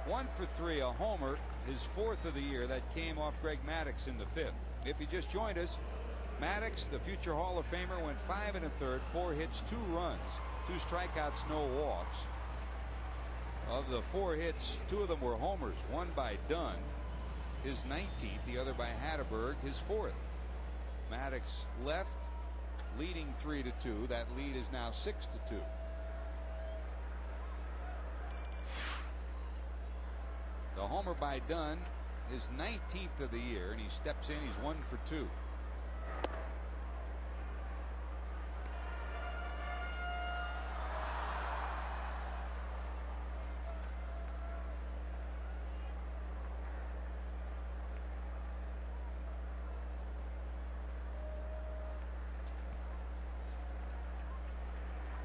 1 for 3, a homer, his 4th of the year. That came off Greg Maddux in the 5th. If you just joined us, Maddux, the future Hall of Famer, went 5 1/3, 4 hits, 2 runs, 2 strikeouts, no walks. Of the 4 hits, 2 of them were homers, one by Dunn, his 19th, the other by Hatteberg, his 4th. Maddux left, leading 3-2. That lead is now 6-2. The homer by Dunn, his 19th of the year, and he steps in. He's 1 for 2.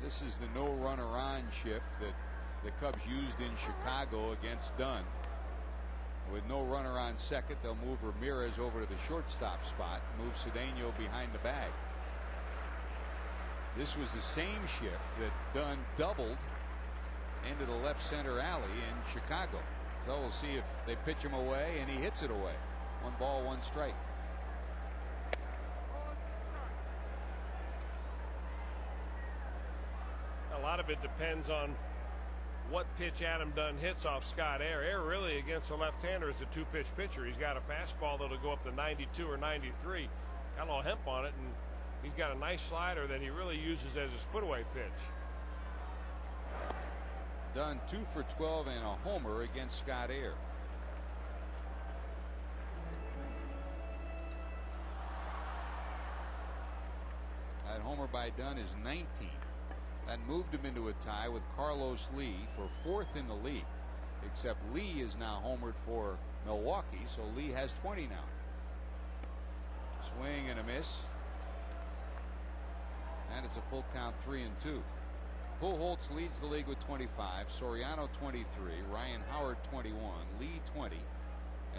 This is the no runner on shift that the Cubs used in Chicago against Dunn. With no runner on second, they'll move Ramirez over to the shortstop spot, move Cedeno behind the bag. This was the same shift that Dunn doubled into the left center alley in Chicago. So we'll see if they pitch him away, and he hits it away. 1 ball, 1 strike. A lot of it depends on what pitch Adam Dunn hits off Scott Air. Air really against the left-hander is a 2-pitch pitcher. He's got a fastball that'll go up to 92 or 93. Got a little hemp on it, and he's got a nice slider that he really uses as a split-away pitch. Dunn 2 for 12 and a homer against Scott Air. That homer by Dunn is 19. That moved him into a tie with Carlos Lee for 4th in the league. except Lee is now homered for Milwaukee, so Lee has 20 now. Swing and a miss. And it's a full count, 3-2. Pujols leads the league with 25, Soriano 23, Ryan Howard 21, Lee 20,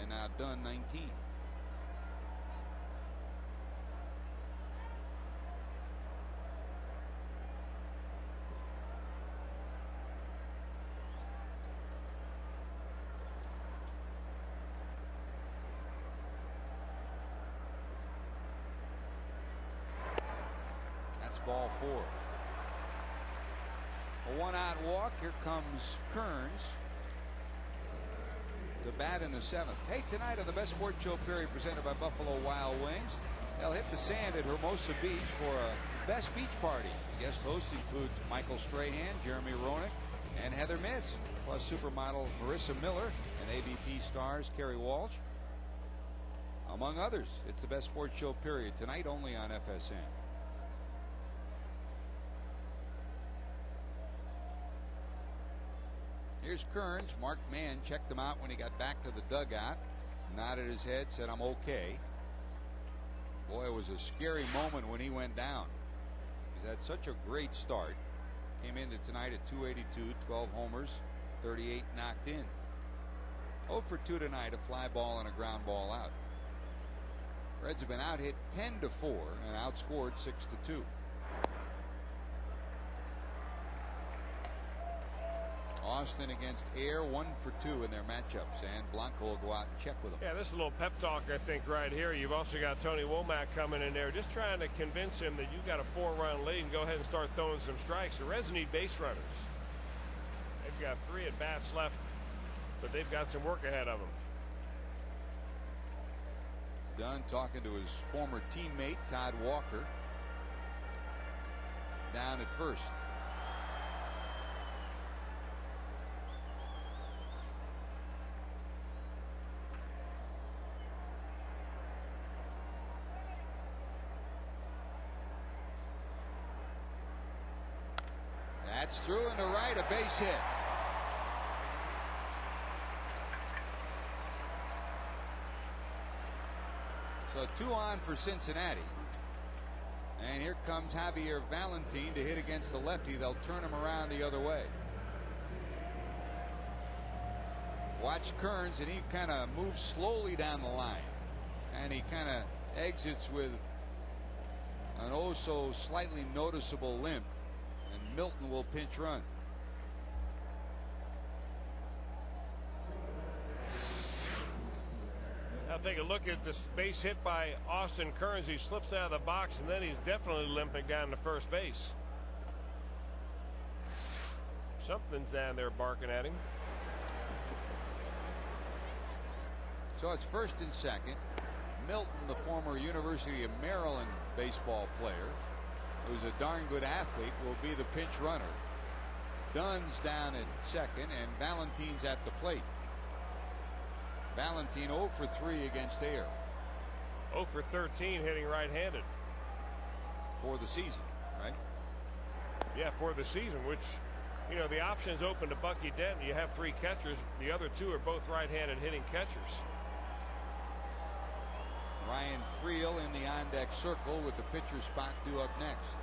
and now Dunn 19. That's ball 4. A 1-out walk. Here comes Kearns to bat in the 7th. Hey, tonight on the Best Sports Show period presented by Buffalo Wild Wings, they'll hit the sand at Hermosa Beach for a Best Beach Party. Guest hosts include Michael Strahan, Jeremy Roenick, and Heather Mitz, plus supermodel Marissa Miller and ABP stars Kerry Walsh, among others. It's the Best Sports Show period tonight only on FSN. Here's Kearns. Mark Mann checked him out when he got back to the dugout. Nodded his head, said, "I'm okay." Boy, it was a scary moment when he went down. He's had such a great start. Came into tonight at 282, 12 homers, 38 knocked in. 0 for 2 tonight, a fly ball and a ground ball out. Reds have been out hit 10-4 and outscored 6-2. Austin against Air, 1 for 2 in their matchups, and Blanco will go out and check with him. Yeah, this is a little pep talk, I think, right here. You've also got Tony Womack coming in there, just trying to convince him that you've got a 4-run lead and go ahead and start throwing some strikes. The Reds need base runners. They've got 3 at bats left, but they've got some work ahead of them. Dunn talking to his former teammate Todd Walker down at first. That's through and to right, a base hit. So 2 on for Cincinnati. And here comes Javier Valentin to hit against the lefty. They'll turn him around the other way. Watch Kearns, and he kind of moves slowly down the line. And he kind of exits with an oh so slightly noticeable limp. And Milton will pinch run. Now take a look at this base hit by Austin Kearns. He slips out of the box, and then he's definitely limping down to first base. Something's down there barking at him. So it's 1st and 2nd. Milton, the former University of Maryland baseball player, who's a darn good athlete, will be the pinch runner. Dunn's down at 2nd, and Valentin's at the plate. Valentin 0 for 3 against Air. 0 for 13 hitting right-handed. For the season, right? Yeah, for the season, which, you know, the option's open to Bucky Denton. You have 3 catchers. The other 2 are both right-handed hitting catchers. Ryan Friel in the on-deck circle with the pitcher spot due up next.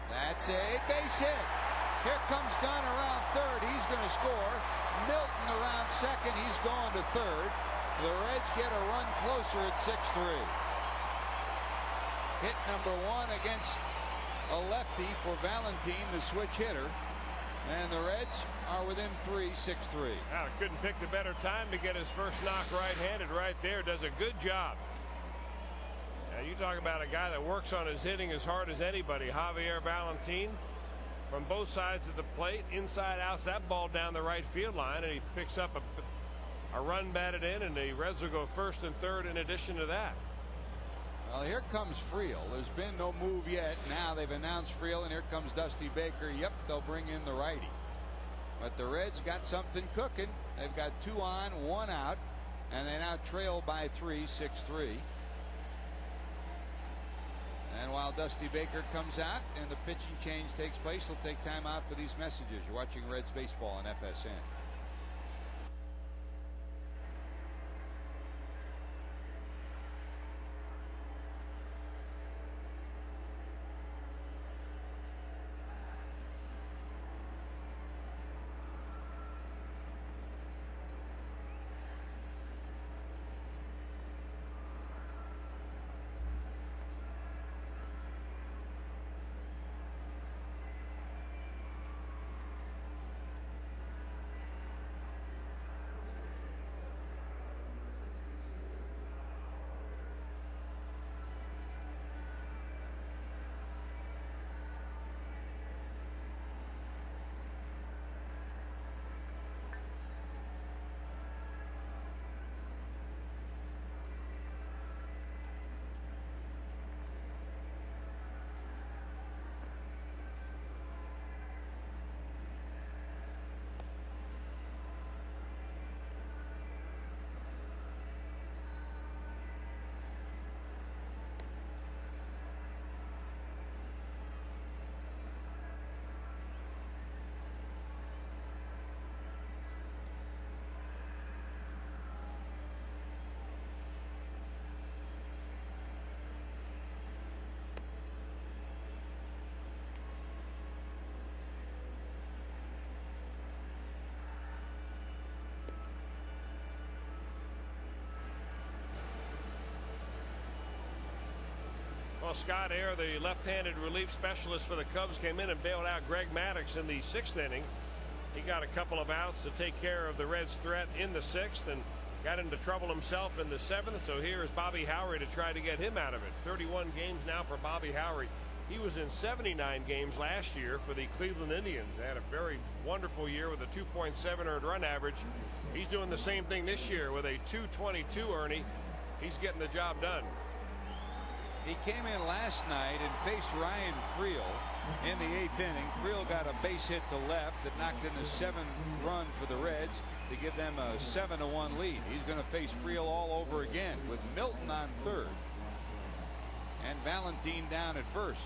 That's a base hit. Here comes Dunn around 3rd. He's going to score. Milton around 2nd. He's going to 3rd. The Reds get a run closer at 6-3. Hit number 1 against a lefty for Valentin, the switch hitter. And the Reds are within 3, 6-3. Now, couldn't pick the better time to get his first knock right-handed right there. Does a good job. Now, you talk about a guy that works on his hitting as hard as anybody. Javier Valentin, from both sides of the plate, inside out, that ball down the right field line, and he picks up a run batted in, and the Reds will go 1st and 3rd in addition to that. Well, here comes Friel. There's been no move yet. Now they've announced Friel, and here comes Dusty Baker. Yep, they'll bring in the righty. But the Reds got something cooking. They've got 2 on, 1 out, and they now trail by 3, 6-3. And while Dusty Baker comes out and the pitching change takes place, he'll take time out for these messages. You're watching Reds baseball on FSN. Well, Scott Air, the left-handed relief specialist for the Cubs, came in and bailed out Greg Maddux in the 6th inning. He got a couple of outs to take care of the Reds' threat in the 6th and got into trouble himself in the 7th. So here is Bobby Howry to try to get him out of it. 31 games now for Bobby Howry. He was in 79 games last year for the Cleveland Indians. They had a very wonderful year with a 2.7 earned run average. He's doing the same thing this year with a 2.22 earning. He's getting the job done. He came in last night and faced Ryan Friel in the 8th inning. Friel got a base hit to left that knocked in the 7th run for the Reds to give them a 7-1 lead. He's going to face Friel all over again with Milton on 3rd and Valentine down at 1st.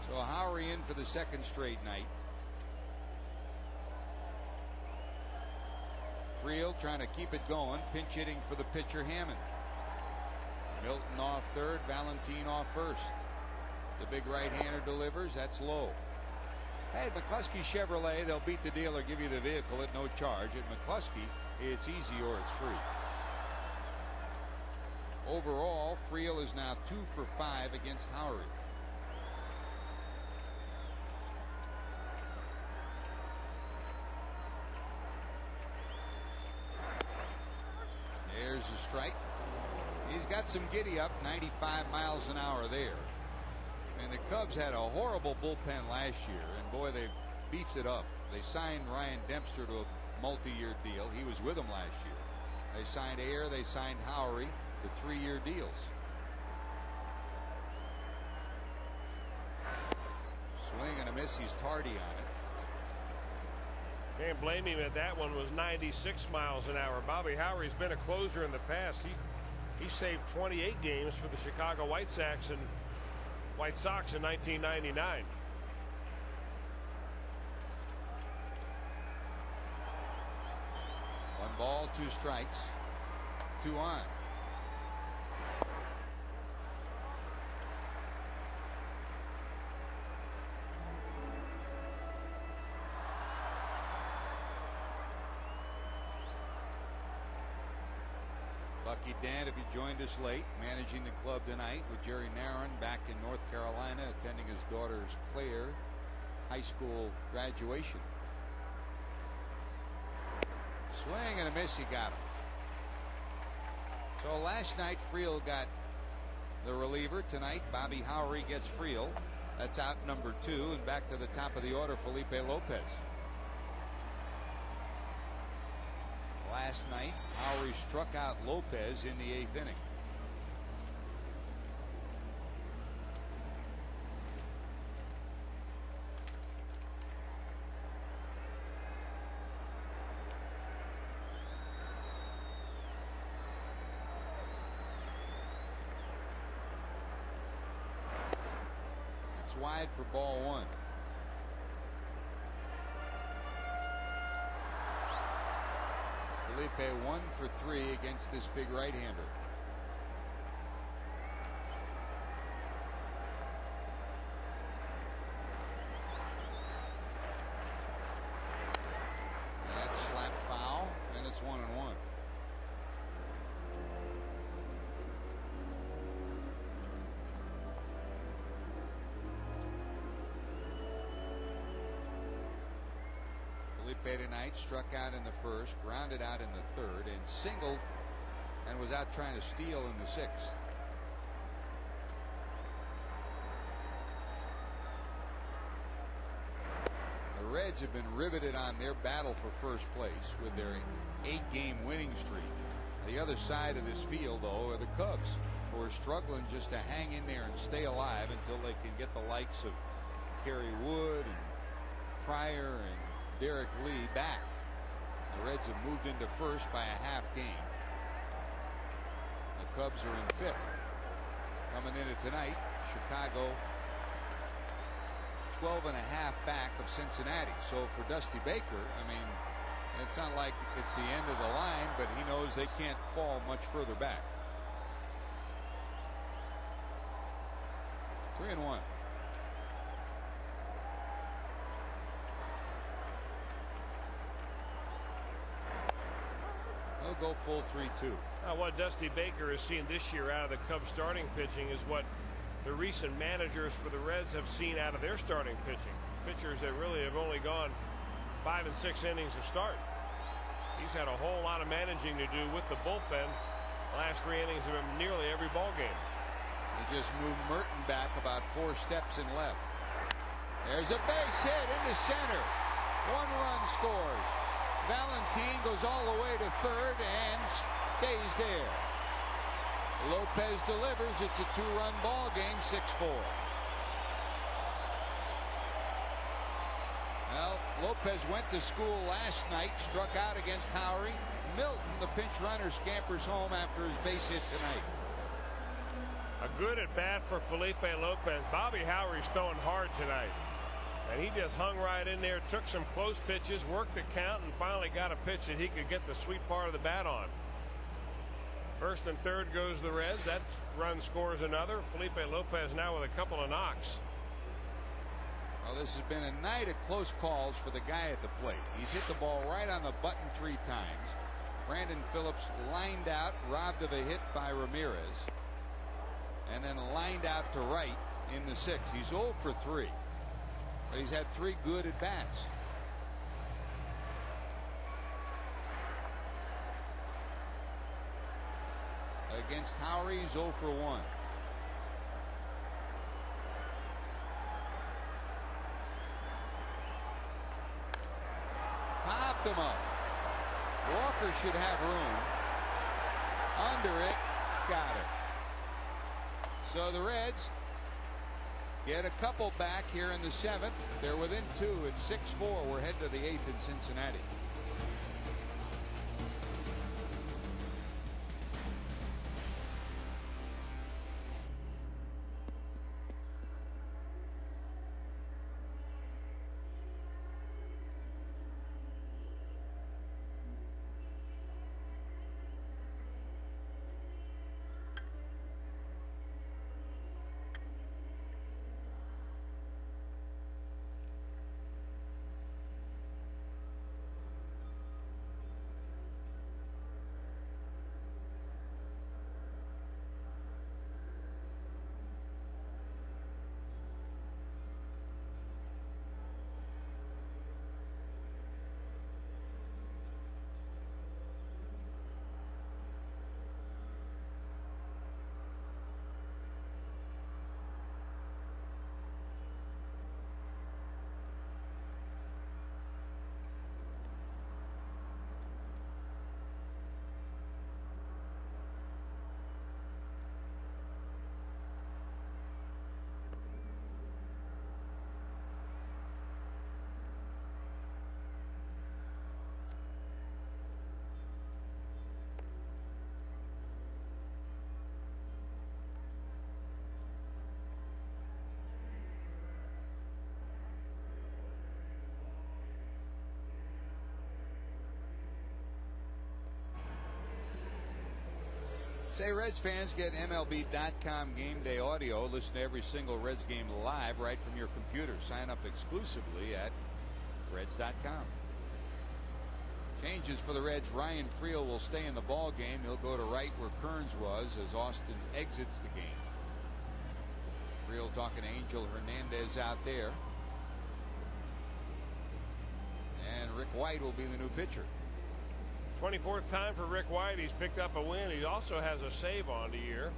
So Howry in for the 2nd straight night. Friel trying to keep it going, pinch hitting for the pitcher Hammond. Milton off 3rd, Valentine off 1st. The big right-hander delivers. That's low. At McCluskey Chevrolet, they'll beat the deal or give you the vehicle at no charge. At McCluskey, it's easy or it's free. Overall, Friel is now 2 for 5 against Howry. There's a strike. He's got some giddy up, 95 miles an hour there. And the Cubs had a horrible bullpen last year, and boy, they beefed it up. They signed Ryan Dempster to a multi-year deal. He was with them last year. They signed Ayer, they signed Howry to 3-year deals. Swing and a miss. He's tardy on it. Can't blame him that that one was 96 miles an hour. Bobby Howry's been a closer in the past. He saved 28 games for the Chicago White Sox in 1999. One ball, 2 strikes, 2 on. Lucky Dan, if you joined us late, managing the club tonight with Jerry Narron back in North Carolina, attending his daughter's Claire high school graduation. Swing and a miss. He got him. So last night Friel got the reliever. Tonight Bobby Howry gets Friel. That's out number 2, and back to the top of the order, Felipe Lopez. Last night, Howry struck out Lopez in the 8th inning. It's wide for ball one. Felipe 1 for 3 against this big right-hander. That's slap foul, and it's 1-1. Felipe tonight struck out in the first, grounded out in the third, and singled and was out trying to steal in the sixth. The Reds have been riveted on their battle for first place with their 8-game winning streak. The other side of this field, though, are the Cubs, who are struggling just to hang in there and stay alive until they can get the likes of Kerry Wood and Pryor and Derek Lee back. The Reds have moved into first by a half game. The Cubs are in fifth. Coming into tonight, Chicago 12.5 back of Cincinnati. So for Dusty Baker, I mean, it's not like it's the end of the line, but he knows they can't fall much further back. 3-1. He'll go full 3-2. What Dusty Baker has seen this year out of the Cubs starting pitching is what the recent managers for the Reds have seen out of their starting pitching. Pitchers that really have only gone 5 and 6 innings to start. He's had a whole lot of managing to do with the bullpen. The last 3 innings of him nearly every ball game. They just moved Merton back about 4 steps and left. There's a base hit into center. 1 run scores. Valentin goes all the way to third and stays there. Lopez delivers. It's a 2-run ball game, 6-4. Well, Lopez went to school last night, struck out against Howery. Milton, the pinch runner, scampers home after his base hit tonight. A good at bat for Felipe Lopez. Bobby Howery's throwing hard tonight. And he just hung right in there, took some close pitches, worked the count, and finally got a pitch that he could get the sweet part of the bat on. First and third goes the Reds. That run scores another. Felipe Lopez now with a couple of knocks. Well, this has been a night of close calls for the guy at the plate. He's hit the ball right on the button 3 times. Brandon Phillips lined out, robbed of a hit by Ramirez, and then lined out to right in the 6th. He's 0 for 3. But he's had 3 good at bats. Against Howery, he's 0 for 1. Popped him up. Walker should have room. Under it. Got it. So the Reds get a couple back here in the 7th. They're within 2. It's 6-4. We're headed to the 8th in Cincinnati. Say Reds fans get MLB.com game day audio. Listen to every single Reds game live right from your computer. Sign up exclusively at Reds.com. Changes for the Reds. Ryan Friel will stay in the ball game. He'll go to right where Kearns was as Austin exits the game. Friel talking to Angel Hernandez out there. And Rick White will be the new pitcher. 24th time for Rick White. He's picked up a win. He also has a save on the year.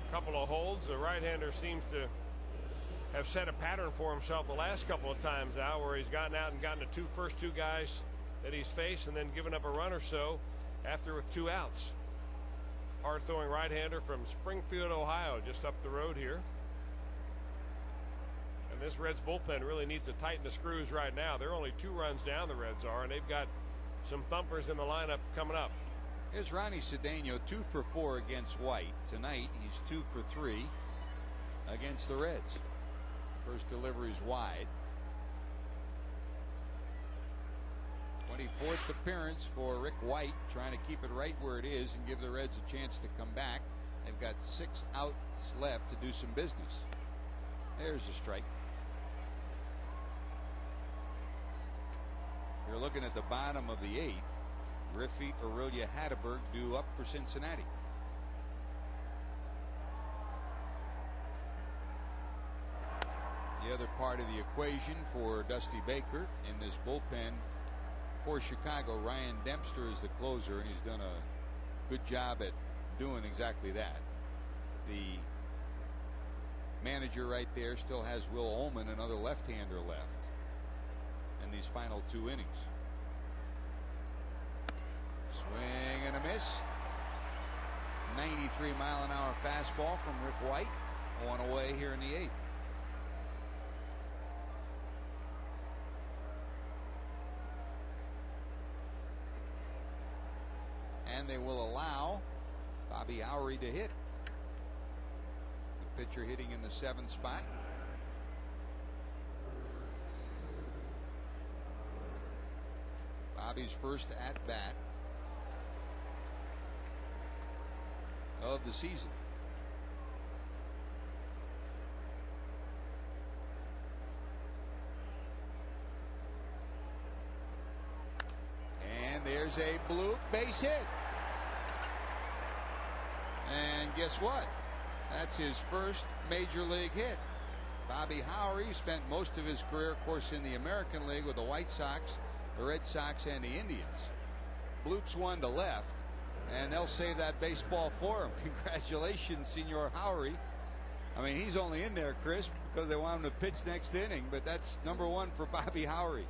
A couple of holds. The right-hander seems to have set a pattern for himself the last couple of times out, where he's gotten out and gotten the first two guys that he's faced and then given up a run or so after with 2 outs. Hard throwing right-hander from Springfield, Ohio, just up the road here. And this Reds bullpen really needs to tighten the screws right now. They're only 2 runs down, the Reds are, and they've got some thumpers in the lineup coming up. Here's Ronnie Cedeno, 2 for 4 against White. Tonight he's 2 for 3 against the Reds. First delivery's wide. 24th appearance for Rick White, trying to keep it right where it is and give the Reds a chance to come back. They've got 6 outs left to do some business. There's a strike. You're looking at the bottom of the 8th. Griffey, Aurelia, Hatterberg due up for Cincinnati. The other part of the equation for Dusty Baker in this bullpen for Chicago, Ryan Dempster is the closer, and he's done a good job at doing exactly that. The manager right there still has Will Ullman, another left-hander left in these final 2 innings. Swing and a miss. 93-mile-an-hour fastball from Rick White. 1 away here in the 8th. And they will allow Bobby Howry to hit. The pitcher hitting in the 7th spot. Bobby's first at bat of the season. And there's a bloop base hit. And guess what? That's his first major league hit. Bobby Howry spent most of his career, of course, in the American League with the White Sox, the Red Sox, and the Indians. Bloops one to left, and they'll save that baseball for him. Congratulations, Senor Howry. I mean, he's only in there, Chris, because they want him to pitch next inning, but that's number 1 for Bobby Howry.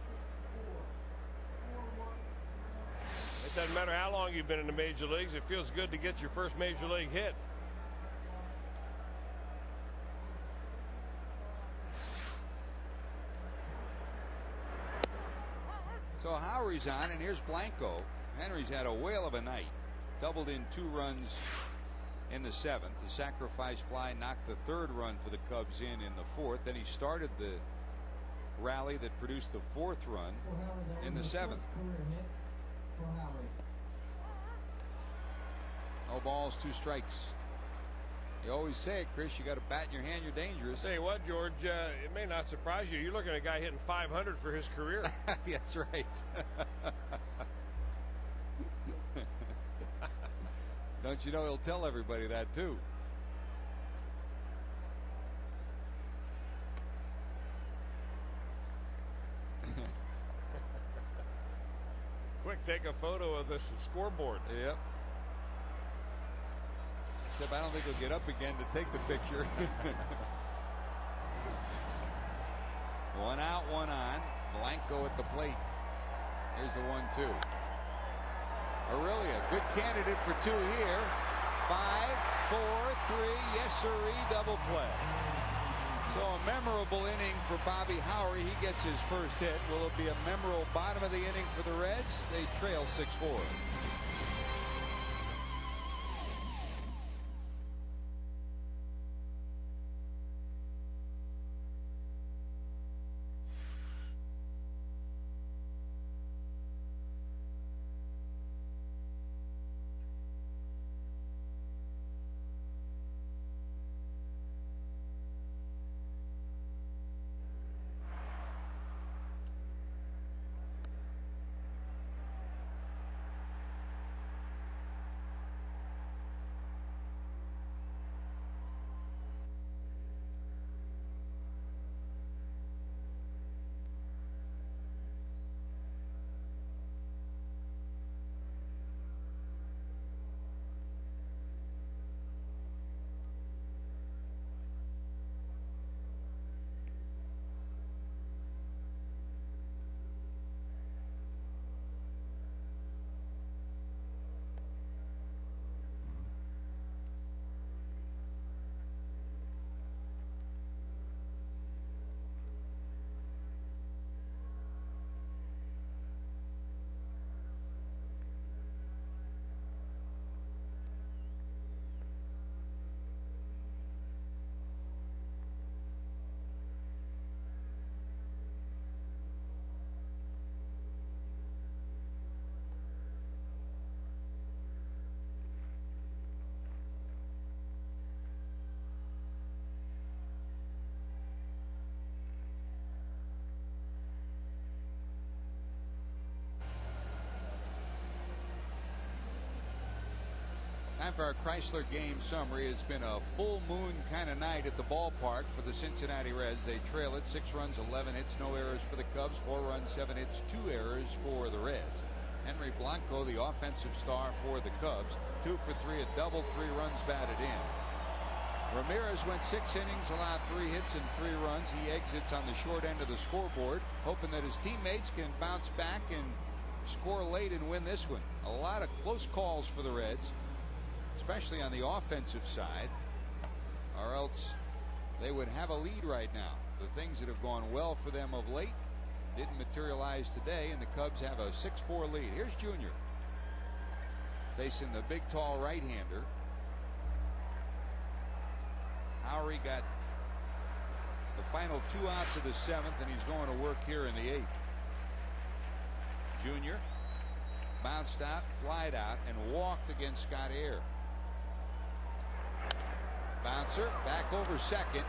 It doesn't matter how long you've been in the major leagues. It feels good to get your first major league hit. So Howry's on, and here's Blanco. Henry's had a whale of a night. Doubled in 2 runs in the 7th. The sacrifice fly knocked the 3rd run for the Cubs in the 4th. Then he started the rally that produced the 4th run in the 7th. No balls, 2 strikes. You always say it, Chris, you got a bat in your hand, you're dangerous. Tell you what, George, it may not surprise you. You're looking at a guy hitting 500 for his career. That's right. Don't you know he'll tell everybody that too. Quick, take a photo of this scoreboard. Yep. Except I don't think he'll get up again to take the picture. 1 out, 1 on. Blanco at the plate. Here's the 1-2. Aurelia, good candidate for 2 here. 5, 4, 3, yes sirree, double play. So a memorable inning for Bobby Howry. He gets his first hit. Will it be a memorable bottom of the inning for the Reds? They trail 6-4. Time for our Chrysler game summary. It's been a full moon kind of night at the ballpark for the Cincinnati Reds. They trail it 6 runs, 11 hits, no errors for the Cubs, 4 runs, 7 hits, 2 errors for the Reds. Henry Blanco, the offensive star for the Cubs, 2 for 3, a double, 3 runs batted in. Ramirez went 6 innings, allowed 3 hits and 3 runs. He exits on the short end of the scoreboard, hoping that his teammates can bounce back and score late and win this one. A lot of close calls for the Reds, especially on the offensive side, or else they would have a lead right now. The things that have gone well for them of late didn't materialize today, and the Cubs have a 6-4 lead. Here's Junior facing the big, tall right-hander. Howery got the final 2 outs of the 7th, and he's going to work here in the 8th. Junior bounced out, flied out, and walked against Scott Air. Bouncer back over second.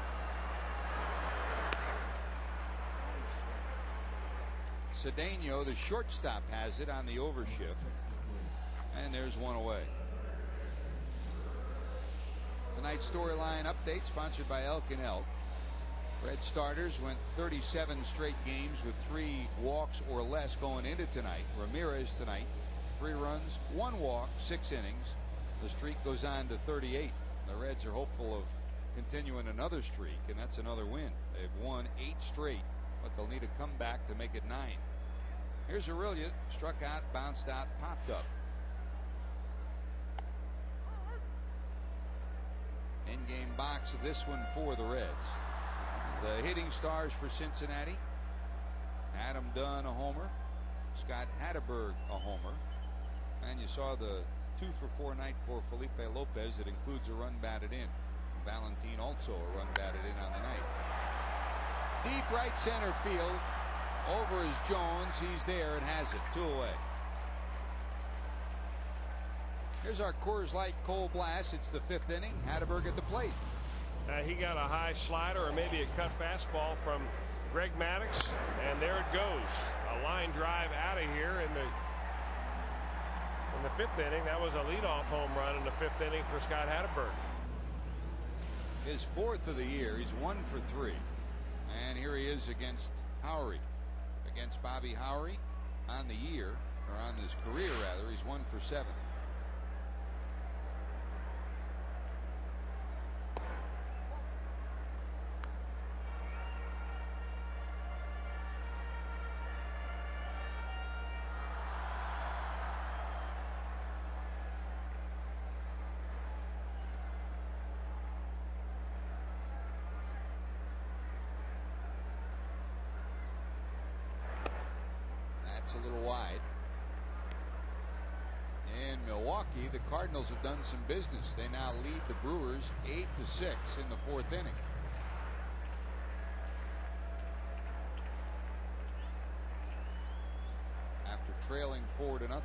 Cedeno, the shortstop, has it on the overshift, and there's one away. Tonight's storyline update sponsored by Elk & Elk. Red starters went 37 straight games with 3 walks or less going into tonight. Ramirez tonight, 3 runs, 1 walk, 6 innings. The streak goes on to 38. The Reds are hopeful of continuing another streak, and that's another win. They've won 8 straight, but they'll need a comeback to make it 9. Here's Aurelia, struck out, bounced out, popped up. In-game box of this one for the Reds. The hitting stars for Cincinnati: Adam Dunn, a homer, Scott Hatteberg, a homer, and you saw the 2 for 4 night for Felipe Lopez. That includes a run batted in. Valentin also a run batted in on the night. Deep right center field. Over is Jones. He's there and has it. 2 away. Here's our Coors Light Cold Blast. It's the 5th inning. Hatteberg at the plate. He got a high slider or maybe a cut fastball from Greg Maddux, and there it goes. A line drive out of here in the 5th inning. That was a leadoff home run in the 5th inning for Scott Hatteberg. His 4th of the year. He's 1 for 3. And here he is against Howery. Against Bobby Howery on the year, or on his career rather, he's 1 for 7. That's a little wide. In Milwaukee, the Cardinals have done some business. They now lead the Brewers 8-6 in the 4th inning. After trailing 4-0.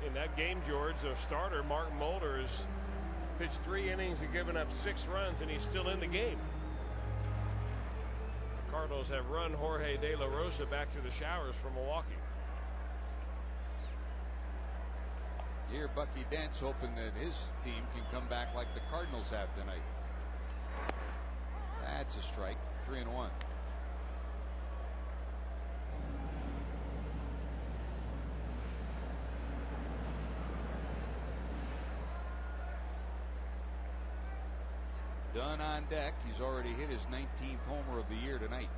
In that game, George, the starter Mark Mulder has pitched 3 innings and given up 6 runs, and he's still in the game. The Cardinals have run Jorge De La Rosa back to the showers from Milwaukee. Here Bucky Dent's hoping that his team can come back like the Cardinals have tonight. That's a strike. 3-1. Dunn on deck. He's already hit his 19th homer of the year tonight.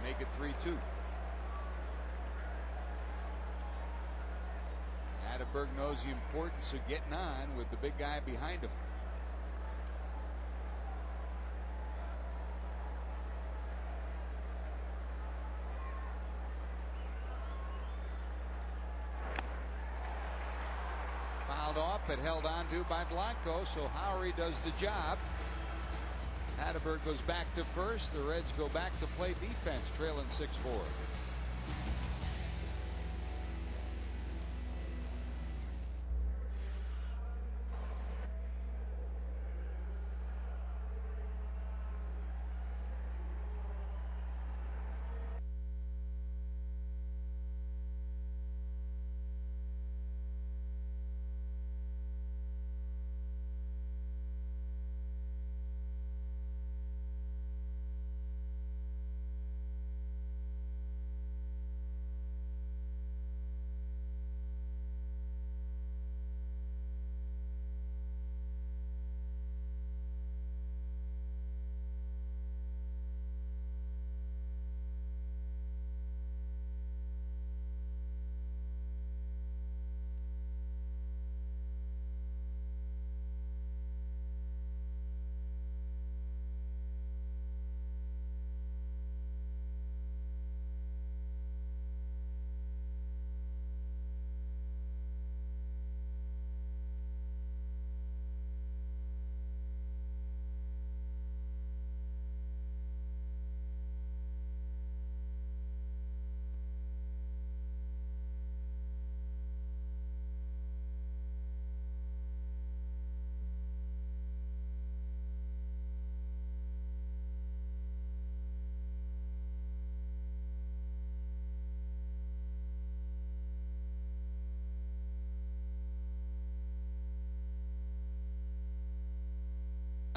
Make it 3-2. Hatteberg knows the importance of getting on with the big guy behind him. Fouled off, but held on to by Blanco, so Howery does the job. Hatteberg goes back to first. The Reds go back to play defense, trailing 6-4.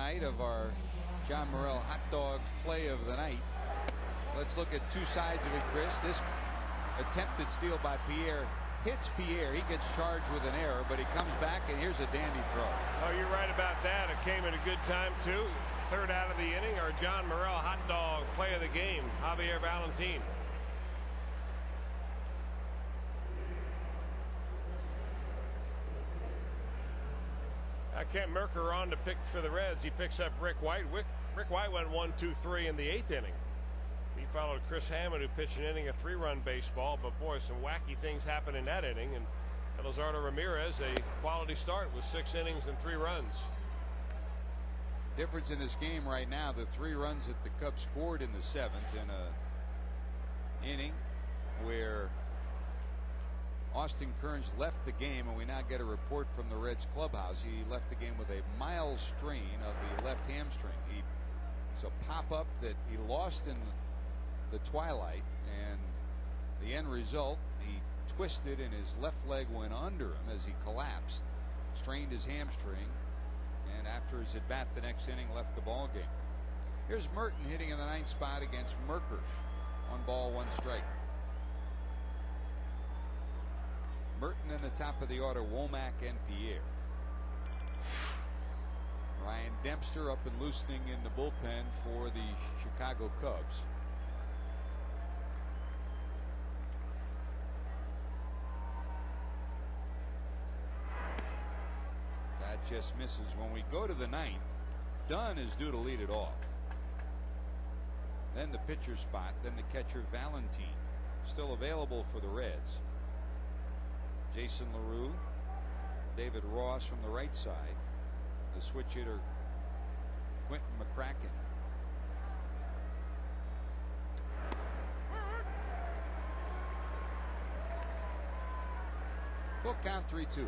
Night of our John Morrell hot dog play of the night. Let's look at two sides of it, Chris. This attempted steal by Pierre hits Pierre. He gets charged with an error, but he comes back, and here's a dandy throw. Oh, you're right about that. It came at a good time, too. Third out of the inning, our John Morrell hot dog play of the game, Javier Valentin. Kent Merker on to pick for the Reds. He picks up Rick White. Rick White went 1-2-3 in the 8th inning. He followed Chris Hammond, who pitched an inning of 3-run baseball. But boy, some wacky things happened in that inning. And Elizardo Ramirez, a quality start with 6 innings and 3 runs. Difference in this game right now, the 3 runs that the Cubs scored in the 7th in a inning where Austin Kearns left the game, and we now get a report from the Reds clubhouse. He left the game with a mild strain of the left hamstring. It's a pop-up that he lost in the twilight, and the end result, he twisted and his left leg went under him as he collapsed, strained his hamstring, and after his at bat the next inning left the ball game. Here's Merton hitting in the 9th spot against Merker. 1 ball, 1 strike. Merton in the top of the order, Womack and Pierre. Ryan Dempster up and loosening in the bullpen for the Chicago Cubs. That just misses. When we go to the 9th, Dunn is due to lead it off. Then the pitcher spot, then the catcher Valentin. Still available for the Reds. Jason LaRue, David Ross from the right side. The switch hitter Quentin McCracken. Full count, 3-2.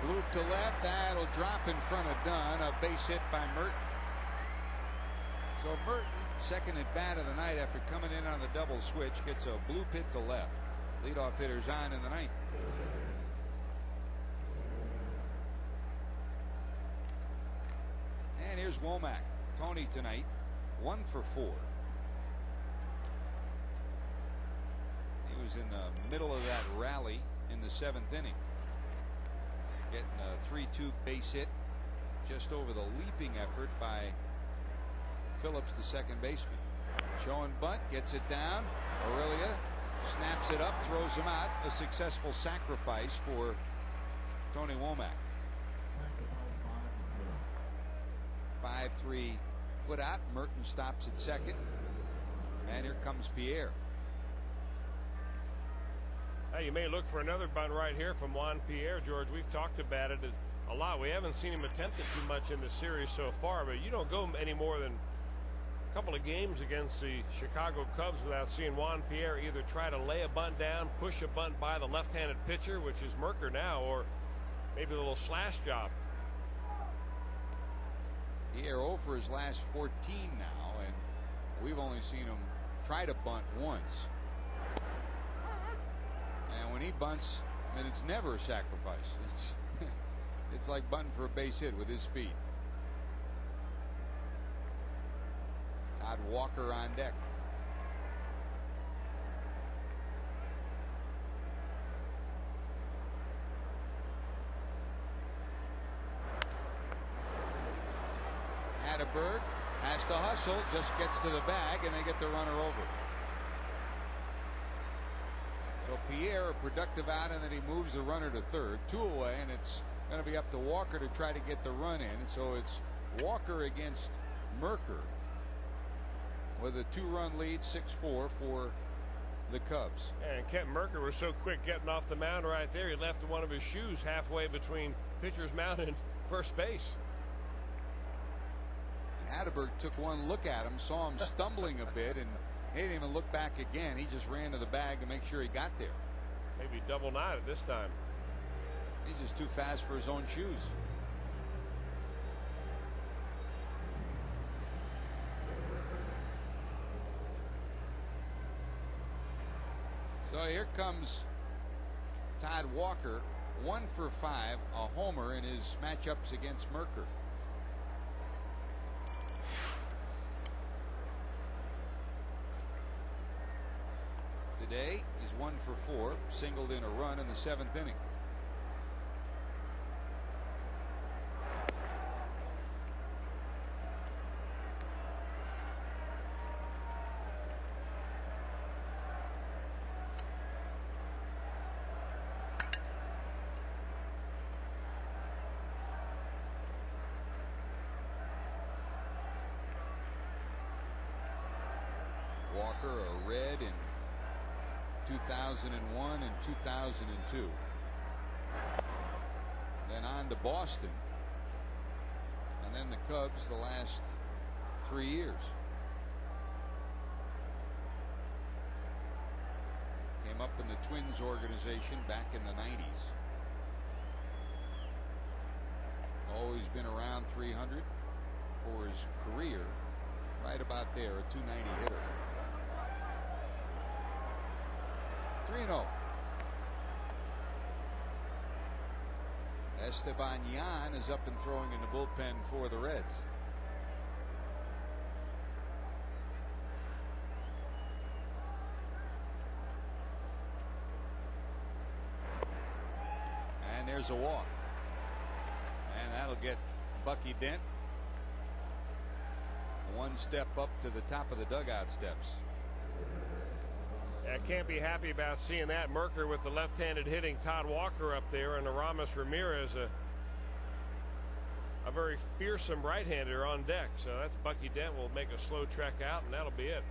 Loop to left, that'll drop in front of Dunn. A base hit by Merton. So Merton, second at bat of the night after coming in on the double switch, gets a bloop hit to left. Leadoff hitter's on in the 9th. And here's Womack. Tony tonight, 1 for 4. He was in the middle of that rally in the 7th inning. Getting a 3-2 base hit just over the leaping effort by Phillips, the second baseman. Showing bunt, gets it down. Aurelia snaps it up, throws him out. A successful sacrifice for Tony Womack. 5-3 put out. Merton stops at second. And here comes Pierre. Hey, you may look for another bunt right here from Juan Pierre, George. We've talked about it a lot. We haven't seen him attempt it too much in the series so far, but you don't go any more than a couple of games against the Chicago Cubs without seeing Juan Pierre either try to lay a bunt down, push a bunt by the left-handed pitcher, which is Merker now, or maybe a little slash job. Pierre 0 for his last 14 now, and we've only seen him try to bunt once. And when he bunts, I mean, it's never a sacrifice. It's like bunting for a base hit with his speed. Todd Walker on deck. Hatteberg has to hustle, just gets to the bag, and they get the runner over. So Pierre, a productive out, and then he moves the runner to third, 2 away, and it's going to be up to Walker to try to get the run in. So it's Walker against Merker with a 2-run lead, 6-4 for the Cubs. And Kent Merker was so quick getting off the mound right there, he left one of his shoes halfway between pitcher's mound and first base. Hatteberg took one look at him, saw him stumbling a bit, and he didn't even look back again. He just ran to the bag to make sure he got there. Maybe double knotted this time. He's just too fast for his own shoes. comes Todd Walker, 1 for 5, a homer in his matchups against Merker. Today he's 1 for 4, singled in a run in the 7th inning. Walker, a Red in 2001 and 2002. Then on to Boston. And then the Cubs the last 3 years. Came up in the Twins organization back in the 90s. Always been around 300 for his career. Right about there, a 290 hitter. 3-0. Esteban Yan is up and throwing in the bullpen for the Reds. And there's a walk. And that'll get Bucky Dent one step up to the top of the dugout steps. I can't be happy about seeing that. Merker with the left-handed hitting Todd Walker up there, and Aramis Ramirez, a very fearsome right-hander on deck. So that's Bucky Dent. Will make a slow trek out, and that'll be it.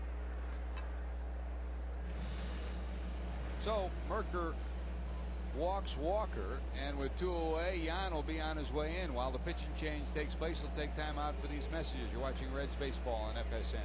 So Merker walks Walker, and with 2 away, Yan will be on his way in. While the pitching change takes place, he'll take time out for these messages. You're watching Reds baseball on FSN.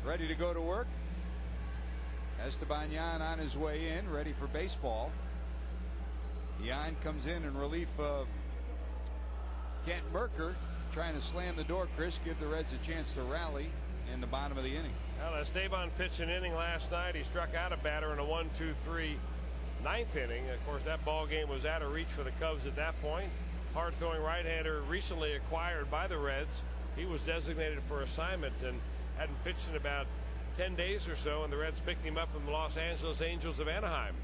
Ready to go to work. Esteban Yan on his way in, ready for baseball. Yan comes in relief of Kent Merker, trying to slam the door, Chris, give the Reds a chance to rally in the bottom of the inning. Well, Esteban pitched an inning last night. He struck out a batter in a 1-2-3 ninth inning. Of course, that ball game was out of reach for the Cubs at that point. Hard throwing right-hander recently acquired by the Reds. He was designated for assignment and hadn't pitched in about 10 days or so, and the Reds picked him up from the Los Angeles Angels of Anaheim.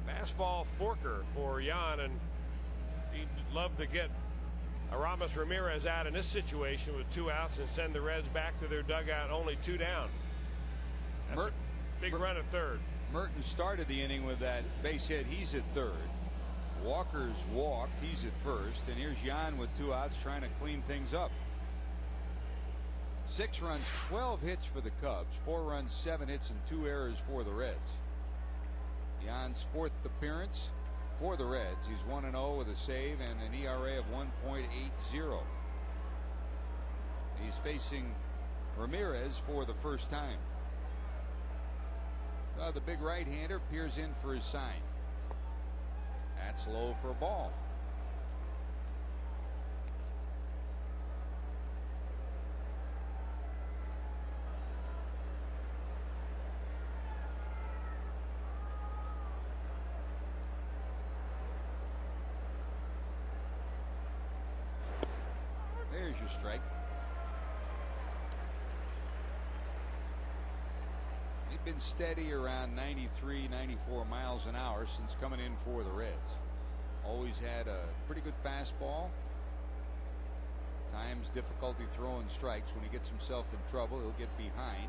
Fastball forker for Yan, and he'd love to get Aramis Ramirez out in this situation with 2 outs and send the Reds back to their dugout only 2 down. That's a big run at third. Merton started the inning with that base hit. He's at third. Walker's walked. He's at first. And here's Yan with 2 outs trying to clean things up. 6 runs, 12 hits for the Cubs. 4 runs, 7 hits, and 2 errors for the Reds. Yan's 4th appearance for the Reds. He's 1-0 with a save and an ERA of 1.80. He's facing Ramirez for the first time. The big right-hander peers in for his sign. That's low for a ball. There's your strike. He'd been steady around 93, 94 miles an hour since coming in for the Reds. Always had a pretty good fastball. Times difficulty throwing strikes. When he gets himself in trouble, he'll get behind.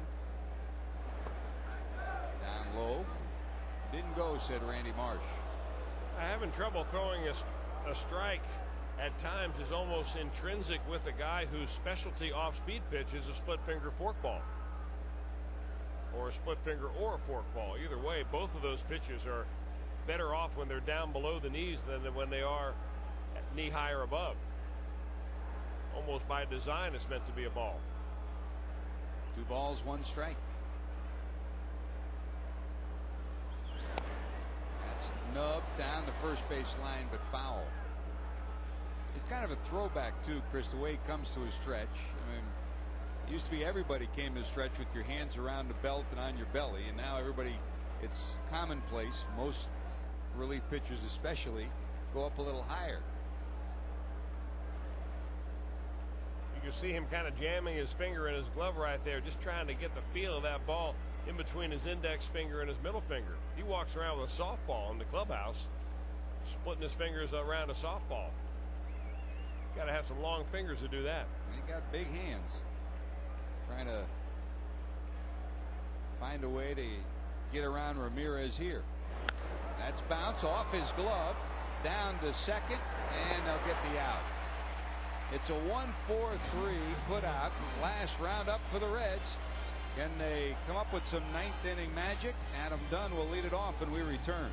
Down low. Didn't go, said Randy Marsh. Having trouble throwing a strike at times is almost intrinsic with a guy whose specialty off-speed pitch is a split finger forkball, or a split finger or a forkball. Either way, both of those pitches are better off when they're down below the knees than when they are at knee high or above. Almost by design, it's meant to be a ball. 2 balls, 1 strike. That's nubbed down the first base line, but foul. He's kind of a throwback too, Chris, the way he comes to a stretch. I mean, it used to be everybody came to the stretch with your hands around the belt and on your belly, and now everybody, it's commonplace. Most relief pitchers especially go up a little higher. You can see him kind of jamming his finger in his glove right there, just trying to get the feel of that ball in between his index finger and his middle finger. He walks around with a softball in the clubhouse, splitting his fingers around a softball. Got to have some long fingers to do that. He got big hands. Trying to find a way to get around Ramirez here. That's bounce off his glove, down to second, and they'll get the out. It's a 1-4-3 put out. Last round up for the Reds. Can they come up with some 9th inning magic? Adam Dunn will lead it off when we return.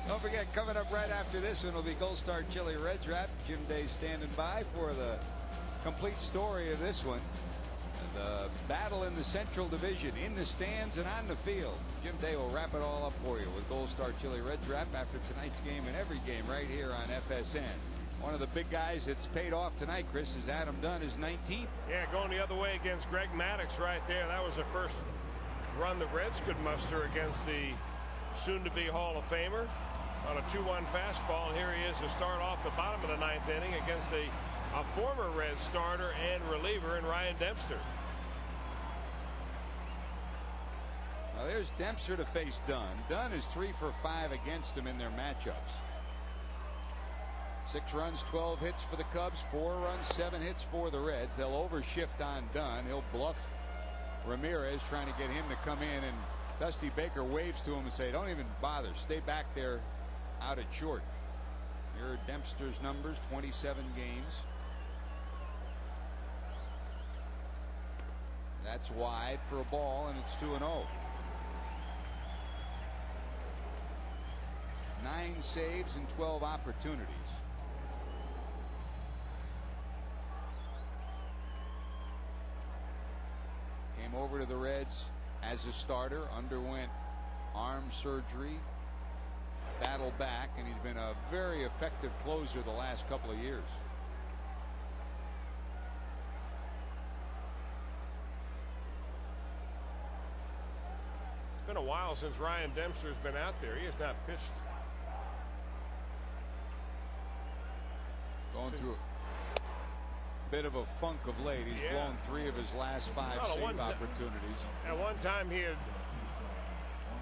Don't forget, coming up right after this one will be Gold Star Chili Reds Wrap. Jim Day standing by for the complete story of this one. The battle in the Central Division, in the stands and on the field. Jim Day will wrap it all up for you with Gold Star Chili Reds Wrap after tonight's game and every game right here on FSN. One of the big guys that's paid off tonight, Chris, is Adam Dunn, his 19th. Yeah, going the other way against Greg Maddux right there. That was the first run the Reds could muster against the soon-to-be Hall of Famer on a 2-1 fastball. And here he is to start off the bottom of the 9th inning against a former Reds starter and reliever in Ryan Dempster. Now there's Dempster to face Dunn. Dunn is 3 for 5 against him in their matchups. 6 runs, 12 hits for the Cubs, 4 runs, 7 hits for the Reds. They'll overshift on Dunn. He'll bluff Ramirez, trying to get him to come in and Dusty Baker waves to him and say, don't even bother, stay back there out at short. Here are Dempster's numbers, 27 games. That's wide for a ball, and it's 2-0. 9 saves and 12 opportunities. Came over to the Reds as a starter, underwent arm surgery, battled back, and he's been a very effective closer the last couple of years. It's been a while since Ryan Dempster's been out there. He has not pitched. Going through a bit of a funk of late. He's blown 3 of his last 5 save opportunities. At one time he had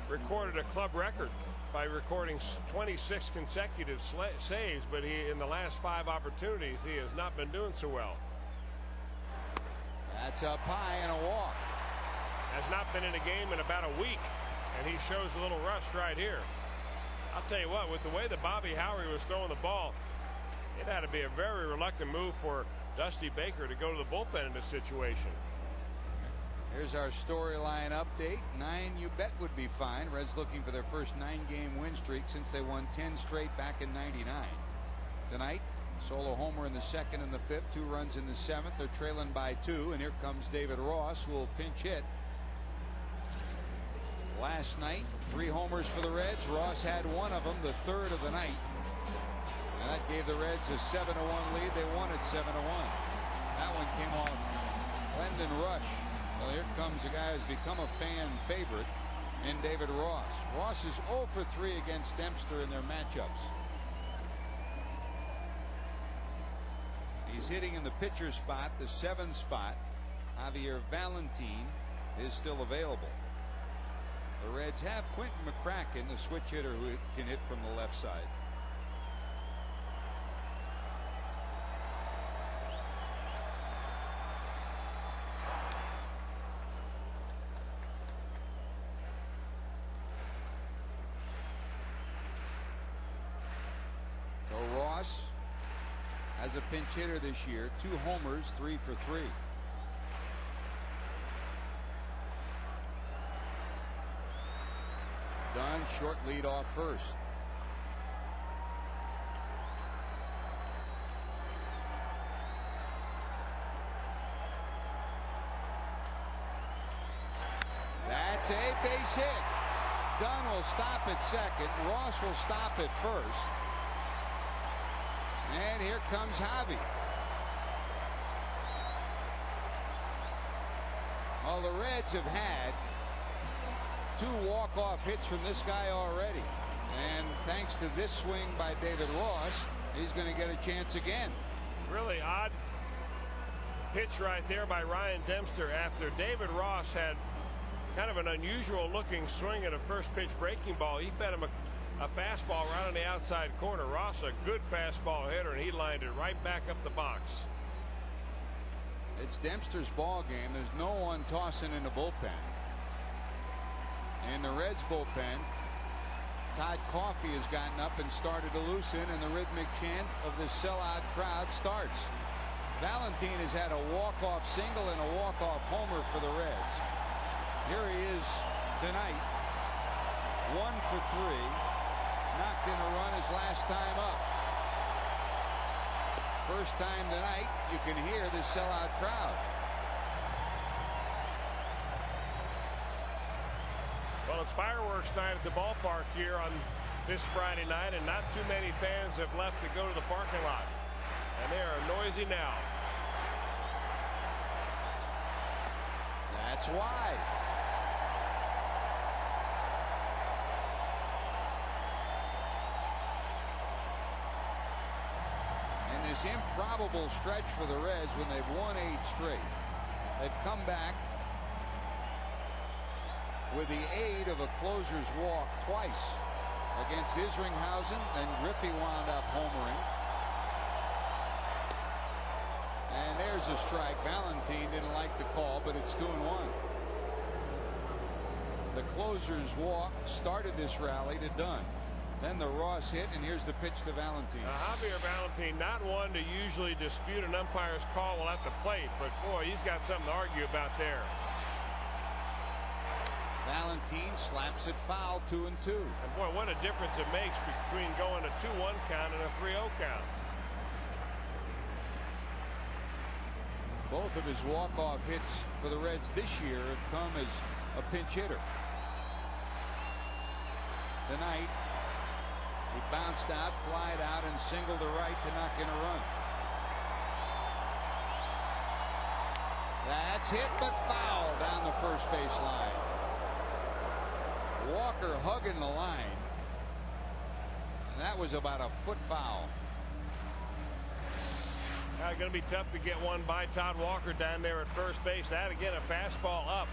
recorded a club record by recording 26 consecutive saves, but in the last 5 opportunities he has not been doing so well. That's up high and a walk. Has not been in a game in about a week, and he shows a little rust right here. I'll tell you what, with the way that Bobby Howry was throwing the ball, it had to be a very reluctant move for Dusty Baker to go to the bullpen in this situation. Here's our storyline update. 9 you bet would be fine. Reds looking for their first 9-game win streak since they won 10 straight back in '99. Tonight, solo homer in the 2nd and the 5th, 2 runs in the 7th. They're trailing by 2, and here comes David Ross, who will pinch hit. Last night, 3 homers for the Reds. Ross had 1 of them, the 3rd of the night. And that gave the Reds a 7-1 lead. They won it 7-1. That one came off Lyndon Rush. Well, here comes a guy who's become a fan favorite in David Ross. Ross is 0 for 3 against Dempster in their matchups. He's hitting in the pitcher spot, the 7th spot. Javier Valentin is still available. The Reds have Quentin McCracken, the switch hitter who can hit from the left side. So Ross as a pinch hitter this year, 2 homers, 3 for 3. Dunn short lead off first. That's a base hit. Dunn will stop at second. Ross will stop at first. And here comes Javi. Well, the Reds have had 2 walk-off hits from this guy already. And thanks to this swing by David Ross, he's going to get a chance again. Really odd pitch right there by Ryan Dempster after David Ross had kind of an unusual looking swing at a first pitch breaking ball. He fed him a fastball right on the outside corner. Ross, a good fastball hitter, and he lined it right back up the box. It's Dempster's ball game. There's no one tossing in the bullpen. In the Reds bullpen, Todd Coffey has gotten up and started to loosen, and the rhythmic chant of the sellout crowd starts. Valentin has had a walk-off single and a walk-off homer for the Reds. Here he is tonight, 1 for 3. Knocked in a run his last time up. First time tonight you can hear the sellout crowd. Well, it's fireworks night at the ballpark here on this Friday night, and not too many fans have left to go to the parking lot. And they are noisy now. That's wide. And this improbable stretch for the Reds when they've won 8 straight. They've come back with the aid of a closer's walk twice against Isringhausen, and Griffey wound up homering. And there's a strike. Valentin didn't like the call, but it's 2-1. The closer's walk started this rally to Dunn. Then the Ross hit, and here's the pitch to Valentin. Javier Valentin, not one to usually dispute an umpire's call while at the plate, but boy, he's got something to argue about there. Valentin slaps it foul, 2-2. And boy, what a difference it makes between going a 2-1 count and a 3-0 count. Both of his walk-off hits for the Reds this year have come as a pinch hitter. Tonight, he bounced out, flied out, and singled to right to knock in a run. That's hit but foul down the first base line. Walker hugging the line. And that was about a foot foul. Going to be tough to get one by Todd Walker down there at first base. That again, a fastball up.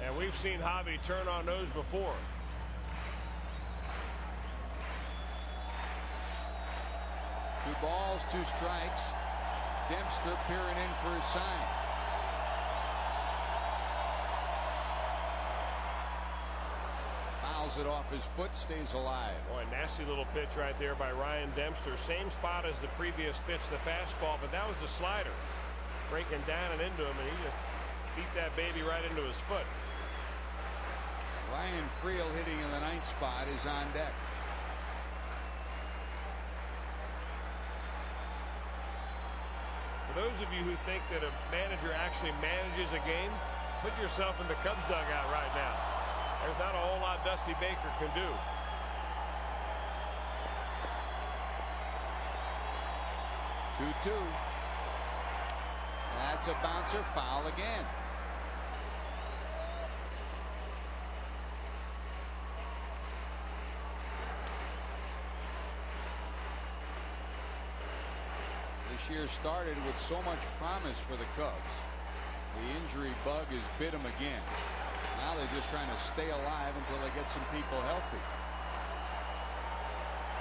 And we've seen Javi turn on those before. Two balls, two strikes. Dempster peering in for his sign. Fouls it off his foot, stays alive. Boy, nasty little pitch right there by Ryan Dempster. Same spot as the previous pitch, the fastball, but that was the slider. Breaking down and into him, and he just beat that baby right into his foot. Ryan Friel, hitting in the ninth spot, is on deck. For those of you who think that a manager actually manages a game, put yourself in the Cubs dugout right now. There's not a whole lot Dusty Baker can do. Two. That's a bouncer, foul again. This year started with so much promise for the Cubs. The injury bug has bit them again. Now they're just trying to stay alive until they get some people healthy.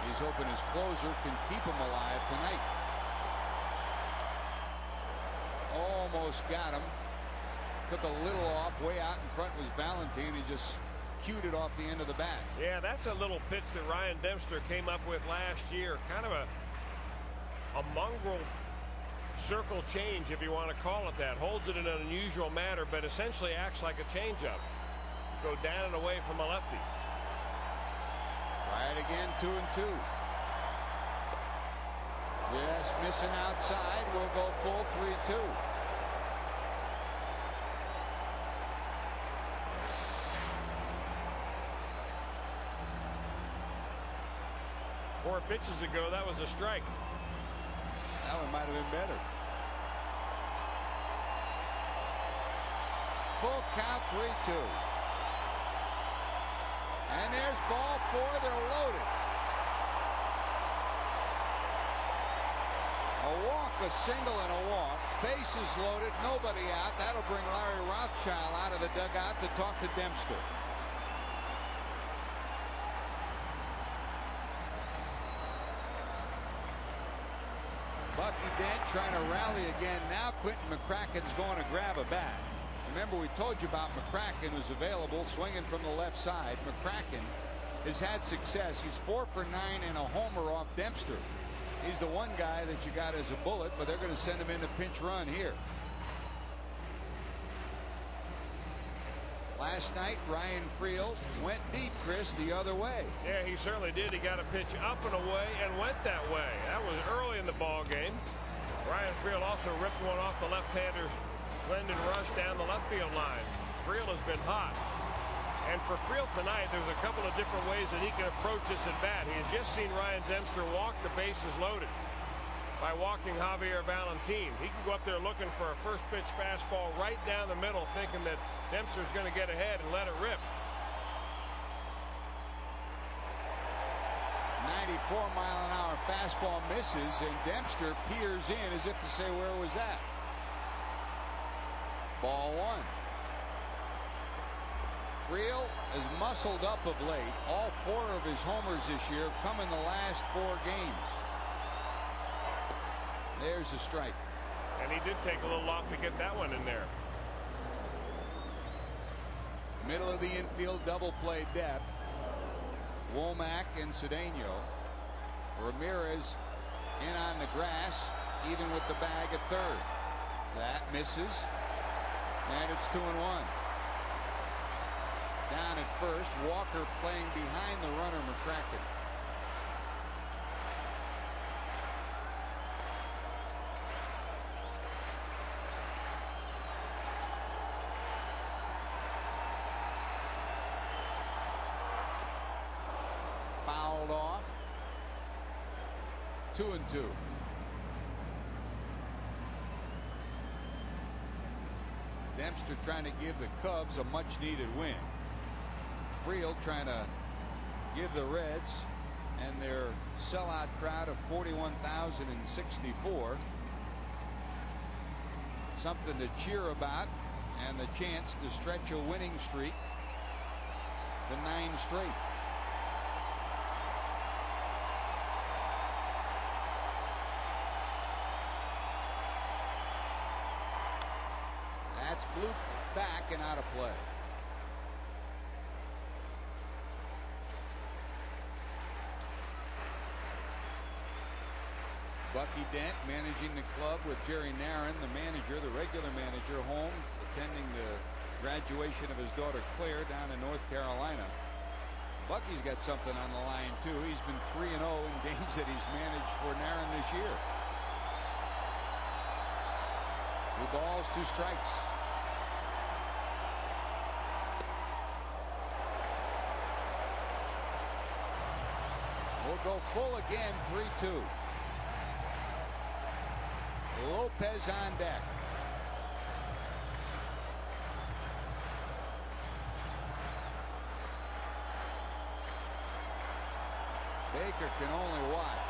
He's hoping his closer can keep them alive tonight. Almost got him. Took a little off. Way out in front was Valentin. He just cued it off the end of the bat. Yeah, that's a little pitch that Ryan Dempster came up with last year. Kind of a mongrel circle change, if you want to call it that. Holds it in an unusual manner, but essentially acts like a changeup. Go down and away from a lefty. Try it again, 2-2. Yes, missing outside. We'll go full 3-2. Four pitches ago, that was a strike. That one might have been better. Full count, 3-2. And there's ball four. They're loaded. A walk, a single, and a walk. Bases loaded, nobody out. That'll bring Larry Rothschild out of the dugout to talk to Dempster. Bucky Dent trying to rally again. Now Quentin McCracken's going to grab a bat. Remember, we told you about McCracken, who's available, swinging from the left side. McCracken has had success. He's 4 for 9 and a homer off Dempster. He's the one guy that you got as a bullet, but they're going to send him in the pinch run here. Last night, Ryan Friel went deep, Chris, the other way. Yeah, he certainly did. He got a pitch up and away and went that way. That was early in the ball game. Ryan Friel also ripped one off the left-hander Glendon Rush down the left field line. Friel has been hot. And for Friel tonight, there's a couple of different ways that he can approach this at bat. He has just seen Ryan Dempster walk the bases loaded by walking Javier Valentin. He can go up there looking for a first pitch fastball right down the middle, thinking that Dempster's going to get ahead and let it rip. 94-mile-an-hour fastball misses, and Dempster peers in as if to say, where was that? Ball one. Friel has muscled up of late. All 4 of his homers this year come in the last 4 games. There's a strike. And he did take a little off to get that one in there. Middle of the infield double play depth. Womack and Cedeno. Ramirez in on the grass, even with the bag at third. That misses, and it's 2-1. Down at first, Walker playing behind the runner, McCracken. Fouled off. 2-2. Dempster trying to give the Cubs a much needed win. Friel trying to give the Reds and their sellout crowd of 41,064 something to cheer about, and the chance to stretch a winning streak to 9 straight. That's blooped back and out of play. Bucky Dent managing the club with Jerry Narron, the manager, the regular manager, home attending the graduation of his daughter Claire down in North Carolina. Bucky's got something on the line too. He's been 3-0 in games that he's managed for Narron this year. 2 balls, 2 strikes. We'll go full again, 3-2. Lopez on deck. Baker can only watch.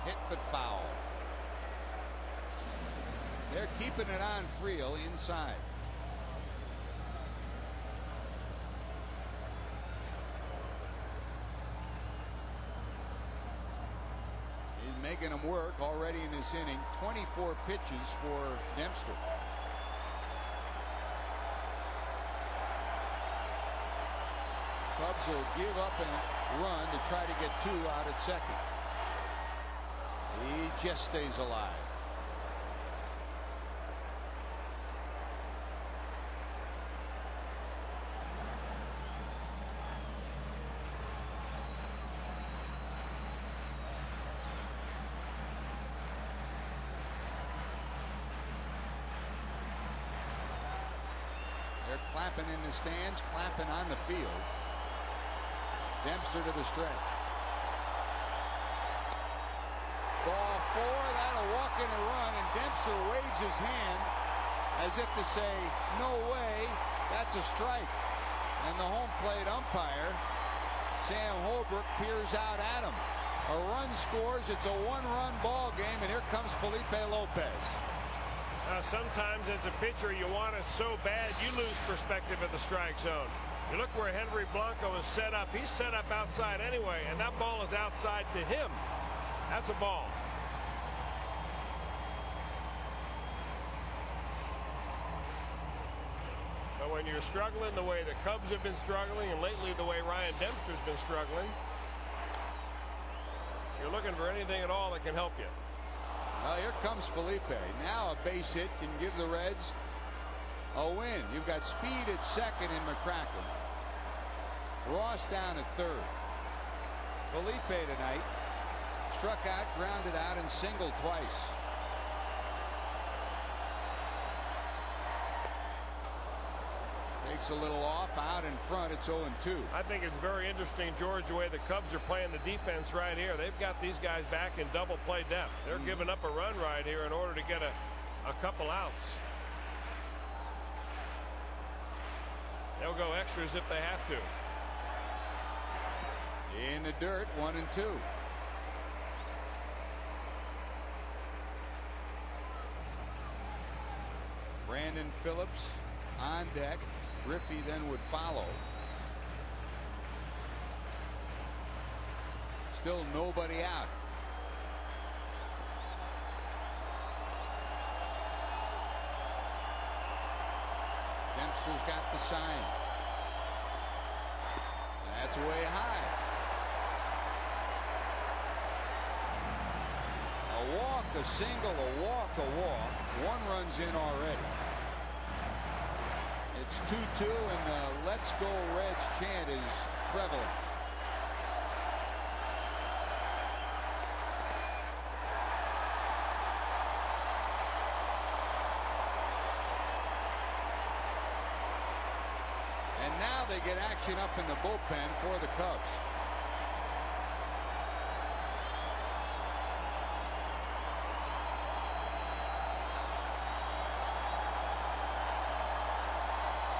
Hit but foul. They're keeping it on Friel inside. Making him work already in this inning. 24 pitches for Dempster. Cubs will give up and run to try to get 2 out at second. He just stays alive. Clapping in the stands, clapping on the field. Dempster to the stretch. Ball 4, that'll walk in a run, and Dempster waves his hand as if to say, no way, that's a strike. And the home plate umpire, Sam Holbrook, peers out at him. A run scores, it's a 1-run ball game, and here comes Felipe Lopez. Sometimes as a pitcher you want it so bad you lose perspective of the strike zone. You look where Henry Blanco is set up. He's set up outside anyway, and that ball is outside to him. That's a ball. But when you're struggling the way the Cubs have been struggling, and lately the way Ryan Dempster's been struggling, you're looking for anything at all that can help you. Well, here comes Felipe. Now a base hit can give the Reds a win. You've got speed at second in McCracken. Ross down at third. Felipe tonight struck out, grounded out, and singled twice. Takes a little off, out in front. It's 0-2. I think it's very interesting, George, the way the Cubs are playing the defense right here. They've got these guys back in double play depth. They're giving up a run right here in order to get a couple outs. They'll go extras if they have to. In the dirt, 1-2. Brandon Phillips on deck. Griffey then would follow. Still nobody out. Dempster's got the sign. That's way high. A walk, a single, a walk, a walk. One run's in already. It's 2-2, and the Let's Go Reds chant is prevalent. And now they get action up in the bullpen for the Cubs.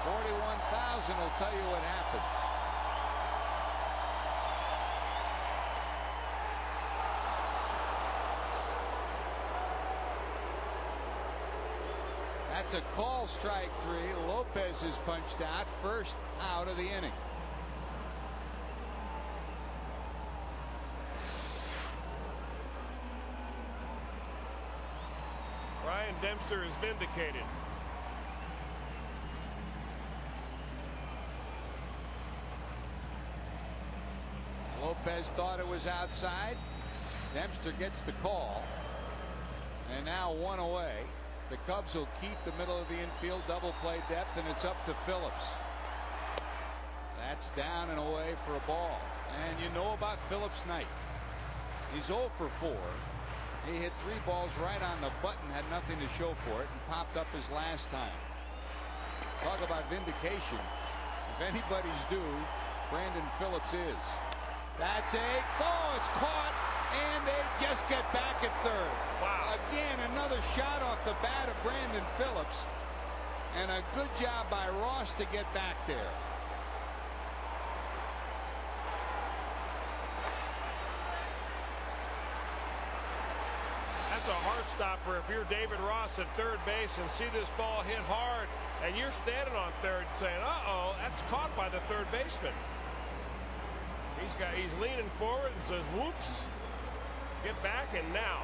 $41,000 will tell you what happens. That's a call, strike 3. Lopez is punched out, first out of the inning. Brian Dempster is vindicated. Lopez thought it was outside. Dempster gets the call. And now one away. The Cubs will keep the middle of the infield, double play depth, and it's up to Phillips. That's down and away for a ball. And you know about Phillips' night. He's 0 for 4. He hit 3 balls right on the button, had nothing to show for it, and popped up his last time. Talk about vindication. If anybody's due, Brandon Phillips is. That's it's caught, and they just get back at third. Wow. Again, another shot off the bat of Brandon Phillips, and a good job by Ross to get back there. That's a heart stopper if you're David Ross at third base and see this ball hit hard, and you're standing on third saying, uh-oh, that's caught by the third baseman. He's leaning forward and says, whoops, get back, and now.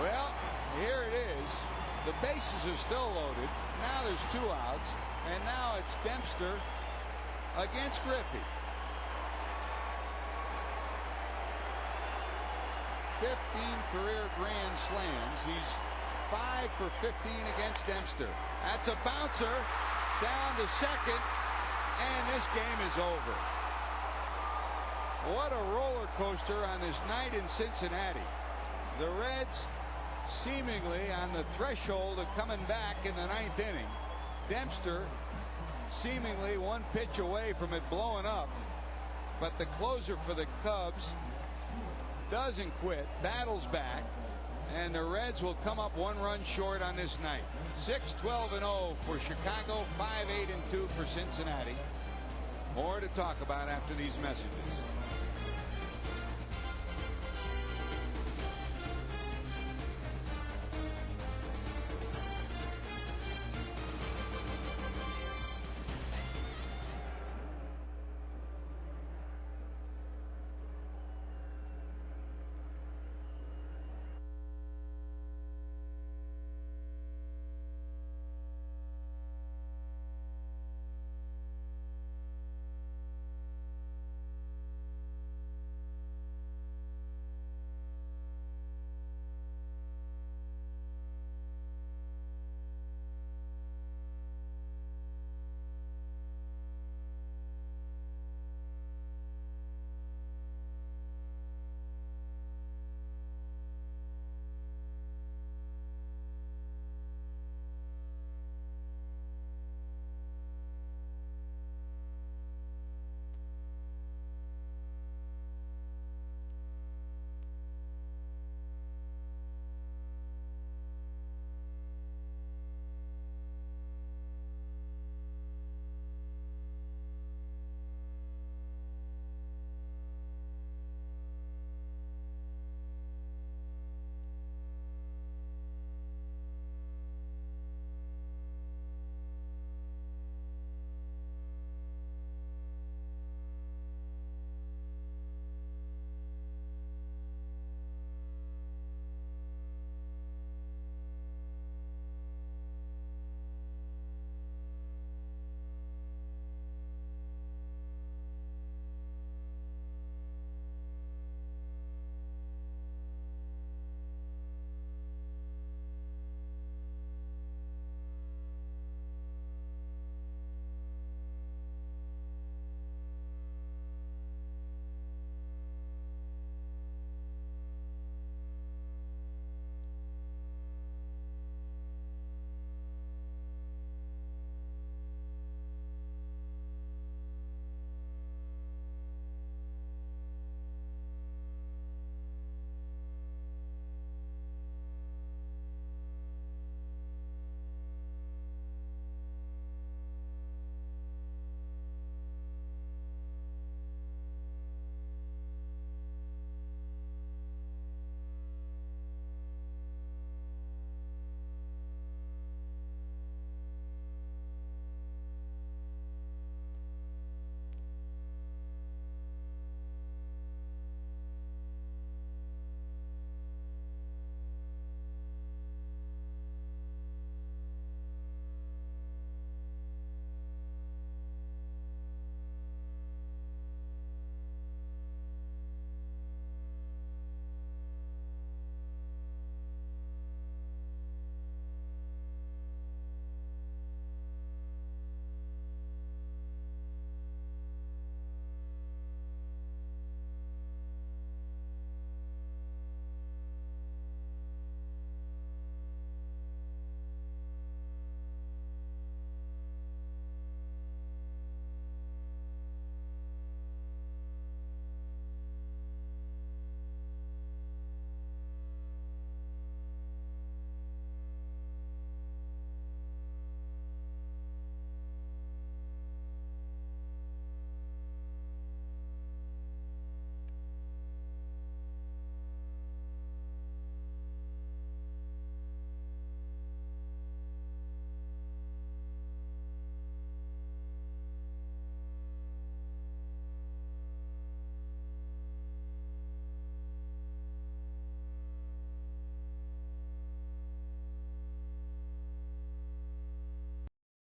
Well, here it is. The bases are still loaded. Now there's 2 outs, and now it's Dempster against Griffey. 15 career grand slams. He's 5 for 15 against Dempster. That's a bouncer down to second, and this game is over. What a roller coaster on this night in Cincinnati. The Reds seemingly on the threshold of coming back in the 9th inning. Dempster seemingly 1 pitch away from it blowing up, but the closer for the Cubs doesn't quit, battles back, and the Reds will come up 1 run short on this night. 6-12-0 for Chicago, 5-8-2 for Cincinnati. More to talk about after these messages.